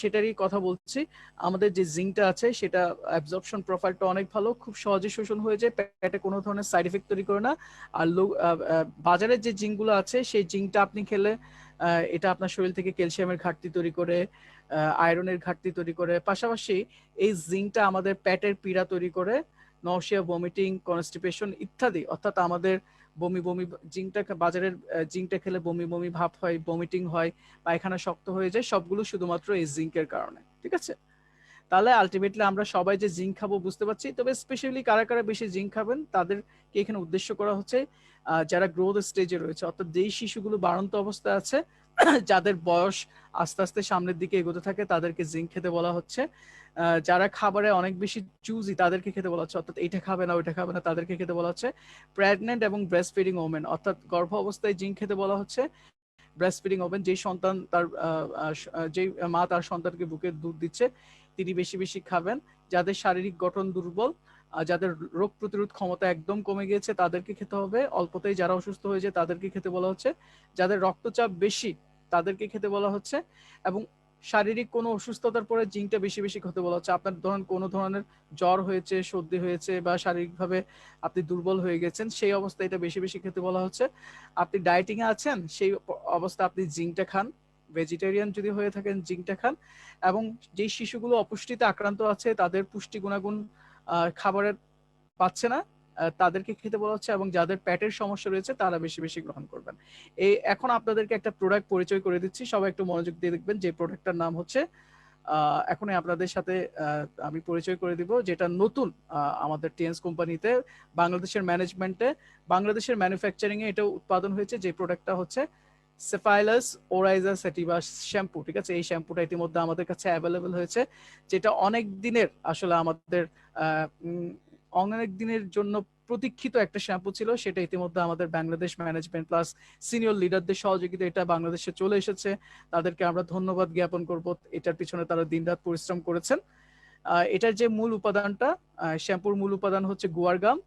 সেটারই কথা বলছি, আমাদের যে জিঙ্কটা আছে সেটা অ্যাবজর্পশন প্রোফাইলটা অনেক ভালো, খুব সহজে শোষণ হয়ে যায়, পেটে কোনো ধরনের সাইড এফেক্ট তৈরি করে না। আর বাজারের যে জিঙ্কগুলো আছে সেই জিঙ্কটা আপনি খেলে এটা আপনার শরীর থেকে ক্যালসিয়ামের ঘাটতি তৈরি করে, আয়রনের ঘাটতি তৈরি করে, পাশাপাশি এই জিঙ্কটা আমাদের পেটের পীড়া তৈরি করে, নওশিয়া, ভমিটিং, কনস্টিপেশন ইত্যাদি, অর্থাৎ আমাদের বমি বমি, বাজারের জিঙ্কটা খেলে বমি বমি ভাব হয়, ভমিটিং হয়, পায়খানা শক্ত হয়ে যায়, সবগুলো শুধুমাত্র এই জিঙ্কের কারণে, ঠিক আছে। তাহলে আলটিমেটলি আমরা সবাই যে জিঙ্ক খাবো বুঝতে পারছি, তবে স্পেশালি কারা কারা বেশি জিঙ্ক খাবেন তাদেরকে এখানে উদ্দেশ্য করা হচ্ছে যারা গ্রোথ স্টেজে রয়েছে, অর্থাৎ যেই শিশুগুলো বাড়ন্ত অবস্থায় আছে, যাদের বয়স আস্তে আস্তে সামনের দিকে এগোতে থাকে, তাদেরকে জিঙ্ক খেতে বলা হচ্ছে। যারা খাবারে অনেক বেশি চুজি তাদেরকে খেতে বলা হচ্ছে, অর্থাৎ এইটা খাবে না ওইটা খাবে না তাদেরকে খেতে বলা হচ্ছে। প্রেগনেন্ট এবং ব্রেস্ট ফিডিং ওমেন, অর্থাৎ গর্ভ অবস্থায় জিঙ্ক খেতে বলা হচ্ছে। ব্রেস্ট ফিডিং ওমেন, যেই সন্তান তার যেই মা তার সন্তানকে বুকে দুধ দিচ্ছে তিনি বেশি বেশি খাবেন। যাদের শারীরিক গঠন দুর্বল, যাদের রোগ প্রতিরোধ ক্ষমতা একদম কমে গিয়েছে তাদেরকে খেতে হবে। অল্পতেই যারা অসুস্থ হয়ে যায় তাদেরকে খেতে বলা হচ্ছে। যাদের রক্তচাপ বেশি তাদেরকে খেতে বলা হচ্ছে। এবং শারীরিক কোনো অসুস্থতার পরে জিঙ্কটা বেশি বেশি খেতে বলা হচ্ছে। আপনার ধরুন কোনো ধরনের জ্বর হয়েছে, সর্দি হয়েছে বা শারীরিকভাবে আপনি দুর্বল হয়ে গেছেন, সেই অবস্থায় এটা বেশি বেশি খেতে বলা হচ্ছে। আপনি ডায়েটিং এ আছেন, সেই অবস্থা আপনি জিঙ্কটা খান। ভেজিটেরিয়ান যদি হয়ে থাকেন জিঙ্কটা খান। এবং যে শিশুগুলো অপুষ্টিতে আক্রান্ত আছে তাদের পুষ্টি গুণাগুণ খাবারের পাচ্ছে না, তাদেরকে খেতে বলা হচ্ছে। এবং যাদের পেটের সমস্যা রয়েছে তারা বেশি বেশি গ্রহণ করবেন। এই এখন আপনাদেরকে একটা প্রোডাক্ট পরিচয় করে দিচ্ছি, সবাই একটু মনোযোগ দিয়ে দেখবেন। যে প্রোডাক্টটার নাম হচ্ছে এখনই আপনাদের সাথে আমি পরিচয় করে দিব, যেটা নতুন আমাদের টিএনস কোম্পানিতে, বাংলাদেশের ম্যানেজমেন্টে, বাংলাদেশের ম্যানুফ্যাকচারিং এ এটা উৎপাদন হয়েছে। যে প্রোডাক্টটা হচ্ছে সেফাইলাস ওরাইজা সেটিভা শ্যাম্পু। ঠিক আছে, এই শ্যাম্পুটা ইতিমধ্যে আমাদের কাছে অ্যাভেলেবল হয়েছে, যেটা অনেক দিনের আসলে আমাদের অনেক দিনের জন্য প্রতীক্ষিত একটা শ্যাম্পু ছিল। সেটা ইতিমধ্যে আমাদের বাংলাদেশ ম্যানেজমেন্ট প্লাস সিনিয়র লিডারদের সহযোগিতা এটা বাংলাদেশে চলে এসেছে। তাদেরকে আমরা ধন্যবাদ জ্ঞাপন করব, এটার পিছনে তারা দিনরাত পরিশ্রম করেছেন। এটার যে মূল উপাদানটা, শ্যাম্পুর মূল উপাদান হচ্ছে guar gum,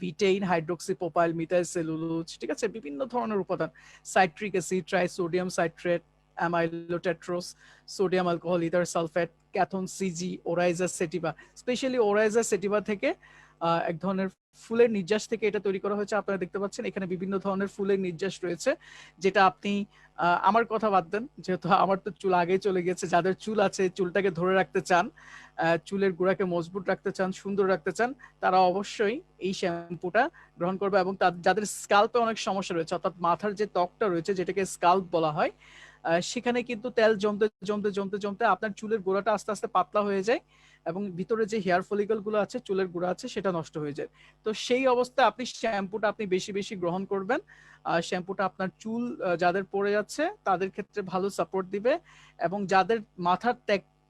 betaine, hydroxy propyl, methyl cellulose, ঠিক আছে, বিভিন্ন ধরনের উপাদান, citric acid, trisodium citrate, amylotetrose, sodium alcohol, ether sulfate, Kathon CG, oryza sativa. Specially oryza sativa থেকে এক ধরনের ফুলের নির্যাস থেকে এটা তৈরি করা হয়েছে। আপনারা দেখতে পাচ্ছেন এখানে বিভিন্ন ধরনের ফুলের নির্যাস রয়েছে, যেটা আপনি আমার কথা বাদ দেন, যেহেতু আমার তো চুল আগেই চলে গেছে, যাদের চুল আছে চুলটাকে ধরে রাখতে চান, চুলের গোড়াকে মজবুত রাখতে চান, সুন্দর রাখতে চান, তারা অবশ্যই এই শ্যাম্পুটা গ্রহণ করবে। এবং যাদের স্কাল্পে অনেক সমস্যা রয়েছে, অর্থাৎ মাথার যে ত্বকটা রয়েছে যেটাকে স্কাল্প বলা হয়, সেখানে কিন্তু তেল জমতে জমতে জমতে জমতে আপনার চুলের গোড়াটা আস্তে আস্তে পাতলা হয়ে যায় এবং ভিতরে যে হেয়ার ফলিকল গুলো আছে, চুলের গোড়া আছে, সেটা নষ্ট হয়ে যায়। তো সেই অবস্থায় আপনি শ্যাম্পুটা আপনি বেশি বেশি গ্রহণ করবেন। শ্যাম্পুটা আপনার চুল যাদের পড়ে যাচ্ছে তাদের ক্ষেত্রে ভালো সাপোর্ট দিবে। এবং যাদের মাথার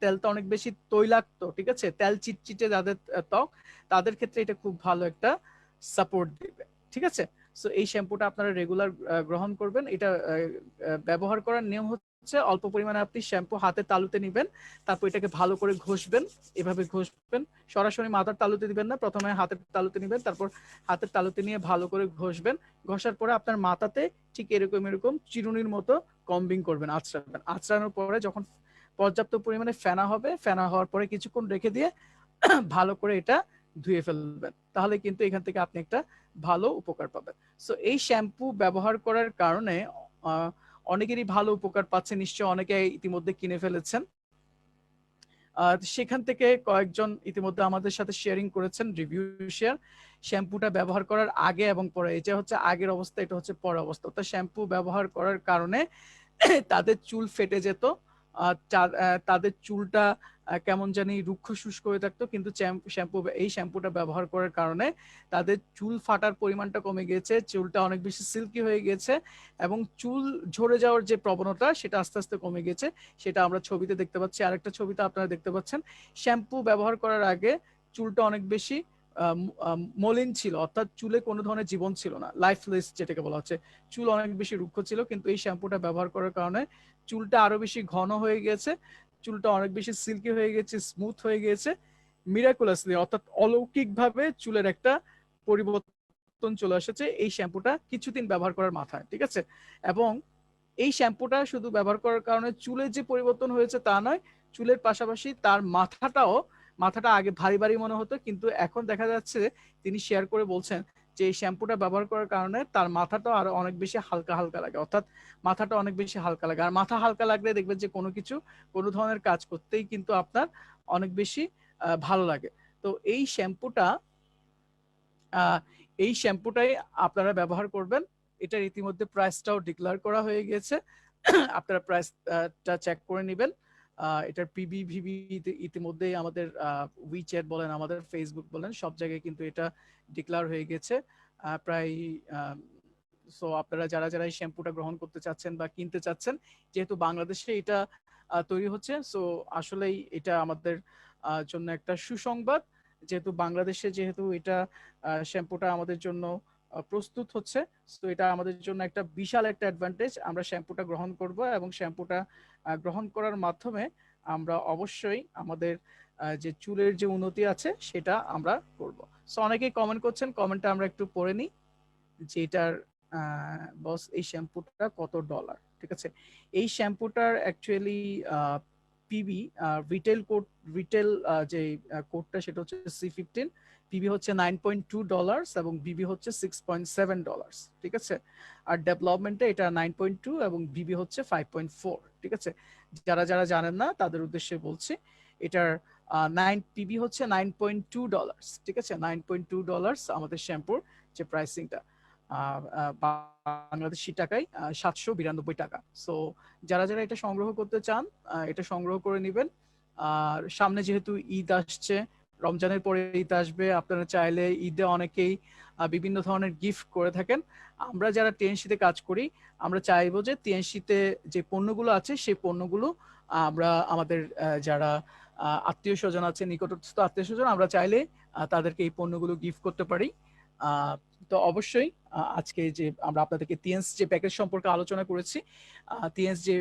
তেলটা অনেক বেশি তৈলাক্ত, ঠিক আছে, তেল চিটচিটে যাদের ত্বক, তাদের ক্ষেত্রে এটা খুব ভালো একটা সাপোর্ট দিবে। ঠিক আছে, সো এই শ্যাম্পুটা আপনারা রেগুলার গ্রহণ করবেন। এটা ব্যবহার করার নিয়ম হচ্ছে অল্প পরিমাণে আপনি শ্যাম্পু হাতের তালুতে নিবেন, তারপর এটাকে ভালো করে ঘষবেন। এভাবে ঘষবেন, সরাসরি মাথার তালুতে দিবেন না, প্রথমে হাতের তালুতে নিবেন, তারপর হাতের তালুতে নিয়ে ভালো করে ঘষবেন। ঘষার পরে আপনার মাথাতে ঠিক এরকম এরকম চিরুনির মতো কম্বিং করবেন, আঁচড়াবেন। আঁচড়ানোর পরে যখন পর্যাপ্ত পরিমাণে ফেনা হবে, ফেনা হওয়ার পরে কিছুক্ষণ রেখে দিয়ে ভালো করে এটা ধুয়ে ফেলবেন। তাহলে কিন্তু এখান থেকে আপনি একটা ভালো উপকার পাবেন। সো এই শ্যাম্পু ব্যবহার করার কারণে অনেকেরই ভালো উপকার পাচ্ছে, নিশ্চয়ই অনেকে ইতিমধ্যে কিনে ফেলেছেন। সেখান থেকে কয়েকজন ইতিমধ্যে আমাদের সাথে শেয়ারিং করেছেন, রিভিউ শেয়ার। শ্যাম্পুটা ব্যবহার করার আগে এবং পরে, এটা হচ্ছে আগের অবস্থা, এটা হচ্ছে পরের অবস্থা। তো শ্যাম্পু ব্যবহার করার কারণে তাদের চুল ফেটে যেত, তাদের চুলটা কেমন জানি রুক্ষ শুষ্ক হয়ে থাকতো, কিন্তু এই শ্যাম্পুটা ব্যবহার করার কারণে তাদের চুল ফাটার পরিমাণটা কমে গিয়েছে, চুলটা অনেক বেশি সিল্কি হয়ে গেছে এবং চুল ঝরে যাওয়ার যে প্রবণতা সেটা আস্তে আস্তে কমে গেছে। সেটা আমরা ছবিতে দেখতে পাচ্ছি। আরেকটা ছবিতে আপনারা দেখতে পাচ্ছেন, শ্যাম্পু ব্যবহার করার আগে চুলটা অনেক বেশি মলিন ছিল, অর্থাৎ চুলে কোনো ধরনের জীবন ছিল না, লাইফলেস যেটাকে বলা হচ্ছে। চুল অনেক বেশি রুক্ষ ছিল, কিন্তু এই শ্যাম্পুটা ব্যবহার করার কারণে চুলটা আরো বেশি ঘন হয়ে গেছে, চুলটা অনেক বেশি সিল্কি হয়ে গেছে, স্মুথ হয়ে গেছে, মিরাকুলাসলি, অর্থাৎ অলৌকিকভাবে চুলের একটা পরিবর্তন চলে এসেছে এই শ্যাম্পুটা কিছুদিন ব্যবহার করার মাথায়। ঠিক আছে, এবং এই শ্যাম্পুটা শুধু ব্যবহার করার কারণে চুলের যে পরিবর্তন হয়েছে তা নয়, চুলের পাশাপাশি তার মাথাটা আগে ভারী ভারী মনে হতো, কিন্তু এখন দেখা যাচ্ছে তিনি শেয়ার করে বলছেন যে এই শ্যাম্পুটা ব্যবহার করার কারণে তার মাথাটাও আরো অনেক বেশি হালকা হালকা লাগে, অর্থাৎ মাথাটা অনেক বেশি হালকা লাগে। আর মাথা হালকা লাগলে দেখবেন যে কোনো ধরনের কাজ করতেই কিন্তু আপনার অনেক বেশি ভালো লাগে। তো এই শ্যাম্পুটাই আপনারা ব্যবহার করবেন। এটার ইতিমধ্যে প্রাইসটাও ডিক্লেয়ার করা হয়ে গেছে, আপনারা প্রাইসটা চেক করে নেবেন। এটার পিবি ইতিমধ্যেই আমাদের উইচ্যাট বলেন, আমাদের ফেসবুক বলেন, সব জায়গায় কিন্তু এটা ডিক্লেয়ার হয়ে গেছে প্রায়। সো আপনারা যারা যারা এই শ্যাম্পুটা গ্রহণ করতে চাচ্ছেন বা কিনতে চাচ্ছেন, যেহেতু বাংলাদেশে এটা তৈরি হচ্ছে। সো আসলেই এটা আমাদের জন্য একটা সুসংবাদ, যেহেতু বাংলাদেশে যেহেতু এটা শ্যাম্পুটা আমাদের জন্য প্রস্তুত হচ্ছে। তো এটা আমাদের জন্য একটা বিশাল একটা অ্যাডভান্টেজ। আমরা শ্যাম্পুটা গ্রহণ করব এবং শ্যাম্পুটা গ্রহণ করার মাধ্যমে আমরা অবশ্যই আমাদের যে চুলের যে উন্নতি আছে সেটা আমরা করব। সো অনেকেই কমেন্ট করছেন, কমেন্টটা আমরা একটু পড়ে নিই যে এটার বস এই শ্যাম্পুটা কত ডলার। ঠিক আছে, এই শ্যাম্পুটার actually PB retail code, retail যে কোডটা সেটা হচ্ছে C15, পিবি হচ্ছে $9.2 এবং বিবি হচ্ছে $6.7। ঠিক আছে, আর ডেভেলপমেন্টে এটা 9.2 এবং বিবি হচ্ছে 5.4। ঠিক আছে, যারা যারা জানেন না তাদের উদ্দেশ্যে বলছি, এটার পিবি হচ্ছে $9.2। ঠিক আছে, $9.2 আমাদের শ্যাম্পুর যে প্রাইসিংটা বাংলাদেশি টাকায় 792 টাকা। সো যারা যারা এটা সংগ্রহ করতে চান এটা সংগ্রহ করে নেবেন। আর সামনে যেহেতু ঈদ আসছে, রমজানের পরে ঈদ আসবে, আপনারা চাইলে ঈদে অনেকেই বিভিন্ন ধরনের গিফট করে থাকেন। আমরা যারা টিএনসিতে কাজ করি, আমরা চাইবো যে টিএনসিতে যে পণ্যগুলো আছে সেই পণ্যগুলো আমরা আমাদের যারা আত্মীয় স্বজন আছে, নিকটস্থ আত্মীয় স্বজন, আমরা চাইলে তাদেরকে এই পণ্যগুলো গিফট করতে পারি। তো অবশ্যই আজকে যে আমরা আপনাদেরকে টিএনস যে প্যাকেজ সম্পর্কে আলোচনা করেছি, টিএনস যে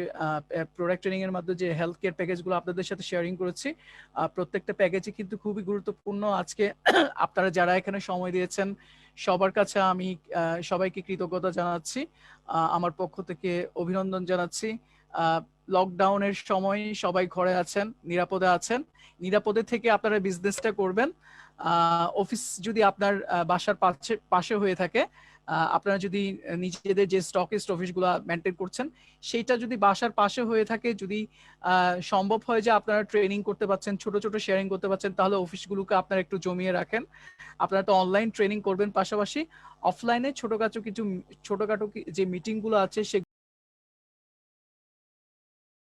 প্রোডাক্ট ট্রেনিং এর মাধ্যমে যে হেলথ কেয়ার প্যাকেজগুলো আপনাদের সাথে শেয়ারিং করেছি, প্রত্যেকটা প্যাকেজই কিন্তু খুবই গুরুত্বপূর্ণ। আজকে আপনারা যারা এখানে সময় দিয়েছেন সবার কাছে আমি সবাইকে কৃতজ্ঞতা জানাচ্ছি, আমার পক্ষ থেকে অভিনন্দন জানাচ্ছি। লকডাউনের সময় সবাই ঘরে আছেন, নিরাপদে আছেন, নিরাপদে থেকে আপনারা বিজনেসটা করবেন। অফিস যদি আপনার বাসার পাশে হয়ে থাকে, আপনারা যদি নিজেদের যে স্টকিস্ট অফিসগুলো মেনটেন করছেন সেইটা যদি বাসার পাশে হয়ে থাকে, যদি সম্ভব হয় যে আপনারা ট্রেনিং করতে পারছেন, ছোট ছোট শেয়ারিং করতে পারছেন, তাহলে অফিসগুলোকে আপনারা একটু জমিয়ে রাখেন। আপনারা তো অনলাইন ট্রেনিং করবেন, পাশাপাশি অফলাইনে ছোটখাটো যে মিটিংগুলো আছে